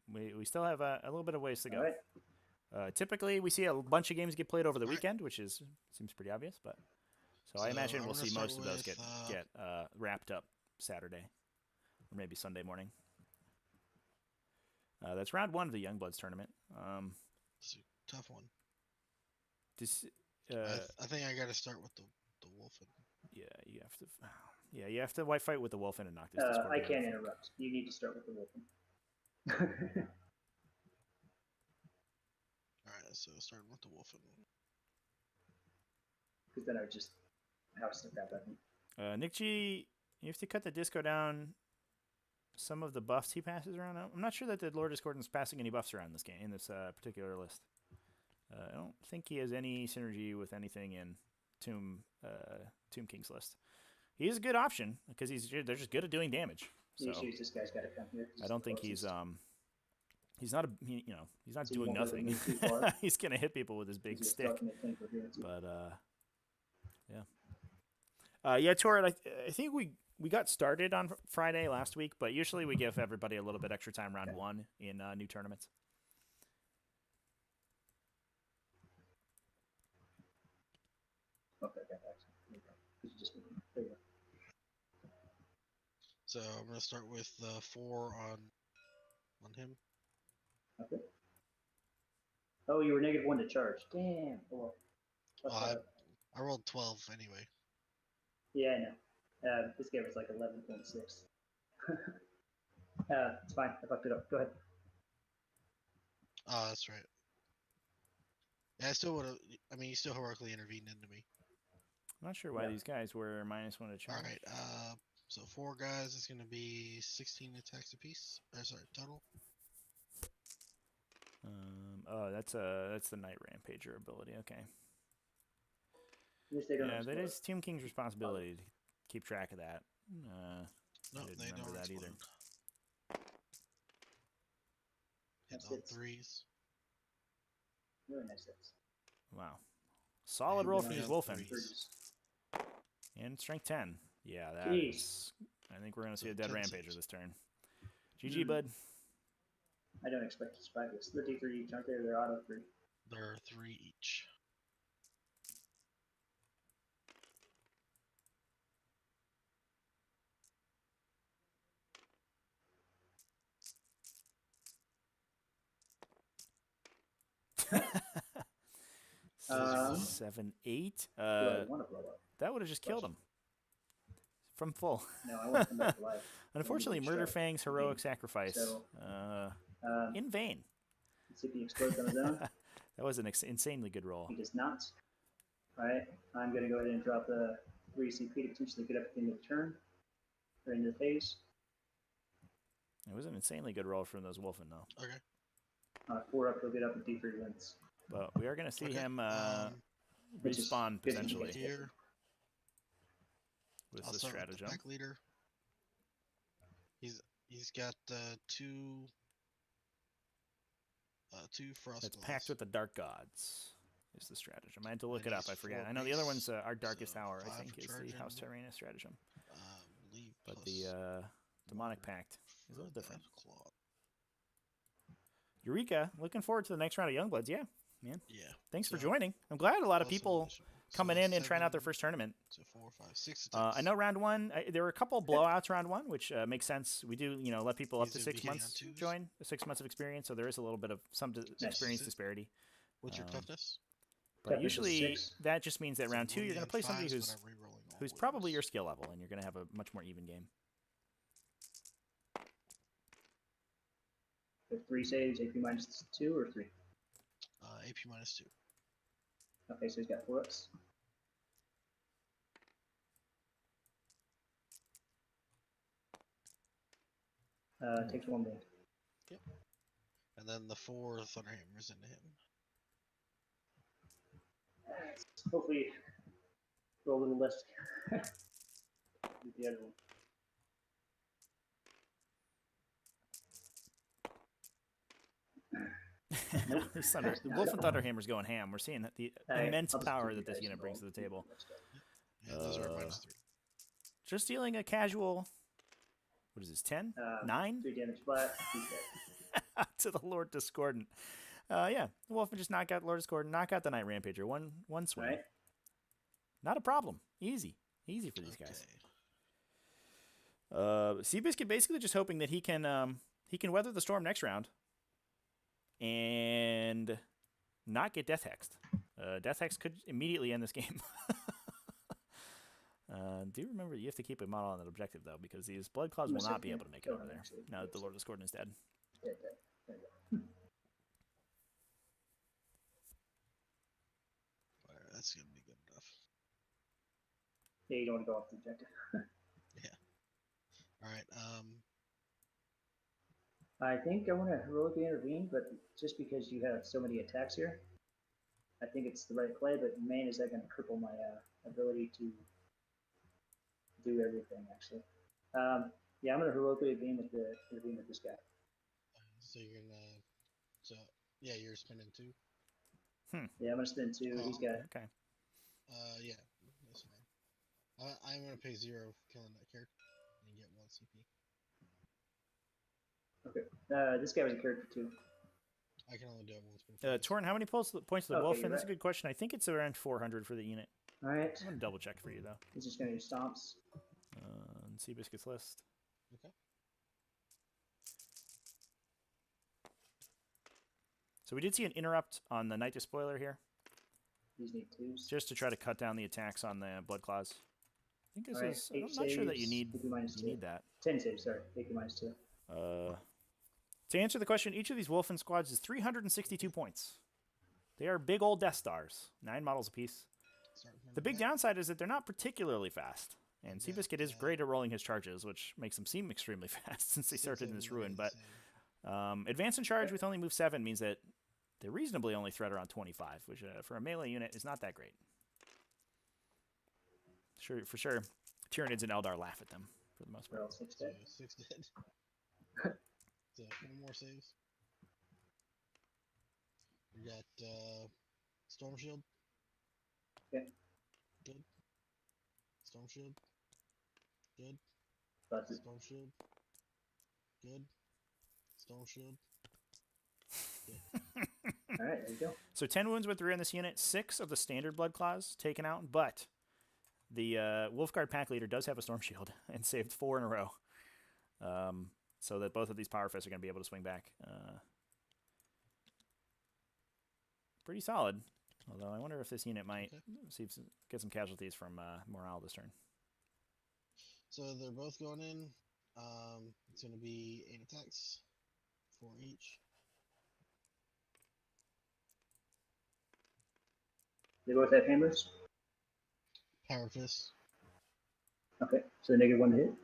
we still have a little bit of ways to go. Alright, Typically, we see a bunch of games get played over the Alright. weekend, which seems pretty obvious, but so I So imagine I'm we'll gonna see start most of those with, get wrapped up Saturday or maybe Sunday morning. That's round 1 of the Youngbloods tournament. It's a tough one. This, I think I got to start with the Wulfen. yeah, you have to. Yeah, you have to white fight with the Wulfen and knock this. I Discord can't down. interrupt. You need to start with the Wulfen. All right, so starting with the Wulfen. Because then I would just house the crap out of him. Nick G, you have to cut the disco down some of the buffs he passes around. I'm not sure that the Lord Discordant's passing any buffs around this game in this particular list. I don't think he has any synergy with anything in Tomb King's list. He is a good option because they're just good at doing damage. So Issues, this guy's got to come here. I don't think he's not he's not So you doing won't be able to nothing. move too far? He's gonna hit people with his big He's stick. talking to King for here, too. But yeah, Torrid, I think we got started on Friday last week, but usually we give everybody a little bit extra time round 1 in new tournaments. Okay, got that. There you go. 'Cause you just moved him. There you go. So I'm gonna start with 4 on him. Okay. Oh, you were -1 to charge. Damn. Oh, well. What's Well, that? I rolled 12 anyway. Yeah, I know. This game was like 11.6. It's fine. I fucked it up. Go ahead. Oh, that's right. Yeah, I still would have. I mean, you still heroically intervened into me. I'm not sure why Yeah. these guys were -1 to All charge. right. So 4 guys is gonna be 16 attacks apiece. Or sorry, total. Oh, that's the Night Rampager ability. Okay. At least they don't Yeah, that explode. is Tomb King's responsibility to keep track of that. No, didn't they remember don't that either. explode. Hit That's on it. 3s. Really nice hits. Wow. Solid And roll then from we these have Wulfen. threes. And strength 10. Yeah, that Jeez. is. I think we're going to see So a dead 10 Rampager saves. this turn. GG, Hmm. bud. I don't expect to survive this. They're D3 each, aren't they? They're auto 3. There are 3 each. Um, 7, 8. Do I want to blow up? That would have just killed him. From full. No, I want to come back to life. Unfortunately, Strike. Murderfang's heroic sacrifice. So- In vain. Let's see if he explodes on his own. That was an insanely good roll. He does not. Alright, I'm going to go ahead and drop the 3 CP to potentially get up at the end of the turn. Or into the phase. It was an insanely good roll from those Wulfen, though. Okay. 4 up, he'll get up at D3 wins. But we are going to see Okay, him Which is respawn good. potentially Here, with I'll the start with stratagem. the pack leader. He's got 2 frost It's claws. packed with the Dark Gods. Is the stratagem. I had to look And it up. he's I forget. 4 I know the other base, one's our Darkest so Hour, I 5 think, for is the charging. House Tyrannus stratagem. Leave But plus the Demonic Pact is a for little the different. claw. Eureka! Looking forward to the next round of Youngbloods. Yeah, man. Yeah. Thanks for So, joining. I'm glad a lot of awesome people addition. coming So in and trying out their 7 first tournament. to 4, 5, 6 attacks. I know round 1, there were a couple blowouts round 1, which makes sense. We do, let people up He's to gonna 6 be hitting months on 2s. join, 6 months of experience, so there is a little bit of some experience Is it? disparity. What's your um, toughness? But Toughness is usually 6. that just means that So round 2 you're going to play somebody 5s, but who's I'm rerolling all who's wounds. probably your skill level, and you're going to have a much more even game. With 3 saves, AP -2 or 3? AP -2. Okay, so he's got 4x. Takes 1 wound. Yep. And then the 4 Thunder Hammers into him. Hopefully, go a little less. With the other one. Nope. This Thunder, Wulfen Thunderhammer's going ham. We're seeing that the immense I'll just power keep that you this guys unit brings to the table. Yeah, those are at -3. Just dealing a casual, what is this, 10? 9? 3 damage flat. He's dead. To the Lord Discordant. Yeah, the Wulfen just knock out Lord Discordant, knock out the Night Rampager. One swing. Right. Not a problem. Easy for these guys. Okay. cBiscuit basically just hoping that he can weather the storm next round and not get Death Hexed. Death Hex could immediately end this game. Do remember you have to keep a model on that objective though, because these Blood Claws will not be able to make it over there now that the Lord Discordant is dead. Dead. There you go. Alright, that's gonna be good enough. Yeah, you don't want to go off the objective. Alright, I think I want to heroically intervene, but just because you have so many attacks here, I think it's the right play. But man, is that going to cripple my ability to do everything? Actually, yeah, I'm going to heroically intervene with this guy. so you're gonna, yeah, you're spending 2. Yeah, I'm going to spend 2. He's got Okay. Yeah, that's fine. I'm gonna pay 0 killing that character and get 1 CP. okay. This guy was a character too. I can only do it once. Torrent, how many points to the Okay, Wulfen? you're That's a right. good question. I think it's around 400 for the unit. All right, I'm gonna double check for you though. he's just going to do stomps. cBiscuit's list. Okay. So we did see an interrupt on the Night Despoiler here, These need 2s. just to try to cut down the attacks on the Blood Claws. I think this Alright, is. 8 I'm not sure that you saves, need AP -2. need that. 10 saves. Sorry, AP -2. To answer the question, each of these Wulfen squads is 362 points. They are big old Death Stars, 9 models apiece. The big downside is that they're not particularly fast, and cBiscuit is great at rolling his charges, which makes them seem extremely fast since they started in this ruin. But advance and charge with only move 7 means that they reasonably only threat around 25, which for a melee unit is not that great. Sure, for sure, Tyranids and Eldar laugh at them for the most They're part. all 6 So dead. 6 dead. So 1 more saves. We got Storm Shield. Okay. Good. Storm Shield. Good. But Storm Shield. Good. Storm Shield. all right, there you go. So 10 wounds went through in this unit, 6 of the standard Blood Claws taken out, but the Wolfguard pack leader does have a Storm Shield and saved 4 in a row. So that both of these Power Fists are going to be able to swing back. Pretty solid. Although I wonder if this unit might get some casualties from morale this turn. So they're both going in. It's going to be 8 attacks, 4 each. They both have hammers. Power Fist. Okay, so -1 to hit.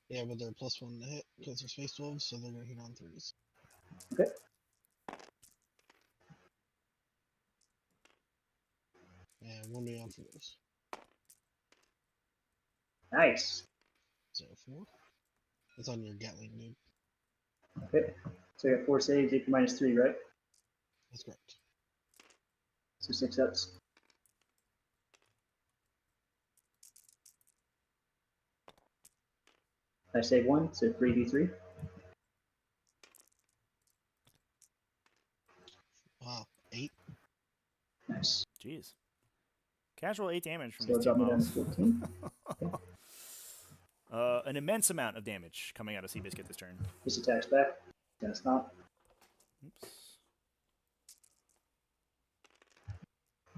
Yeah, but they're +1 to hit because they're Space Wolves, so they're going to hit on 3s. Okay. And 1 on 4s. Nice. So 4. That's on your Gatling, dude. Okay, so I got 4 saves, AP -3, right? That's correct. So 6 ups. I save 1, so 3d3. Wow, 8. Nice. Jeez. Casual 8 damage from So these drop two me down to models. 14. An immense amount of damage coming out of cBiscuit this turn. This attacks back. Gonna stop. Oops.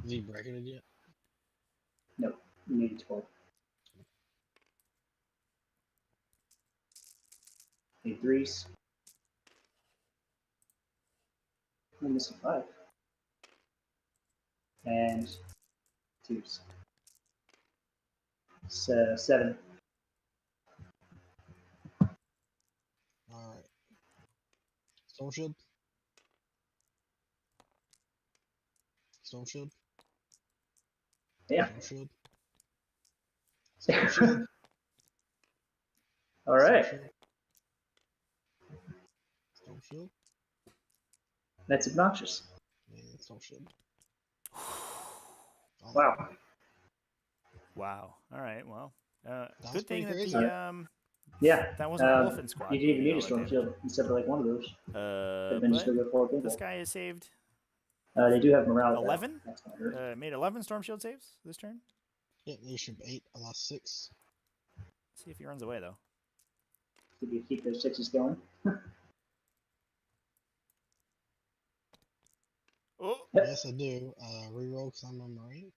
Is he bracketed yet? Nope. You need 12. Need 3s. I'm missing 5. And 2s. So 7. Alright. Storm Shield. Storm Shield. Yeah. Storm Shield. Storm Shield. All right. Storm Shield. Storm Shield. That's obnoxious. And Storm Shield. Wow. Wow. All right. Well, was good thing that pretty the crazy. Yeah. that wasn't a Wulfen squad. You didn't even need a Oh, storm damn. shield instead of like one of those. Could have been just But regular 4 people. this guy is saved They do have morale. 11. That's gonna hurt. Made 11 storm shield saves this turn. Yeah, leadership 8. I lost 6. See if he runs away though. Did you keep those 6s going? Oh. Yes, I do. Reroll because I'm a Marine.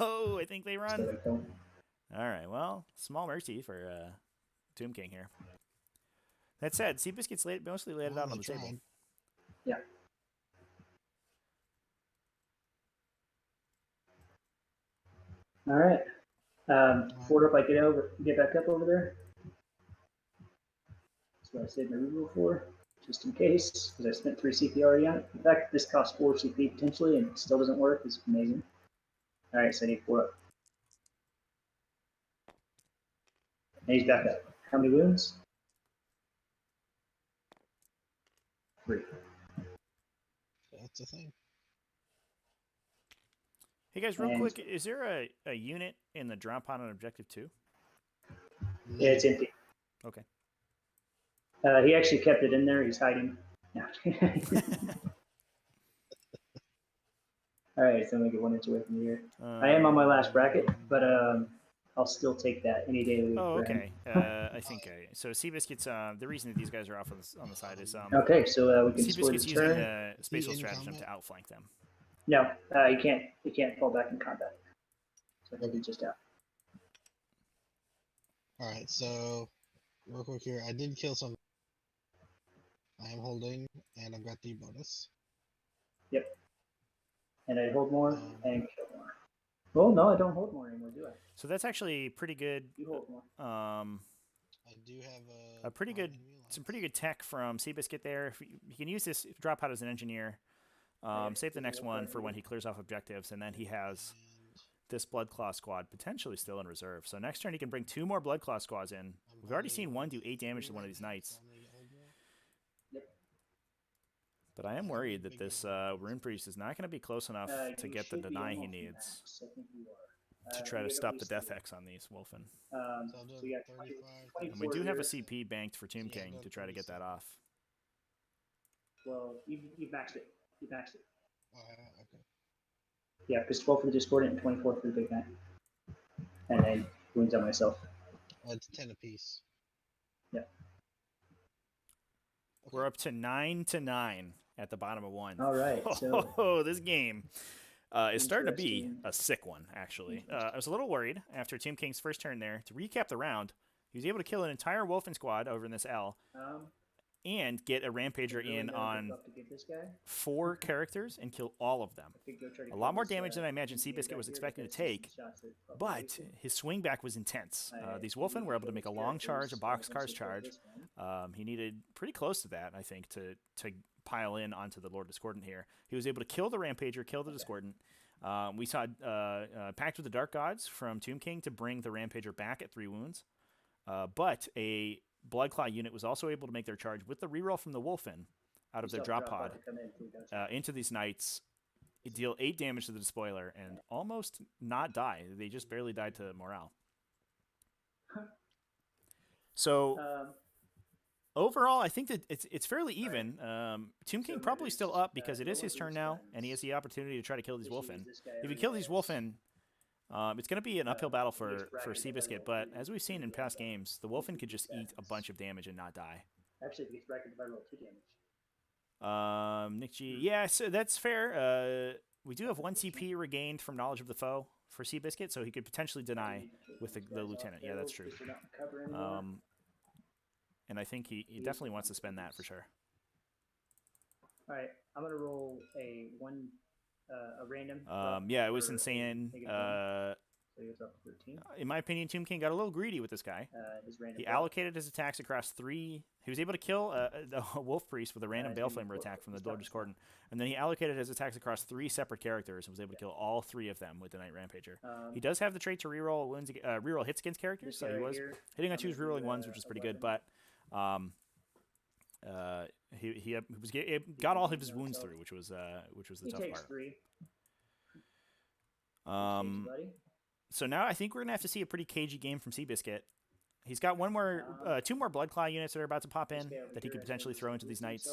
Oh, I think they run. So they don't. All right. Well, small mercy for Tomb King here. That said, cBiscuit's mostly laid it out on the table. tried. Yeah. All right. Forward up, I get back up over there. That's what I saved my reroll for, just in case, because I spent 3 CP already on it. In fact, this costs 4 CP potentially, and it still doesn't work. It's amazing. All right, so I need 4 up. And he's back up. How many wounds? 3. That's a thing. Hey guys, real And- quick, is there a unit in the drop pod on objective 2? Yeah, it's empty. Okay. He actually kept it in there. He's hiding. No. All right, so I'm gonna get 1 inch away from here. I am on my last bracket, but I'll still take that any day of the week. Oh, for him. okay. I think so. cBiscuit's the reason that these guys are off on the side is Okay, so we can score cBiscuit's the using turn. the spatial in stratagem to combat? outflank them. No, he can't fall back in combat. So he'll be just out. Alright, so real quick here, I did kill some. I am holding, and I've got the bonus. And I hold more and kill more. Well, no, I don't hold more anymore, do I? So that's actually pretty good. You hold more. I do have A pretty good, some pretty good tech from cBiscuit there. If you can use this drop pod as an engineer. Save the next one for when he clears off objectives, and then he has this Bloodclaw squad potentially still in reserve. So next turn he can bring 2 more Bloodclaw squads in. We've already seen one do 8 damage to one of these knights. But I am worried that this Rune Priest is not going to be close enough to You get the should be deny he almost needs max. I think you are. to try You to have stop at the least death 3. hex on these Wulfen. So I'm So doing you got 35. And we 24 do have a here. CP banked for Tomb Yeah, King no, to try to get that 27. off. Well, you maxed it. You maxed it. Okay. Yeah, because 12 for the Discordant and 24 for the Big Knight. And then wounds on myself. It's 10 apiece. We're up to 9-9 at the bottom of 1. All right, so Oh, this game is starting to be Interesting. a sick one, actually. I was a little worried after Tomb King's first turn there. To recap the round, he was able to kill an entire Wulfen squad over in this L and get a Rampager really in gotta on go up to get this guy. 4 characters and kill all of them. I could go try to A kill lot more this, damage than I imagined Indian cBiscuit guy was here expecting to because he's take, shots at probably but wasted. his swing back was intense. I These Wulfen were able to make a these long charge, a characters, boxcars eventually charge. this one. He needed pretty close to that, I think, to pile in onto the Lord Discordant here. He was able to kill the Rampager, kill the Discordant. We saw Pact with the Dark Gods from Tomb King to bring the Rampager back at 3 wounds. But a Bloodclaw unit was also able to make their charge with the reroll from the Wulfen out of You their still drop have pod to come in if we don't you? into these knights, deal 8 damage to the Despoiler, and almost not die. They just barely died to morale. So overall, I think that it's fairly even. Tomb King probably still up because it is his turn now, and he has the opportunity to try to kill these Just use Wulfen. this guy If he every kills day. these Wulfen, it's going to be an uphill battle for bracket cBiscuit, but as we've seen in past games, the Wulfen could just eat a bunch of damage and not die. Actually, if he gets bracketed by roll 2 damage. Nick G, yeah, so that's fair. We do have 1 CP regained from Knowledge of the Foe for cBiscuit, so he could potentially deny with the Lieutenant. Yeah, that's true. Because we're not in cover anymore. And I think he definitely wants to spend that for sure. All right, I'm gonna roll a random. Yeah, it was for a insane. -1. So it's up to 13. In my opinion, Tomb King got a little greedy with this guy. His random. He allocated his attacks across 3. He was able to kill the Wolf Priest with a random Baleflamer attack from the Lord Discordant, and then he allocated his attacks across 3 separate characters and was able to kill all 3 of them with the Night Rampager. He does have the trait to reroll wounds, reroll hits against characters, so he was hitting on 2s, rerolling 1s, which is pretty good. But he got all of his wounds through, which was the tough takes part. 3. So now I think we're gonna have to see a pretty cagey game from cBiscuit. He's got 2 more Bloodclaw units that are about to pop in that he could potentially throw into these knights.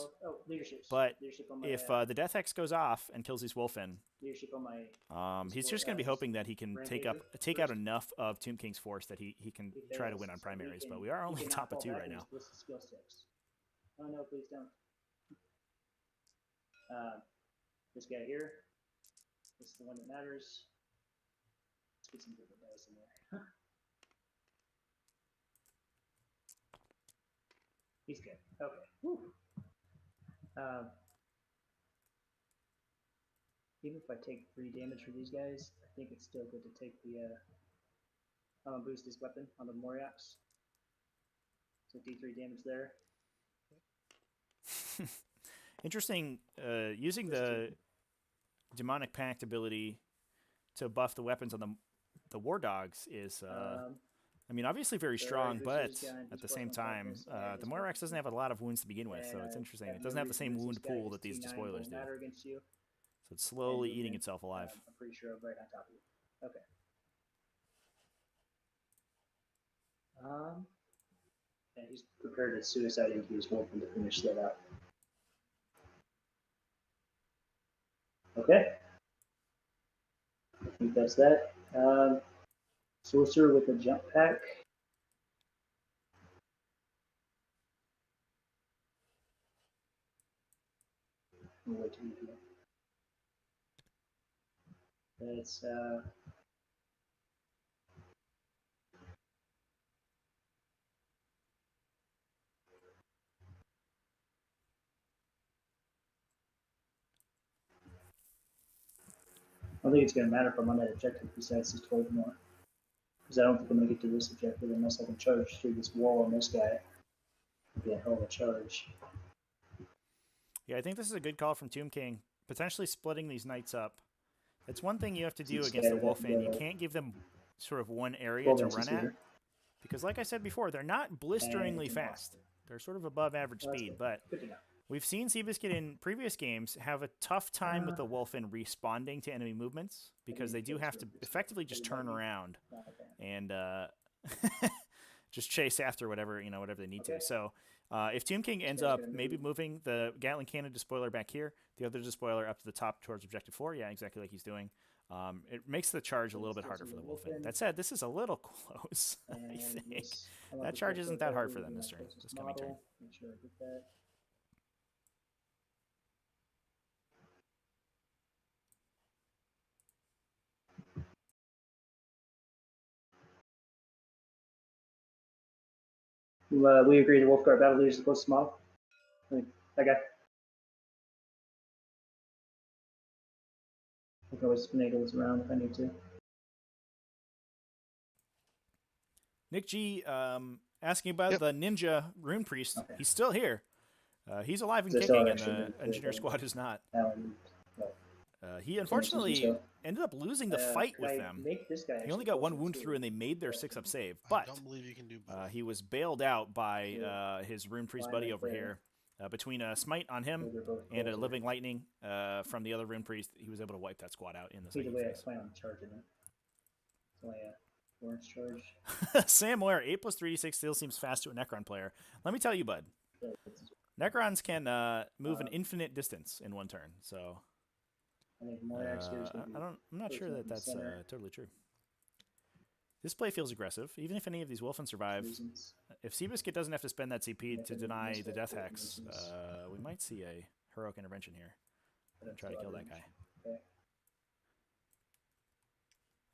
But if the Death Hex goes off and kills these Wulfen, he's just going to be hoping that he can take out enough of Tomb King's force that he can try to win on primaries. But we are only top of 2 right now. Oh no, please don't. This guy here. This is the one that matters. Let's get some different dice in there. He's good. Okay. Whew. Even if I take 3 damage for these guys, I think it's still good to take the. I'm gonna boost his weapon on the Moirax. So D3 damage there. Interesting. Using the Demonic Pact ability to buff the weapons on the War Dogs is. I mean, obviously very strong, but at the same time, the Moirax doesn't have a lot of wounds to begin with, so it's interesting. It doesn't have the same wound pool that these Despoilers do. So it's slowly eating itself alive. I'm pretty sure I'm right on top of you. Okay. And he's prepared to suicide into his Wulfen to finish that out. Okay. I think that's that. Sorcer with a jump pack. Wait till you do that. That's I don't think it's going to matter if I'm on that objective besides the 12 more. Because I don't think I'm going to get to this objective unless I can charge through this wall on this guy. It'd be a hell of a charge. Yeah, I think this is a good call from Tomb King. Potentially splitting these knights up. It's one thing you have to do against the Wulfen. You can't give them sort of one area to run at. Because like I said before, they're not blisteringly fast. They're sort of above average speed, but we've seen cBiscuit in previous games have a tough time with the Wulfen responding to enemy movements because they do have to effectively just turn around and just chase after whatever they need to. So if Tomb King ends up maybe moving the Gatling Cannon Despoiler back here, the other Despoiler up to the top towards Objective 4, yeah, exactly like he's doing, it makes the charge a little bit harder for the Wulfen. That said, this is a little close, I think. That charge isn't that hard for them this coming turn. Make sure I get that. We agree the Wolfguard battle leaders are close to model. That guy. I can always finagle this around if I need to. Nick G asking about the Ninja Rune Priest. Okay. He's still here. He's alive and kicking, and the Engineer Squad is not. He unfortunately ended up losing the fight with them. He only got 1 wound through, and they made their 6-up save. But I don't believe you can do both. he was bailed out by his Rune Priest buddy over here. Between a Smite on him and a Living Lightning from the other Rune Priest, he was able to wipe that squad out in the second phase. Either way, I plan on charging it. So yeah, orange charge. Sam Ware, 8+3d6 still seems fast to a Necron player. Let me tell you, bud. Necrons can move an infinite distance in 1 turn, so I'm not sure that that's totally true. This play feels aggressive, even if any of these Wulfen survive. If cBiscuit doesn't have to spend that CP to deny the Death Hex, we might see a heroic intervention here and try to kill that guy.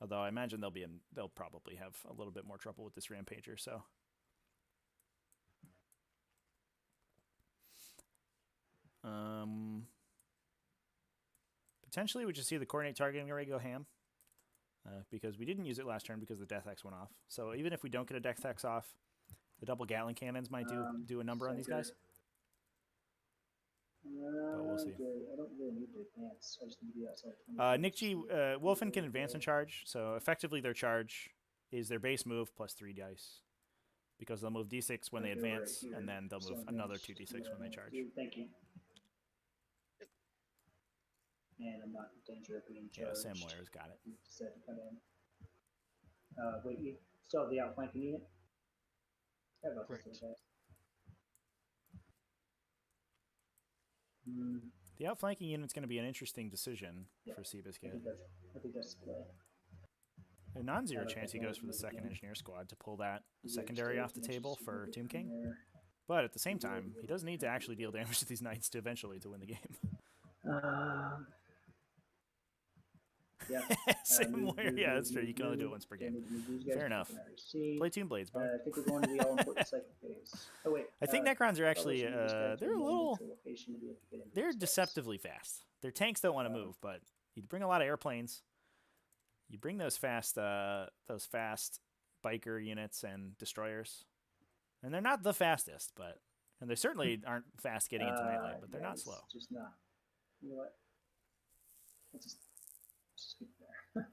Although I imagine they'll probably have a little bit more trouble with this Rampager, so. potentially we just see the coordinate targeting array go ham. Because we didn't use it last turn because the Death X went off. So even if we don't get a Death X off, the double Gatling cannons might do a number on these guys. But we'll see. I don't really need to advance. I just need to be outside. Nick G, Wulfen can advance and charge. So effectively their charge is their base move plus 3 dice. Because they'll move d6 when they advance, and then they'll move another 2d6 when they charge. Thank you. And I'm not in danger of being charged. Yeah, Sam Moira's got it. Said to come in. Wait, you still have the outflanking unit? How about this guys? The outflanking unit's going to be an interesting decision for cBiscuit. I think that's the play. A non-zero chance he goes for the second engineer squad to pull that secondary off the table for Tomb King. But at the same time, he does need to actually deal damage to these knights to eventually to win the game. Yeah. Same way. Yeah, that's true. You can only do it once per game. Fair enough. Play Tomb Blades, bro. I think we're going to the all-important cycle phase. Oh, wait. I think Necrons are actually, they're a little, they're deceptively fast. Their tanks don't want to move, but you bring a lot of airplanes. You bring those fast biker units and destroyers. And they're not the fastest, but, and they certainly aren't fast getting into Nightlight, but they're not slow. Just not. You know what? Let's just keep there.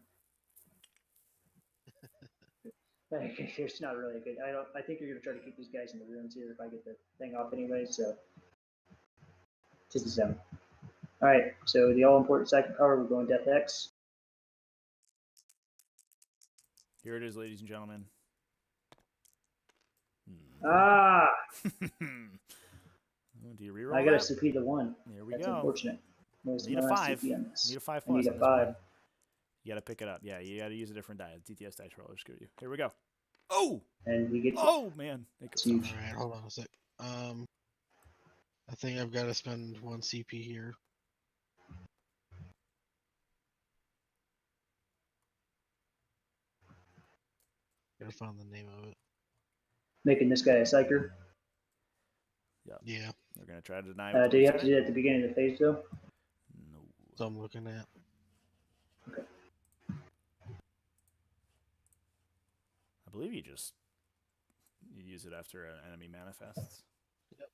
It's not really good. I think you're gonna try to keep these guys in the ruins here if I get the thing off anyway. So, just a 7. All right. So the all-important second power. We're going Death X. Here it is, ladies and gentlemen. Ah! Do you reroll? I got to CP the 1. There we That's go. Unfortunate. Need a 5. Need a 5 plus. I need a 5. You got to pick it up. Yeah, you got to use a different die. DTS dice roller screw you. Here we go. Oh! And we get. Oh man! It's huge. All right, hold on a sec. I think I've got to spend 1 CP here. Gotta find the name of it. Making this guy a psyker. Yeah. We're gonna try to deny. Do you have to do that at the beginning of the phase though? No. So I'm looking at. Okay. I believe you use it after an enemy manifests. Yep.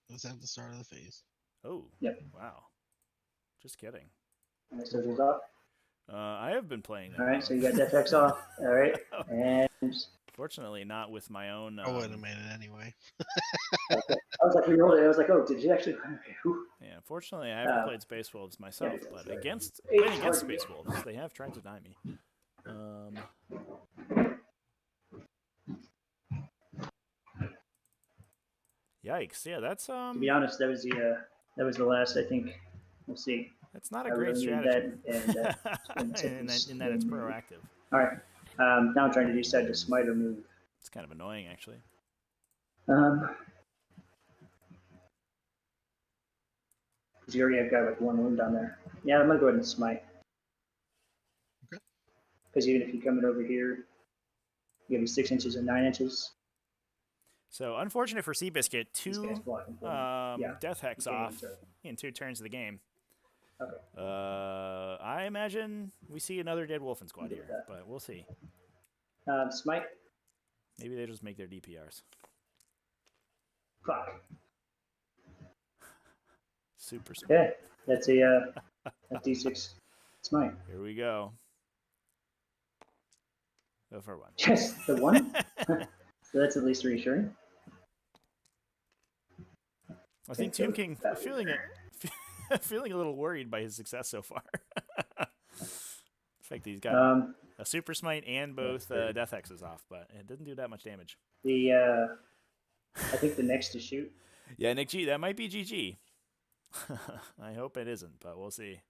It's at the start of the phase. Oh. Yep. Wow. Just kidding. Alright, so it's off. I have been playing that. Alright, so you got Death X off. Alright. And fortunately not with my own I wouldn't have made it anyway. okay. I was like, when you rolled it, I was like, oh, did you actually? Okay, whew. Yeah, fortunately I haven't played Space Wolves myself, but right. against Space Wolves, they have tried to deny me. Yikes! Yeah, that's To be honest, that was the last. I think. We'll see. That's not a great strategy. In that it's proactive. All right. Now I'm trying to decide to smite or move. It's kind of annoying, actually. Because you already have got like 1 wound on there. Yeah, I'm gonna go ahead and smite. Okay. Because even if you come in over here, you have 6 inches and 9 inches. So unfortunate for cBiscuit, 2 Yeah, Death Hex off in 2 turns of the game. Okay. I imagine we see another dead Wulfen squad here, but we'll see. Smite. Maybe they just make their DPRs. Fuck. Super. Okay, that's a D6 smite. Here we go. Go for 1. Yes, the 1. So that's at least reassuring. I think Tomb King feeling a little worried by his success so far. The fact that he's got a super smite and both death hexes off, but it didn't do that much damage. I think the next to shoot. Yeah, Nick G, that might be GG. I hope it isn't, but we'll see.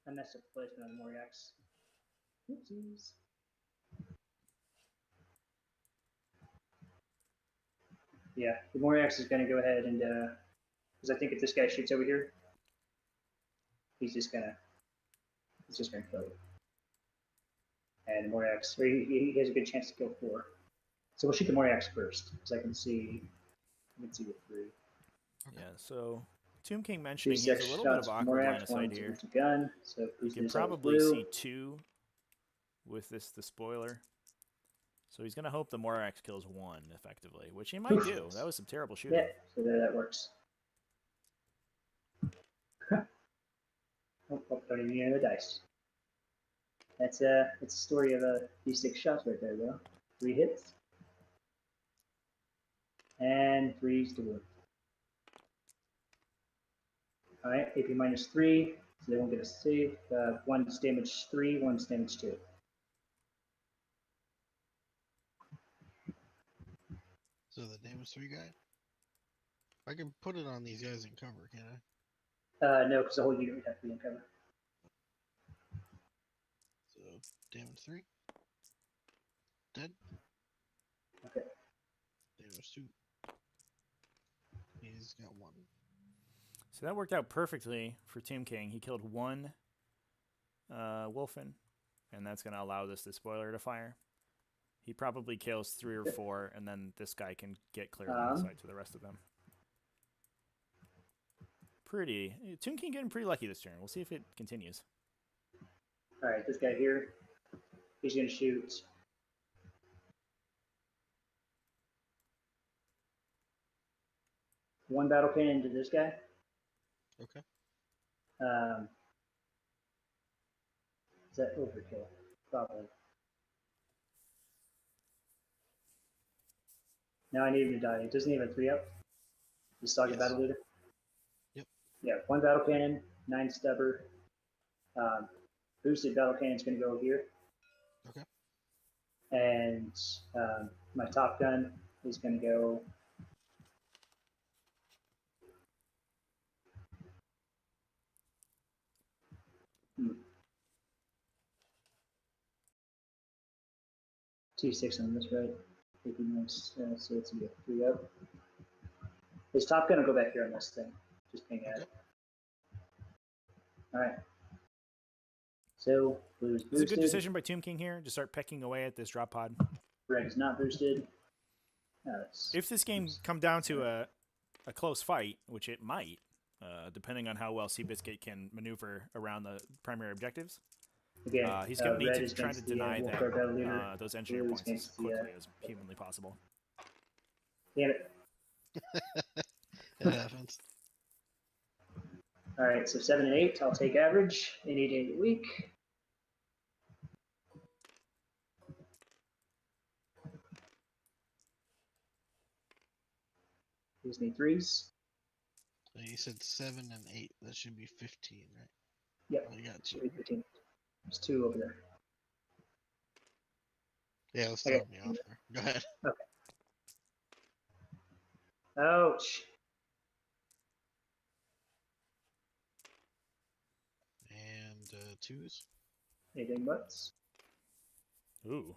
I messed up the placement on Moirax. Oopsies. Yeah, the Moirax is going to go ahead and, because I think if this guy shoots over here, he's just gonna kill you. And Moirax, or he has a good chance to kill 4. So we'll shoot the Moirax first, because I can see with 3. Yeah, so Tomb King mentioning he's 3-6 a little bit shots of for awkward line Moirax, of sight 1 here. with the gun, so You please can do something probably blue. see 2 with this Despoiler. So he's going to hope the Moirax kills 1 effectively, which he might do. That was some terrible shooting. Yeah, so there that works. Oh, don't even use the dice. That's a story of these 6 shots right there, though. 3 hits. And 3's to wood. Alright, AP -3, so they won't get a save. 1's damage 3, 1's damage 2. So the damage 3 guy? I can put it on these guys in cover, can I? No, because the whole unit would have to be in cover. So damage 3. Dead. Okay. Damage 2. He's got 1. So that worked out perfectly for Tomb King. He killed 1 Wulfen, and that's going to allow this Despoiler to fire. He probably kills 3 or 4, and then this guy can get clear line of sight to the rest of them. Tomb King getting pretty lucky this turn. We'll see if it continues. Alright, this guy here, he's going to shoot. One battle cannon to this guy. Okay. Is that overkill? Probably. Now I need him to die. He doesn't even 3-up. The Stalker Yes. battle leader. Yep. Yeah, 1 battle cannon, 9 stubber. Boosted battle cannon is going to go here. Okay. And my top gun is going to go. T6 on this, right? So it's going to be a 3-up. His top gun will go back here on this thing. Just ping at it. All right. So blue's It's a boosted. good decision by Tomb King here to start pecking away at this drop pod. Red is not boosted. If this game come down to a close fight, which it might, depending on how well cBiscuit can maneuver around the primary objectives, again, he's going to need to is try to against the, deny Warlord battle leader. those engineer Blue is points as against the, quickly as humanly possible. Damn it. It happens. All right, so 7 and 8. I'll take average any day of the week. Gives me 3s. So you said 7 and 8. That should be 15, right? Yep. Oh, you got 2. Should be 15. There's 2 over there. Yeah, let's Okay. throw me off there. Go ahead. Ouch. And 2s. Anything buts. Ooh.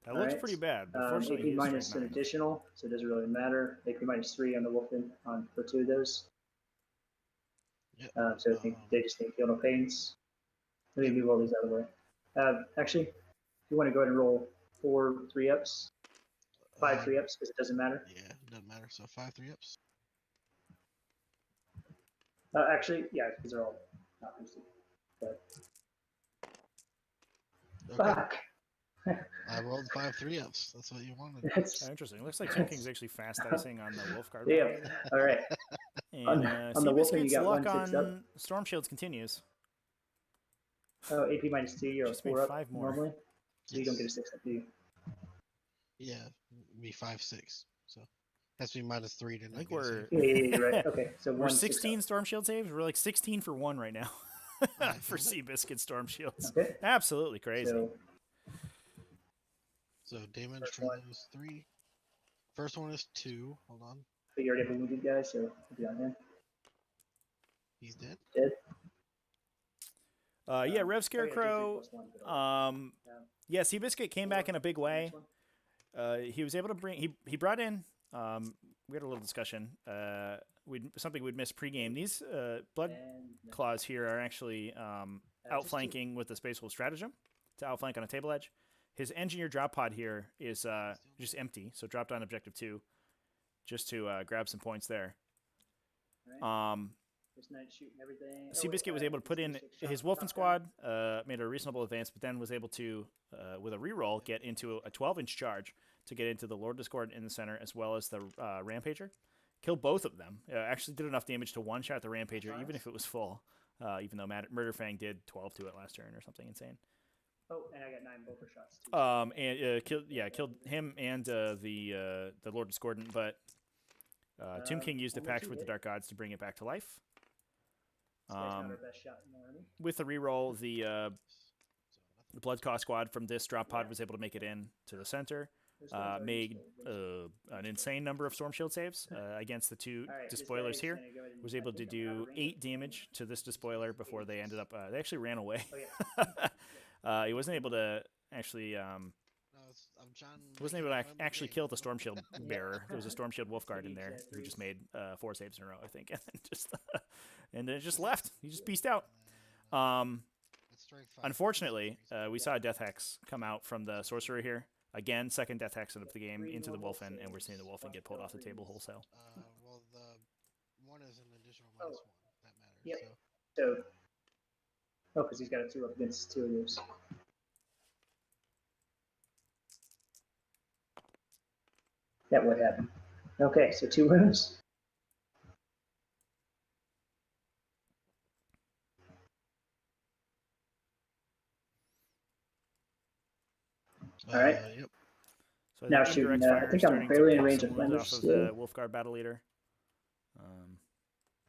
That All looks right. pretty bad. But fortunately, AP he is minus straight an 9. additional, so it doesn't really matter. AP -3 on the Wulfen for 2 of those. Yep. So I think they just think feel no pains. Let me move all these out of the way. Actually, if you want to go ahead and roll 4 3-ups, 5 3-ups, because it doesn't matter. Yeah, it doesn't matter. So 5 3-ups. Actually, yeah, because they're all not boosted. But Okay. fuck. I rolled 5 3-ups. That's what you wanted. That's Interesting. Looks like Tomb King's actually fast dicing on the Wolf card. damn. All right. And On the Wulfen, you cBiscuit's got luck 1 6 up. on Storm Shields continues. Oh, AP -2, you're Just made 4 up 5 more. normally. So you don't get a Yes. 6 up, do you? Yeah, be 5 6. So has to be -3 to I not think get a we're save. Yeah, right. Okay, so we're 1 6 up. 16 Storm Shield saves. We're like 16 for 1 right now Nice. for cBiscuit Storm Shields. Okay. Absolutely crazy. So damage First for one. those 3. First one is 2. Hold on. But you already have a wounded guy, so I'll be on him. He's dead. Dead. Yeah, Rev Oh, yeah, Scarecrow. D3+1, but I'll- Yeah, cBiscuit came back in a big way. Next one. He was able to bring. He brought in. We had a little discussion. Something we'd missed pregame. These blood And no. claws here are actually outflanking with the Space Wolf stratagem to outflank on a table edge. His engineer drop pod here is just empty, so dropped on objective 2, just to grab some points there. This night shooting everything. cBiscuit was able to put in his Wulfen squad, made a reasonable advance, but then was able to, with a reroll, get into a 12-inch charge to get into the Lord Discordant in the center, as well as the Rampager. Kill both of them. Actually did enough damage to one-shot the Rampager, even if it was full, even though Murderfang did 12 to it last turn or something insane. Oh, and I got 9 Bolter shots, too. And killed him and the Lord Discordant, but Tomb King used a only pact 2 with the hit. Dark Gods to bring it back to life. This guy's not our best shot in the army. With the reroll, the Blood Cost squad from this drop pod was able to make it in to the center. Made an insane number of Storm Shield saves against the 2 Despoilers here. Was able to do 8 damage to this Despoiler before they ended up... they actually ran away. He wasn't able to actually... wasn't able to actually kill the Storm Shield bearer. There was a Storm Shield Wolfguard in there who just made 4 saves in a row, I think. And then it just left. He just pieced out. Unfortunately, we saw a Death Hex come out from the Sorcerer here. Again, second Death Hex of the game into the Wulfen, and we're seeing the Wulfen get pulled off the table wholesale. Well, the one is an additional -1. That matters. Yep. So, because he's got a 2 up against 2 of yours. That would happen. Okay, so 2 wounds. All right. Yep. So Now the shooting, indirect fire I think I'm starting to fairly in pop range some of wounds Flemish off of still. the Wolfguard Battle Leader.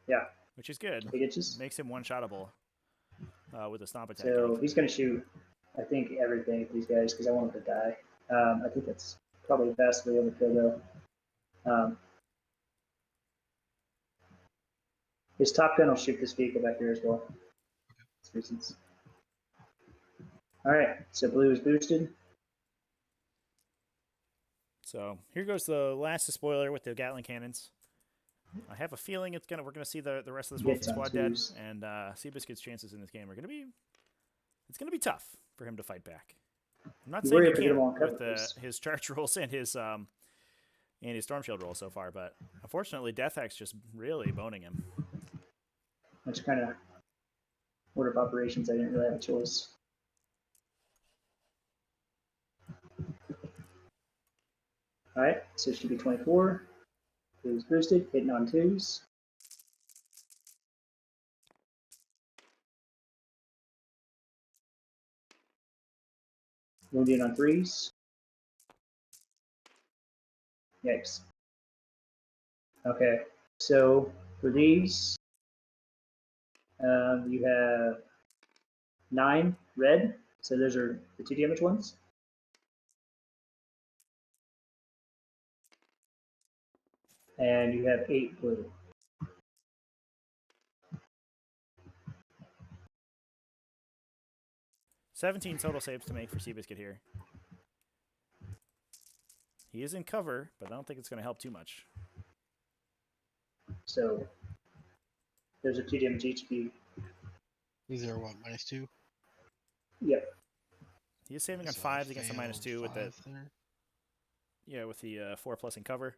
Yeah. Which is good. Big itches. Makes him one-shottable with a stomp attack. So he's going to shoot, I think, everything at these guys because I want him to die. I think that's probably vastly overkill, though. His top gun will shoot this vehicle back here as well. That's reasons. All right, so blue is boosted. So here goes the last Despoiler with the Gatling cannons. I have a feeling we're gonna see the rest of this Wulfen squad dead, and cBiscuit's chances in this game are gonna be tough for him to fight back. I'm not saying he can't with his charge rolls and his Storm Shield roll so far, but unfortunately Death Hex just really boning him. That's kind of order of operations. I didn't really have a choice. All right, so it should be 24. Blue's boosted, hitting on 2s. Wounded on 3s. Yikes. Okay, so for these, you have 9 red, so those are the 2 damage ones. And you have 8 blue. $17 total saves to make for cBiscuit here. He is in cover, but I don't think it's going to help too much. So those are 2 damage each of you. These are what, -2? Yep. He is saving on So 5s against the -2 with the there. with the 4+ in cover.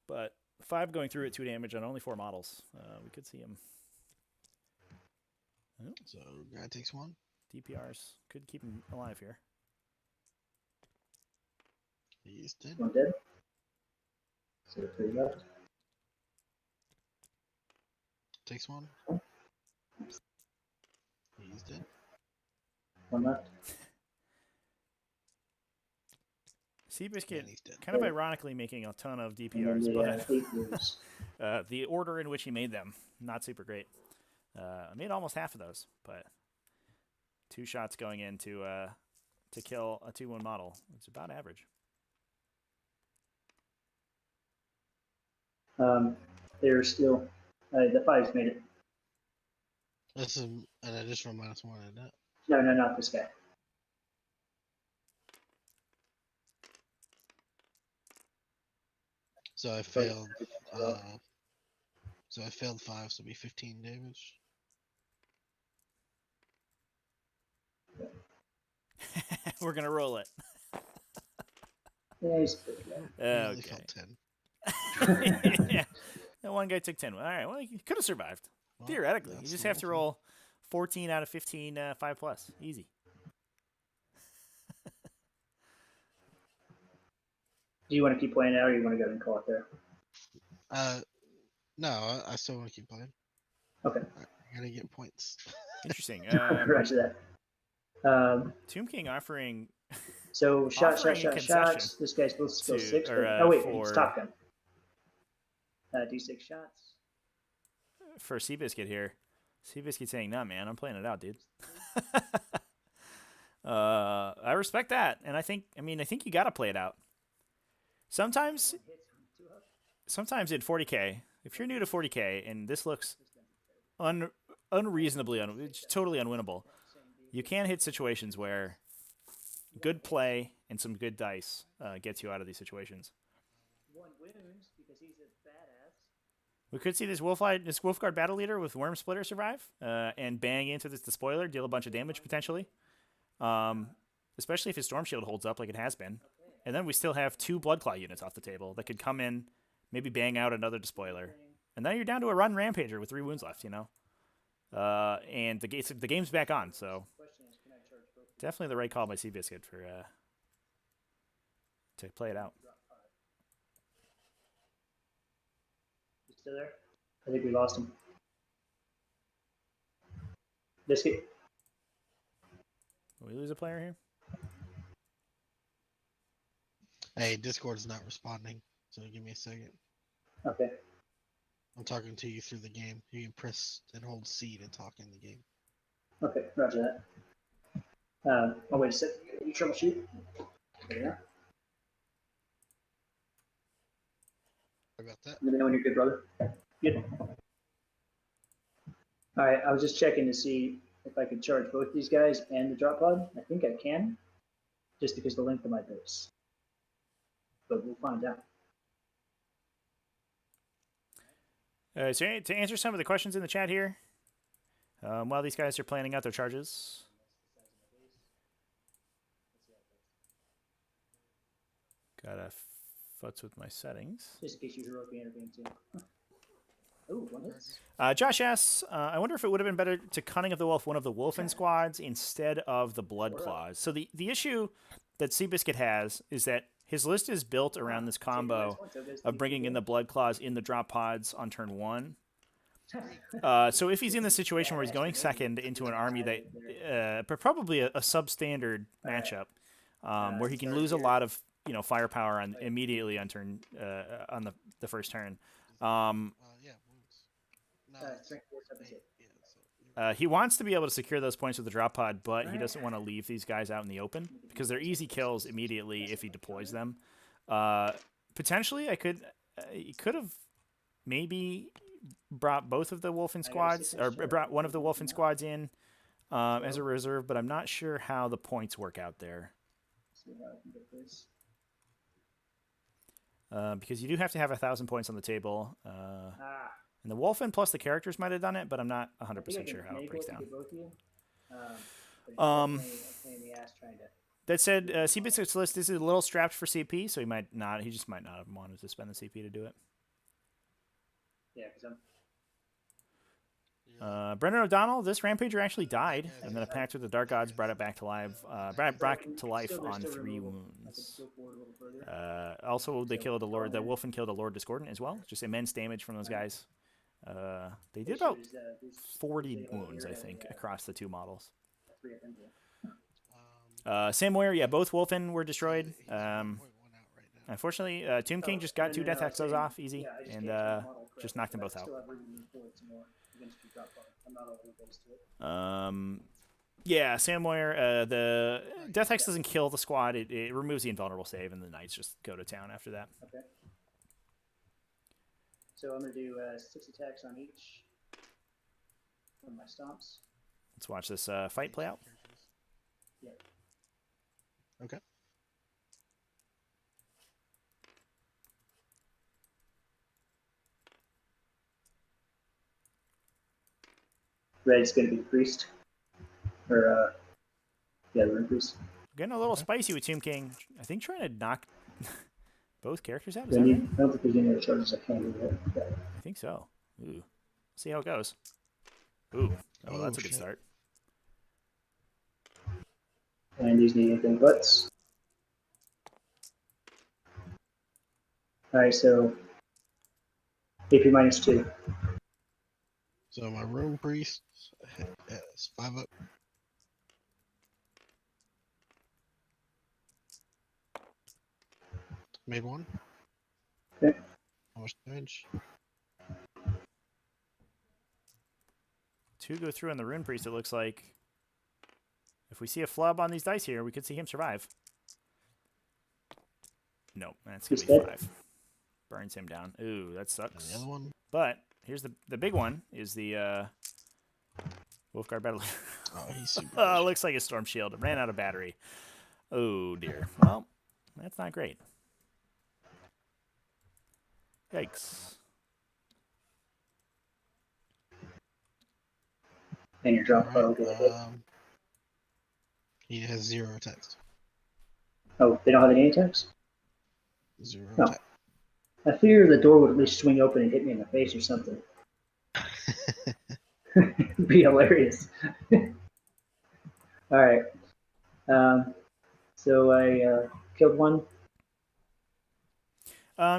But 5 going through at 2 damage on only 4 models. We could see him. Oh. So guy takes 1. DPRs could keep him alive here. He's dead. 1 dead. So 3 left. Takes 1. He's dead. 1 left. cBiscuit He's dead. kind of ironically making a ton of DPRs, And then 8 blues. but the order in which he made them, not super great. I made almost half of those, but 2 shots going in to kill a 2-1 model. It's about average. They're still, the 5s made it. This is an additional -1, isn't it? No, not this guy. So I failed. So I failed 5, so it'll be 15 damage. We're gonna roll it. Yeah, he's pretty low. I only Okay. failed 10. Yeah. That one guy took 10. All right, well, he could have survived. Well, Theoretically. You that's just the have to Wulfen. roll 14 out of 15, 5+. Easy. Do you want to keep playing out, or you want to go ahead and call it there? No, I still want to keep playing. Okay. I gotta get points. Interesting. Roger that. Tomb King offering So shots. Offering a concession This guy's both skill to- 6. or, But, oh wait, for- it's Top Gun. D6 shots. for cBiscuit here. cBiscuit saying, nah, man, I'm playing it out, dude. I respect that. And I think you got to play it out. Sometimes in 40K, if you're new to 40K and this looks unreasonably, it's totally unwinnable, you can hit situations where good play and some good dice gets you out of these situations. One wins because he's a badass. We could see this Wolfguard battle leader with Worm Splitter survive and bang into this Despoiler, deal a bunch of damage potentially. Especially if his Storm Shield holds up like it has been. And then we still have 2 Bloodclaw units off the table that could come in, maybe bang out another Despoiler. And then you're down to a run Rampager with 3 wounds left, you know? And the game's back on, so definitely the right call by cBiscuit for to play it out. You still there? I think we lost him. Biscuit. Will we lose a player here? Hey, Discord's not responding, so give me a second. Okay. I'm talking to you through the game. You can press and hold C to talk in the game. Okay, roger that. Oh, wait a sec. You troubleshoot? There you are. Sorry about that. Let me know when you're good, brother. Good. All right, I was just checking to see if I could charge both these guys and the drop pod. I think I can, just because of the length of my base. But we'll find out. So to answer some of the questions in the chat here, while these guys are planning out their charges. Gotta futz with my settings. Just in case you heroically intervene too. Oh, one hits. Josh asks, I wonder if it would have been better to Cunning of the Wolf one of the Wulfen squads instead of the Blood Claws. So the issue that cBiscuit has is that his list is built around this combo of bringing in the Blood Claws in the drop pods on turn 1. So if he's in the situation where he's going second into an army that probably a substandard matchup, where he can lose a lot of firepower immediately on turn on the first turn. Yeah, wounds. No, Strength 4, 7, 8. yeah, so He wants to be able to secure those points with the drop pod, but he doesn't want to leave these guys out in the open because they're easy kills immediately if he deploys them. Potentially, he could have maybe brought both of the Wulfen squads, or brought one of the Wulfen squads in as a reserve, but I'm not sure how the points work out there. See how I can get this. Because you do have to have 1,000 points on the table. And the Wulfen plus the characters might have done it, but I'm not 100% sure how it breaks down. That said, cBiscuit's list is a little strapped for CP, so he just might not have wanted to spend the CP to do it. Yeah, because Brendan O'Donnell, this Rampager actually died, and then a pact with the Dark Gods brought it back to life. Back to life on 3 wounds. Also, they killed a Lord. The Wulfen killed a Lord Discordant as well. Just immense damage from those guys. They did about 40 wounds, I think, across the 2 models. Sam Moyer, yeah, both Wulfen were destroyed. Unfortunately, Tomb King just got 2 Death Hexes off easy, and just knocked them both out. Yeah, Sam Moyer, the Death Hex doesn't kill the squad. It removes the invulnerable save, and the Knights just go to town after that. Okay. So I'm going to do 6 attacks on each of my stomps. Let's watch this fight play out. Yeah. Okay. Red's going to be the priest. Or, yeah, the rune priest. Getting a little spicy with Tomb King. I think trying to knock both characters out? Is Do I that need? right? I don't think there's any other charges I can do that. I think so. Ooh. See how it goes. Ooh. Oh, that's a good shit. start. And these need anything buts. Alright, so AP -2. So my Rune Priest has 5 up. Made 1. Okay. How much damage? 2 go through on the Rune Priest, it looks like. If we see a flub on these dice here, we could see him survive. Nope, that's going to be He's dead. 5. Burns him down. Ooh, that And sucks. the other one? But here's the big one, is the Wolfguard Battalion. Oh, he's super. Oh, looks like a Storm Shield. It ran out of battery. Oh, dear. Well, that's not great. Yikes. And your drop Alright, will get hit. he has 0 attacks. Oh, they don't have any attacks? 0 No. attack. I figured the door would at least swing open and hit me in the face or something. It'd be hilarious. Alright. So I killed one.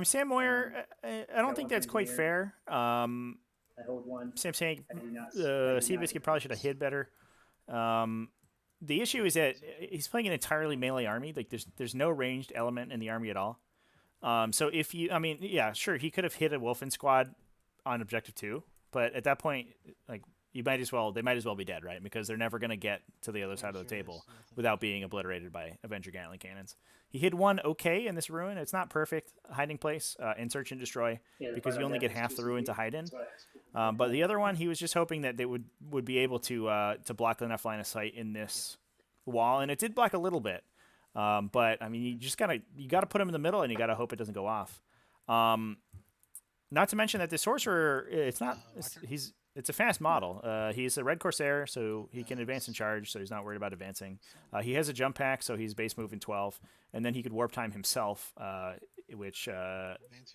Sam Moyer, I don't think that's quite fair. I hold one. Sam saying I do not. I do not cBiscuit probably should have hid better. The issue is that he's playing an entirely melee army. Like there's no ranged element in the army at all. So if you, I mean, yeah, sure, he could have hit a Wulfen squad on objective 2, but at that point, like they might as well be dead, right? Because they're never going to get to the other side of the table without being obliterated by Avenger Gatling cannons. He hid one okay in this ruin. It's not perfect hiding place in search and destroy because you only get half the ruin to hide in. But the other one, he was just hoping that they would be able to block enough line of sight in this wall, and it did block a little bit. But I mean, you gotta put him in the middle, and you gotta hope it doesn't go off. Not to mention that the Sorcerer, it's a fast model. He's a red Corsair, so he can advance and charge, so he's not worried about advancing. He has a jump pack, so he's base move in 12, and then he could warp time himself, which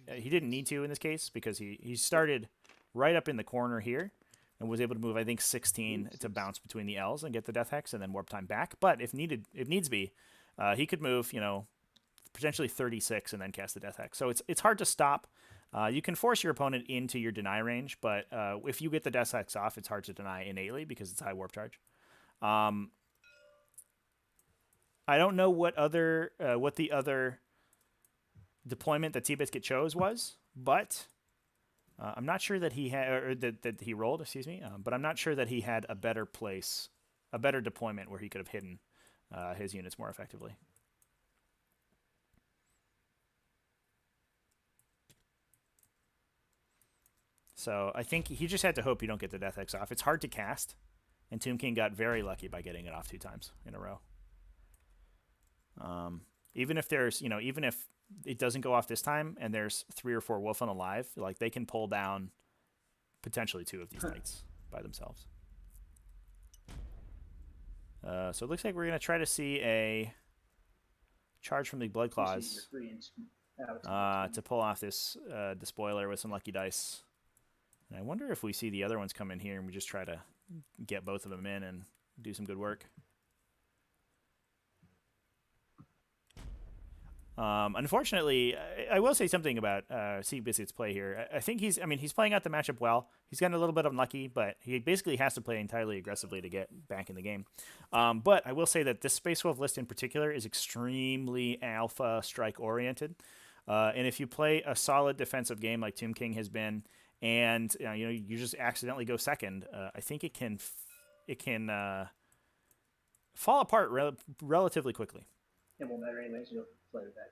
he didn't need to in this case because he started right up in the corner here and was able to move, I think, 16 to bounce between the L's and get the Death Hex and then warp time back. But if needs be, he could move, potentially 36 and then cast the Death Hex. So it's hard to stop. You can force your opponent into your deny range, but if you get the Death Hex off, it's hard to deny innately because it's high warp charge. I don't know what the other deployment that cBiscuit chose was, but I'm not sure that he had or that he rolled. Excuse me, but I'm not sure that he had a better deployment where he could have hidden his units more effectively. So I think he just had to hope you don't get the Death Hex off. It's hard to cast, and Tomb King got very lucky by getting it off 2 times in a row. Even if it doesn't go off this time, and there's 3 or 4 Wulfen alive, like they can pull down potentially 2 of these knights by themselves. So it looks like we're gonna try to see a charge from the Blood Claws to pull off this Despoiler with some lucky dice. And I wonder if we see the other ones come in here and we just try to get both of them in and do some good work. Unfortunately, I will say something about cBiscuit's play here. I think he's playing out the matchup well. He's gotten a little bit unlucky, but he basically has to play entirely aggressively to get back in the game. But I will say that this Space Wolf list in particular is extremely alpha strike oriented. And if you play a solid defensive game like Tomb King has been, and you just accidentally go second, I think it can fall apart relatively quickly. It won't matter anyways. You'll play it back.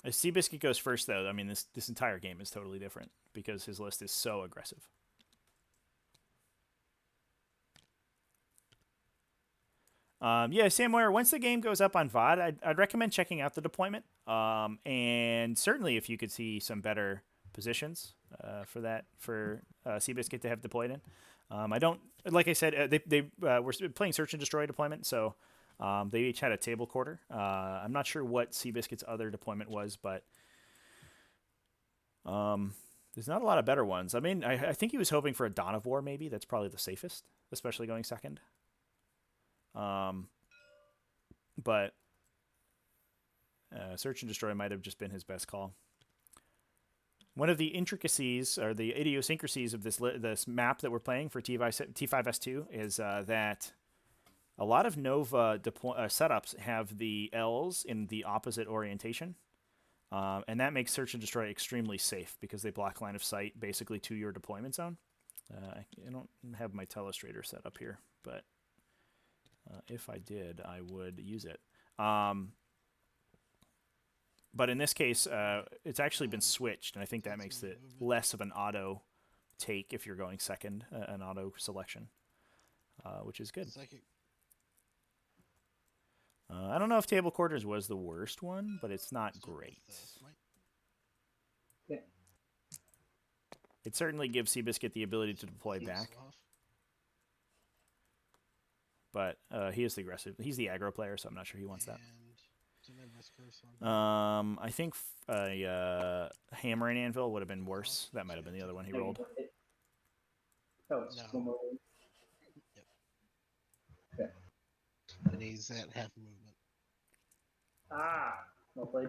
If cBiscuit goes first, though, I mean this entire game is totally different because his list is so aggressive. Yeah, Sam Moyer, once the game goes up on VOD, I'd recommend checking out the deployment. And certainly if you could see some better positions for cBiscuit to have deployed in. I don't like I said they were playing Search and Destroy deployment, so they each had a table quarter. I'm not sure what cBiscuit's other deployment was, but there's not a lot of better ones. I mean, I think he was hoping for a Dawn of War, maybe. That's probably the safest, especially going second. But Search and Destroy might have just been his best call. One of the intricacies or the idiosyncrasies of this map that we're playing for T5S2 is that a lot of Nova setups have the L's in the opposite orientation. And that makes Search and Destroy extremely safe because they block line of sight basically to your deployment zone. I don't have my telestrator set up here, but if I did, I would use it. But in this case, it's actually been switched, and I think that makes it less of an auto take if you're going second, an auto selection, which is good. I don't know if table quarters was the worst one, but it's not great. Yeah. It certainly gives cBiscuit the ability to deploy back. But he is the aggressive. He's the aggro player, so I'm not sure he wants that. I think Hammer and Anvil would have been worse. That might have been the other one he rolled. Oh, it's No. no. Yep. And he's at half movement. Ah, well played.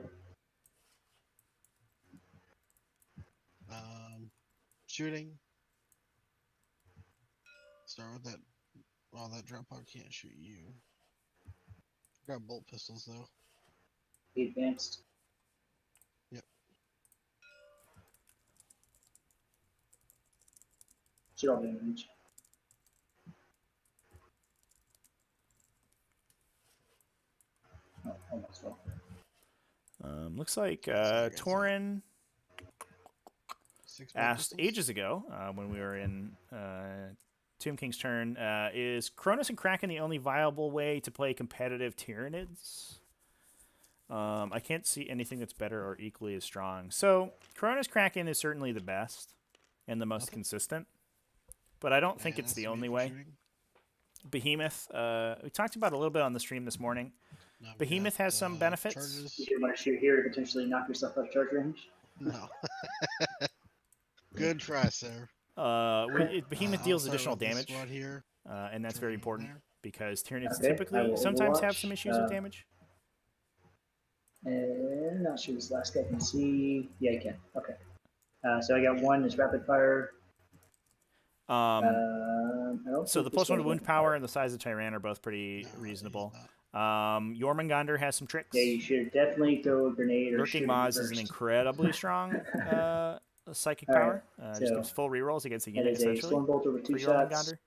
Shooting. Start with that. Well, that drop pod can't shoot you. Got bolt pistols though. He advanced. Yep. Should all be in range. Oh, almost well. Looks like Sorry, guys, Torin 6 bolt asked pistols. ages ago when we were in Tomb King's turn, is Cronus and Kraken the only viable way to play competitive Tyranids? I can't see anything that's better or equally as strong. So Cronus Kraken is certainly the best and the most consistent, but I don't think it's the only way. Behemoth, we talked about it a little bit on the stream this morning. No, we Behemoth got, has some benefits. charges. You should want to shoot here to potentially knock yourself out of charge range. No. Good try, sir. Behemoth I'll deals start additional with this damage, squad here. and that's very Turn important there. because Tyranids Okay, I typically will sometimes have overwatch, some issues with damage. And not sure this last guy can see. Yeah, he can. Okay. So I got one is rapid fire. I don't So think the this +1 to guy's wound rapid power fire. and the size of Tyran are both pretty No, he's reasonable. not. Jormungandr has some tricks. Yeah, you should definitely throw a grenade or Lurking shoot Moz him is an first. incredibly strong psychic All right, power. Just so gives full rerolls against the That unit is a essentially storm bolt over for 2 shots. Jormungandr.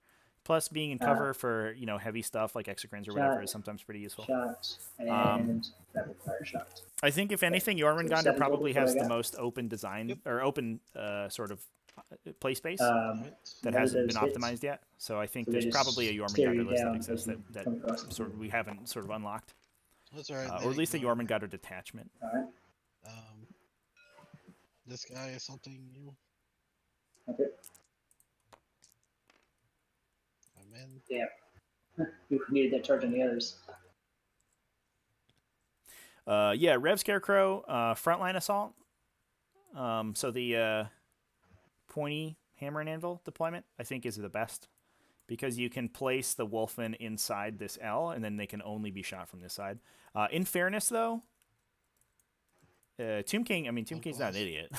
Plus, being in cover for heavy stuff like exocrines or whatever is sometimes pretty useful. Shot and rapid fire shot. I think if anything, Jormungandr seven probably total, has what I the got. most open design or open sort of play space That that was hasn't been those hits. optimized yet. So I think So they there's just probably a stare Jormungandr you list that down exists as you that come across the sort of field. we haven't sort of unlocked, That's all right. or at least a Nick, whatever. Jormungandr detachment. All right. This guy is something new. Okay. I'm in. Yeah. You needed that charge on the others. Yeah, Rev Scarecrow, frontline assault. So the pointy hammer and anvil deployment, I think, is the best because you can place the Wulfen inside this L, and then they can only be shot from this side. In fairness, though, Tomb King's not an idiot,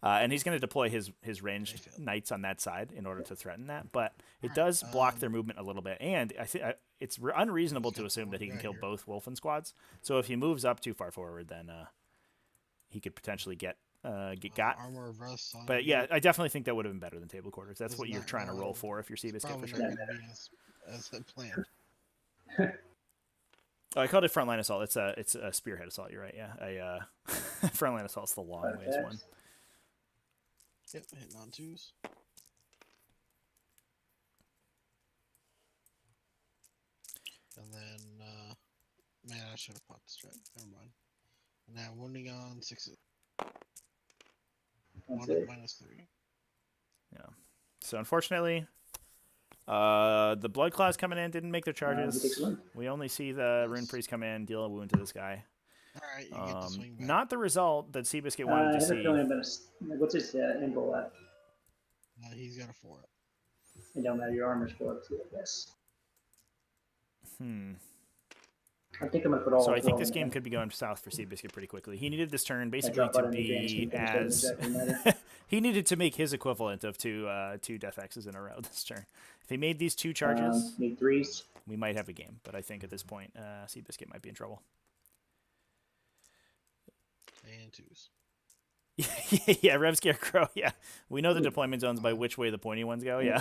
and he's going to deploy his ranged knights on that side in order to threaten that. But it does block their movement a little bit, and I think it's unreasonable to assume that he can kill both Wulfen squads. So if he moves up too far forward, then he could potentially get got. Armor of rust on But him. yeah, I definitely think that would have been better than table quarters. That's It's what you're not trying to roll wrong. for if you're cBiscuit for Probably sure. not going to be as planned. Oh, I called it frontline assault. It's a spearhead assault. You're right. Yeah, frontline assault's the long ways one. Yep, hitting on 2s. And then, man, I should have popped the strap. Never mind. And now wounding on 6s. That's 1 it. minus 3. Yeah. So unfortunately, the Blood Claws coming in didn't make their He takes charges. a wound. We only see the Rune Priest come in, deal a wound to this guy. Alright, you get the swing back. Not the result that cBiscuit I wanted to have a see. feeling I'm gonna. What's his angle at? He's got a 4 up. It don't matter. Your armor's 4 up too, I guess. I think I'm gonna put all. So I think all this in game there. could be going south for cBiscuit pretty quickly. He needed this turn I basically drop to out in advance be when things don't as exactly matter. he needed to make his equivalent of two Death X's in a row this turn. If he made these 2 charges, Need 3s. we might have a game. But I think at this point, cBiscuit might be in trouble. And 2s. Yeah, Rev Scarecrow. Yeah, we know the deployment zones by which way the pointy ones go. Yeah,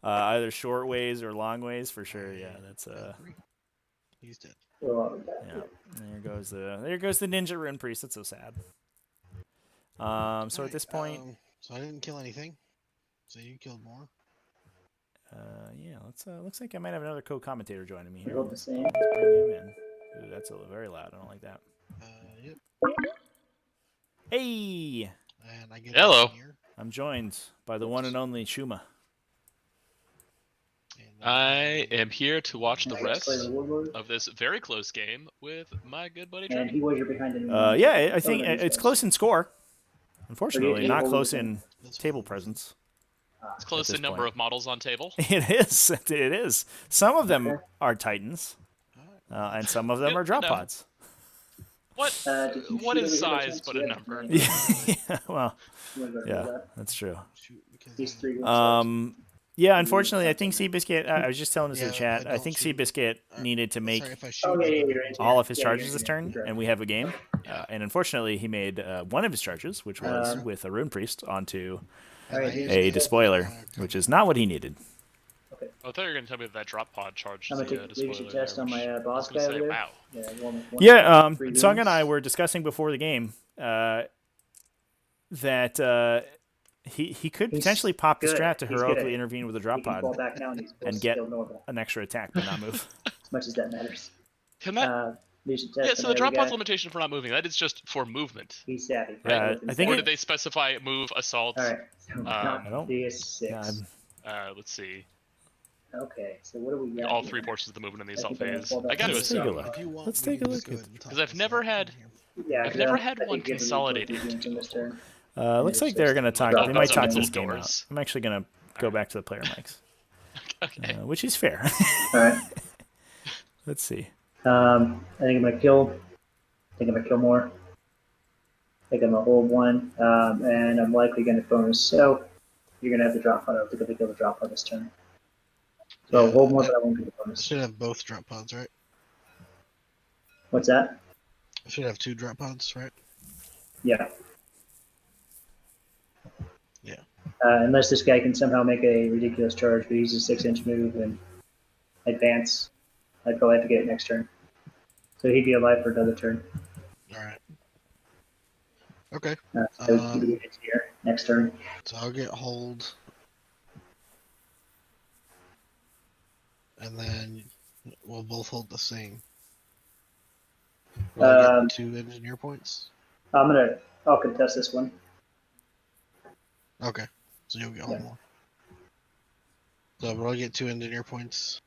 either short ways or long ways for sure. Yeah, that's He's dead. Well, yeah. There goes the Ninja Rune Priest. That's so sad. So at this point, so I didn't kill anything. So you killed more. yeah, looks like I might have another co-commentator joining me we here. hold the same. Let's bring him in. Ooh, that's very loud. I don't like that. Yep. Hey, And I get Hello. Here, I'm joined by the one and only Shuma. and I am here to watch the I guess play the rest Warlord. of this very close game with my good buddy And Trey. he was your behind him. Yeah, I think it's close in score. Unfortunately, Yeah, not yeah. Hold in That's table fine. presence. It's close at in this number point. of models on table. It is. It is. Some of them Okay. are Titans, Alright. and some of them are drop No. pods. What? Did you What shoot is over here by size chance? but a Yeah, number? Yeah. Well, You wanna go for yeah, that? that's true. Shoot, because These I- 3 wounds. Yeah, unfortunately, I think cBiscuit. I was just telling this in the Yeah, chat. I I don't think shoot. cBiscuit needed to make Sorry if I shoot. Oh yeah, I yeah, don't- you're right. all of his Yeah, charges you're this right, turn, you're right. and we have a game. And unfortunately, he made one of his charges, which was with a Rune Priest, onto Alright, And I a used- Despoiler, which is not what he needed. I thought you were going to tell me that drop pod charged I'm the gonna take the leadership Despoiler test there, on my which I boss was guy gonna over say, there. wow. Yeah, one Yeah, 3 Sung and wounds. I were discussing before the game that he could He's potentially pop the good. strat to He's good heroically at it. intervene with a He drop can fall pod back now and he's and supposed get to kill normal, an extra attack but not move. as much as that matters. Can that? Leadership test. Yeah, so on the drop every pod's guy. limitation for not moving, that is just for movement. He's savvy. Yeah, I think Or it- did they specify move, assault? All right. So I don't- D6. Yeah, Let's see. Okay, so what do we got? All here? 3 portions of the movement in the I assault think I'm gonna phase. fall back I got to Let's take a assume. look. If you want, Let's we take a can look just go at ahead and talk Because I've this never out had- here. Yeah, I've 'cause never I had think one we have to consolidated. redo both this turn. looks like they're gonna talk. Like, They might opens up talk its this little game out. doors. I'm actually gonna go back to the player mics, Okay. which is fair. All right. Let's see. I think I'm gonna kill. I think I'm gonna kill more. I think I'm gonna hold one, and I'm likely gonna bonus. So you're gonna have the drop pod. I don't think I'm gonna kill the drop pod this turn. So Yeah, hold one, I- but I won't get the bonus. Should have both drop pods, right? What's that? I should have 2 drop pods, right? Yeah. Yeah. Unless this guy can somehow make a ridiculous charge, but he's a 6-inch move and advance, I'd probably have to get it next turn. So he'd be alive for another turn. Alright. Okay, So he gets here next turn. so I'll get hold. And then we'll both hold the same. Will I get 2 engineer points? I'll contest this one. Okay, so you'll get hold Yeah. more. So will I get 2 engineer points?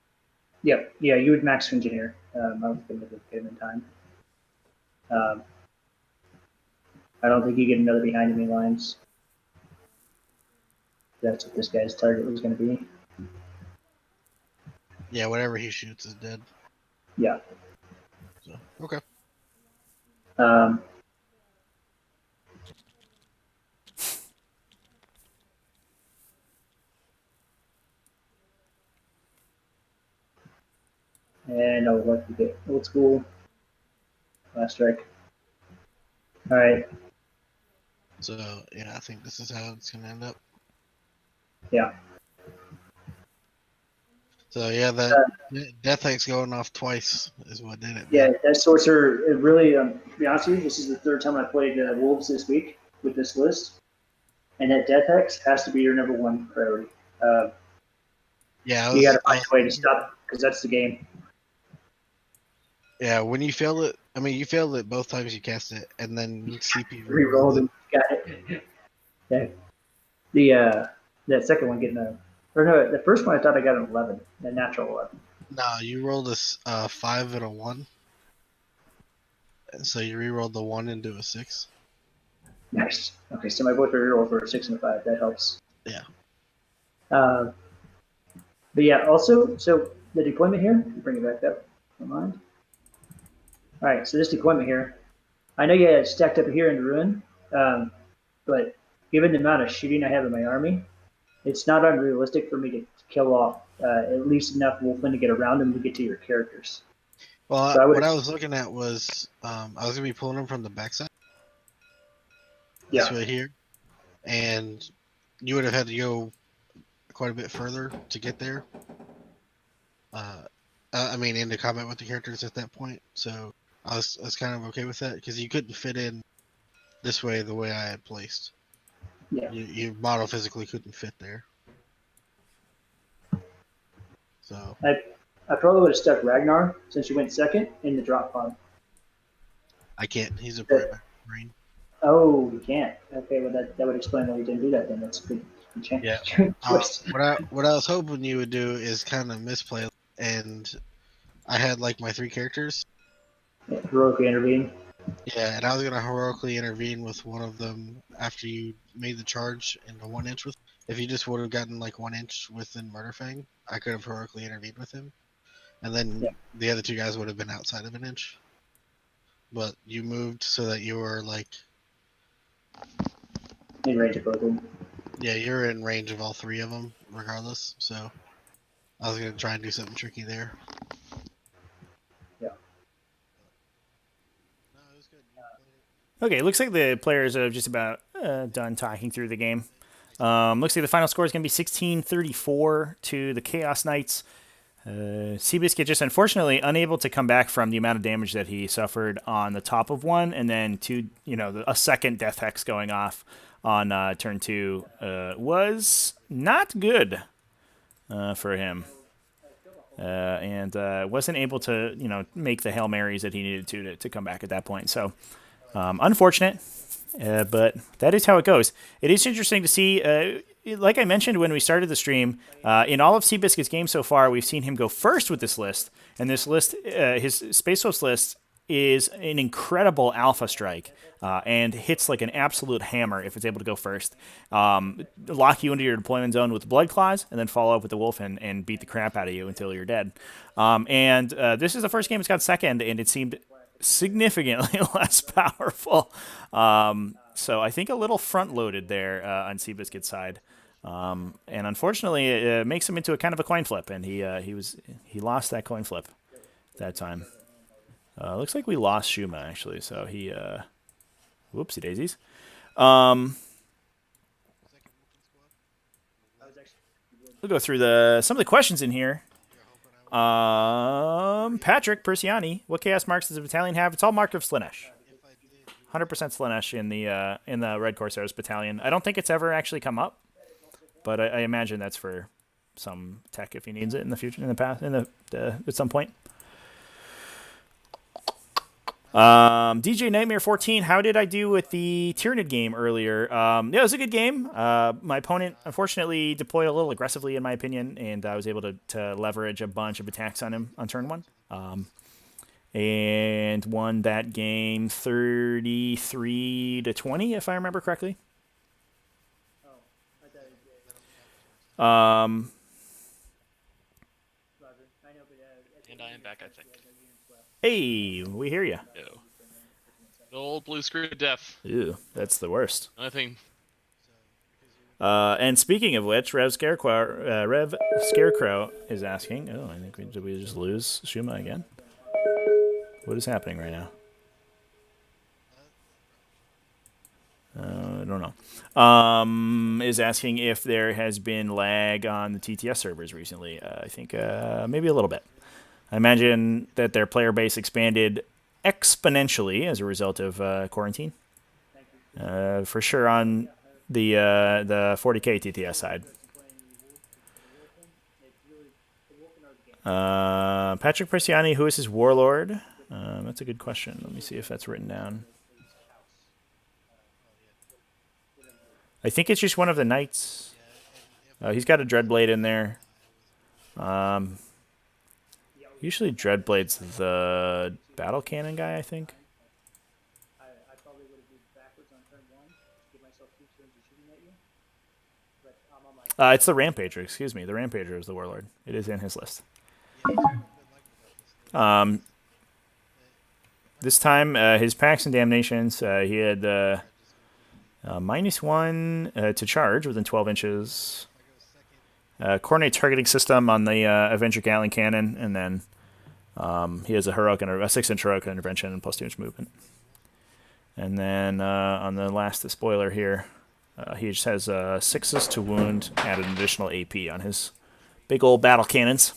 Yep. Yeah, you would max engineer. I don't think it would get him in time. I don't think you get another behind enemy lines. That's what this guy's target was going to be. Yeah, whatever he shoots is dead. Yeah. So okay. And I would like to get old school. Last strike. All right. So yeah, I think this is how it's gonna end up. Yeah. So yeah, that Death X going off twice is what did it. Yeah, that Sorcer, it really, to be honest with you, this is the third time I played Wolves this week with this list. And that Death X has to be your number one priority. Yeah, You got to find a way to stop because that's the game. Yeah, when you fail it, I mean, you failed it both times you cast it, and then CP Rerolled and got it. Okay. The The second one getting or no, the first one I thought I got an 11, a natural 11. Nah, you rolled a 5 and a 1. So you re-rolled the 1 into a 6. Nice. Okay, so my both reroll for a 6 and a 5. That helps. Yeah. But yeah, also, so the deployment here, bring it back up. Don't mind. All right, so this deployment here, I know you had it stacked up here in Rune, but given the amount of shooting I have in my army, it's not unrealistic for me to kill off at least enough Wulfen to get around them to get to your characters. Well, So what I was looking at was I was gonna be pulling them from the backside. This way here, and you would have had to go quite a bit further to get there. I mean, into combat with the characters at that point, so I was kind of okay with that because you couldn't fit in this way the way I had placed. Yeah. Your model physically couldn't fit there. So I probably would have stuck Ragnar since you went second in the drop pod. I can't. He's a private marine. Oh, you can't. Okay, well that would explain why you didn't do that then. That's a good change. Yeah. What I was hoping you would do is kind of misplay, and I had like my 3 characters. Yeah, heroically intervene. Yeah, and I was gonna heroically intervene with one of them after you made the charge into 1 inch with. If you just would have gotten like 1 inch within Murderfang, I could have heroically intervened with him, and then the other 2 guys would have been outside of 1 inch. But you moved so that you were like In range of both of them. Yeah, you're in range of all 3 of them, regardless. So I was gonna try and do something tricky there. Yeah. No, it was good. Okay, looks like the players are just about done talking through the game. Looks like the final score is going to be 16-34 to the Chaos Knights. cBiscuit just unfortunately unable to come back from the amount of damage that he suffered on the top of one, and then a second Death Hex going off on turn 2 was not good for him. And wasn't able to, make the Hail Marys that he needed to come back at that point. So, unfortunate, but that is how it goes. It is interesting to see, like I mentioned when we started the stream, in all of cBiscuit's games so far, we've seen him go first with this list, and this list, his Space Wolves list, is an incredible alpha strike and hits like an absolute hammer if it's able to go first. Lock you into your deployment zone with Blood Claws and then follow up with the Wulfen and beat the crap out of you until you're dead. And this is the first game it's got second, and it seemed significantly less powerful. So I think a little front-loaded there on cBiscuit's side. And unfortunately, it makes him into a kind of a coin flip, and he lost that coin flip that time. Looks like we lost Shuma, actually, so he, whoopsie daisies. We'll go through some of the questions in here. Patrick Persiani, what chaos marks does the battalion have? It's all marked of Slaanesh. 100% Slaanesh in the Red Corsairs Battalion. I don't think it's ever actually come up, but I imagine that's for some tech if he needs it in the future, in the past, at some point. DJ Nightmare 14, how did I do with the Tyrannid game earlier? Yeah, it was a good game. My opponent, unfortunately, deployed a little aggressively, in my opinion, and I was able to leverage a bunch of attacks on him on turn 1. And won that game 33-20, if I remember correctly. And I am back, I think. Hey, we hear you. Ew. The old blue screen of death. Ew, that's the worst. Nothing. And speaking of which, Rev Scarecrow is asking. Oh, I think did we just lose Shuma again? What is happening right now? I don't know. Is asking if there has been lag on the TTS servers recently. I think maybe a little bit. I imagine that their player base expanded exponentially as a result of quarantine. For sure on the 40k TTS side. Patrick Persiani, who is his warlord? That's a good question. Let me see if that's written down. I think it's just one of the knights. He's got a Dreadblade in there. Usually Dreadblade's the battle cannon guy, I think. I probably would have moved backwards on turn 1 to give myself 2 turns of shooting at you. But I'm on my. It's the Rampager, excuse me. The Rampager is the Warlord. It is in his list. This time, his packs and damnations, he had -1 to charge within 12 inches. Coordinate targeting system on the Avenger Gatling cannon, and then he has a 6-inch heroic intervention and +2-inch movement. And then on the last Despoiler here, he just has 6s to wound, add an additional AP on his big old battle cannons.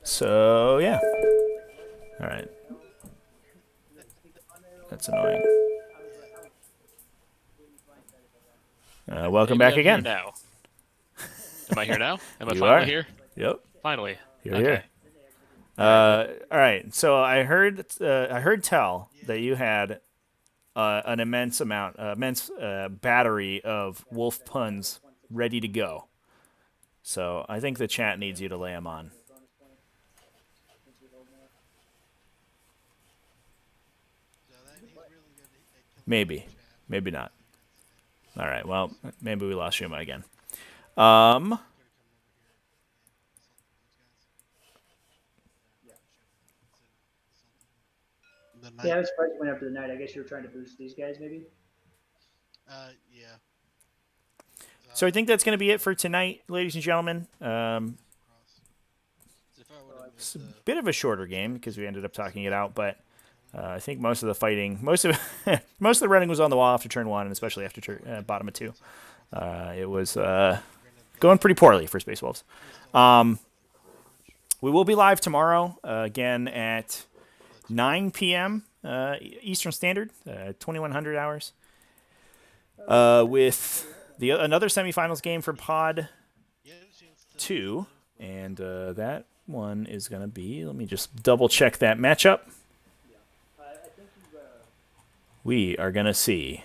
So yeah. All right. That's annoying. Welcome back Maybe I'm again. here now. Am I here now? Am I You finally are. here? Yep. Finally. You're Okay. here. All right. So I heard tell that you had an immense battery of wolf puns ready to go. So I think the chat needs you to lay them on. Maybe. Maybe not. All right. Well, maybe we lost Shuma again. Yeah, I was surprised you went after the knight. I guess you were trying to boost these guys, maybe. Yeah. So I think that's going to be it for tonight, ladies and gentlemen. It's a bit of a shorter game because we ended up talking it out, but I think most of the fighting, most of the running was on the wall after turn 1, and especially after bottom of 2. It was going pretty poorly for Space Wolves. We will be live tomorrow again at 9 p.m. Eastern Standard, 2100 hours, with another semifinals game for Pod 2, and that one is going to be, let me just double check that matchup. We are going to see.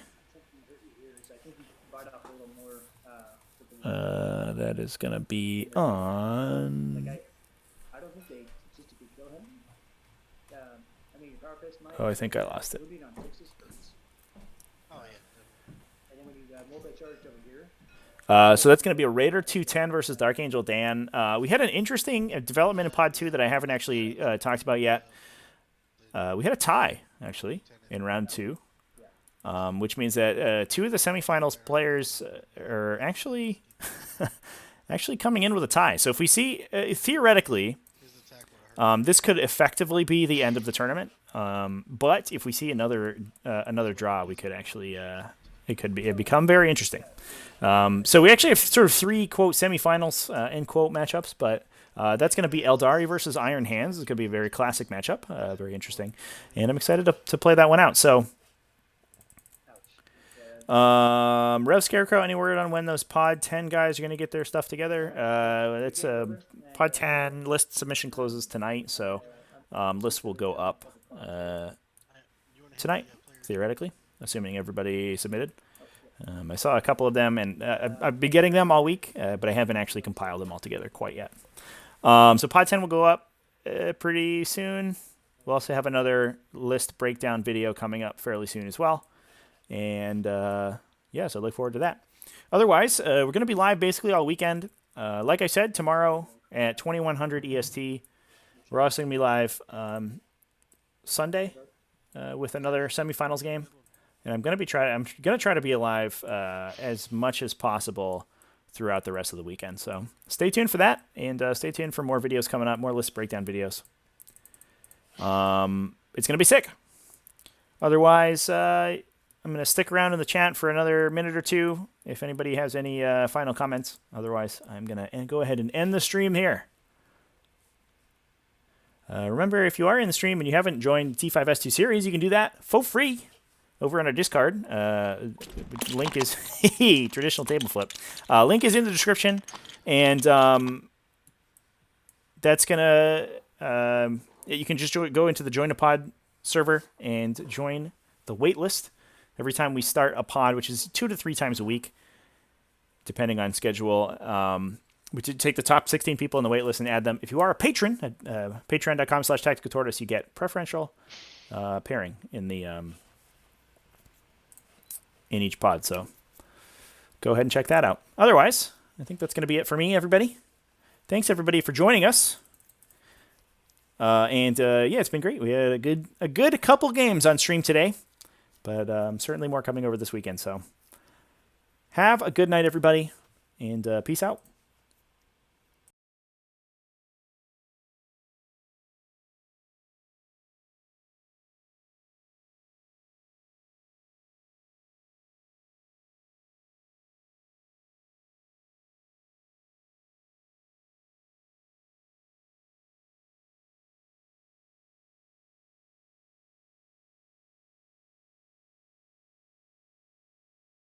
That is going to be on. I don't think they statistically kill him. I mean, your power fist might. Oh, I think I lost it. Moving on 6s. Oh, yeah. And then when you multi-charged over here. So that's going to be a Raider 210 versus Dark Angel Dan. We had an interesting development in Pod 2 that I haven't actually talked about yet. We had a tie, actually, in round 2. Which means that 2 of the semifinals players are actually coming in with a tie. So if we see, theoretically, this could effectively be the end of the tournament. But if we see another draw, we could actually it become very interesting. So we actually have sort of 3 quote semifinals end quote matchups, but that's going to be Eldari versus Iron Hands. It's going to be a very classic matchup, very interesting, and I'm excited to play that one out. So. Rev Scarecrow, any word on when those Pod 10 guys are going to get their stuff together? It's Pod 10 list submission closes tonight, so list will go up tonight, theoretically, assuming everybody submitted. I saw a couple of them, and I've been getting them all week, but I haven't actually compiled them all together quite yet. So Pod 10 will go up pretty soon. We'll also have another list breakdown video coming up fairly soon as well. And, so I look forward to that. Otherwise, we're going to be live basically all weekend. Like I said, tomorrow at 2100 EST, we're also going to be live Sunday with another semifinals game. And I'm going to try to be alive as much as possible throughout the rest of the weekend. So stay tuned for that, and stay tuned for more videos coming up, more list breakdown videos. It's going to be sick. Otherwise, I'm going to stick around in the chat for another minute or two if anybody has any final comments. Otherwise, I'm going to go ahead and end the stream here. Remember, if you are in the stream and you haven't joined T5S2 series, you can do that for free over on our Discord. Link is traditional table flip. Link is in the description, and that's going to you can just go into the Join a Pod server and join the waitlist every time we start a pod, which is 2 to 3 times a week, depending on schedule. We take the top 16 people in the waitlist and add them. If you are a patron at patreon.com/tacticaltortoise, you get preferential pairing in the in each pod. So go ahead and check that out. Otherwise, I think that's going to be it for me, everybody. Thanks, everybody, for joining us. Yeah, it's been great. We had a good couple games on stream today, but certainly more coming over this weekend. So have a good night, everybody, and peace out.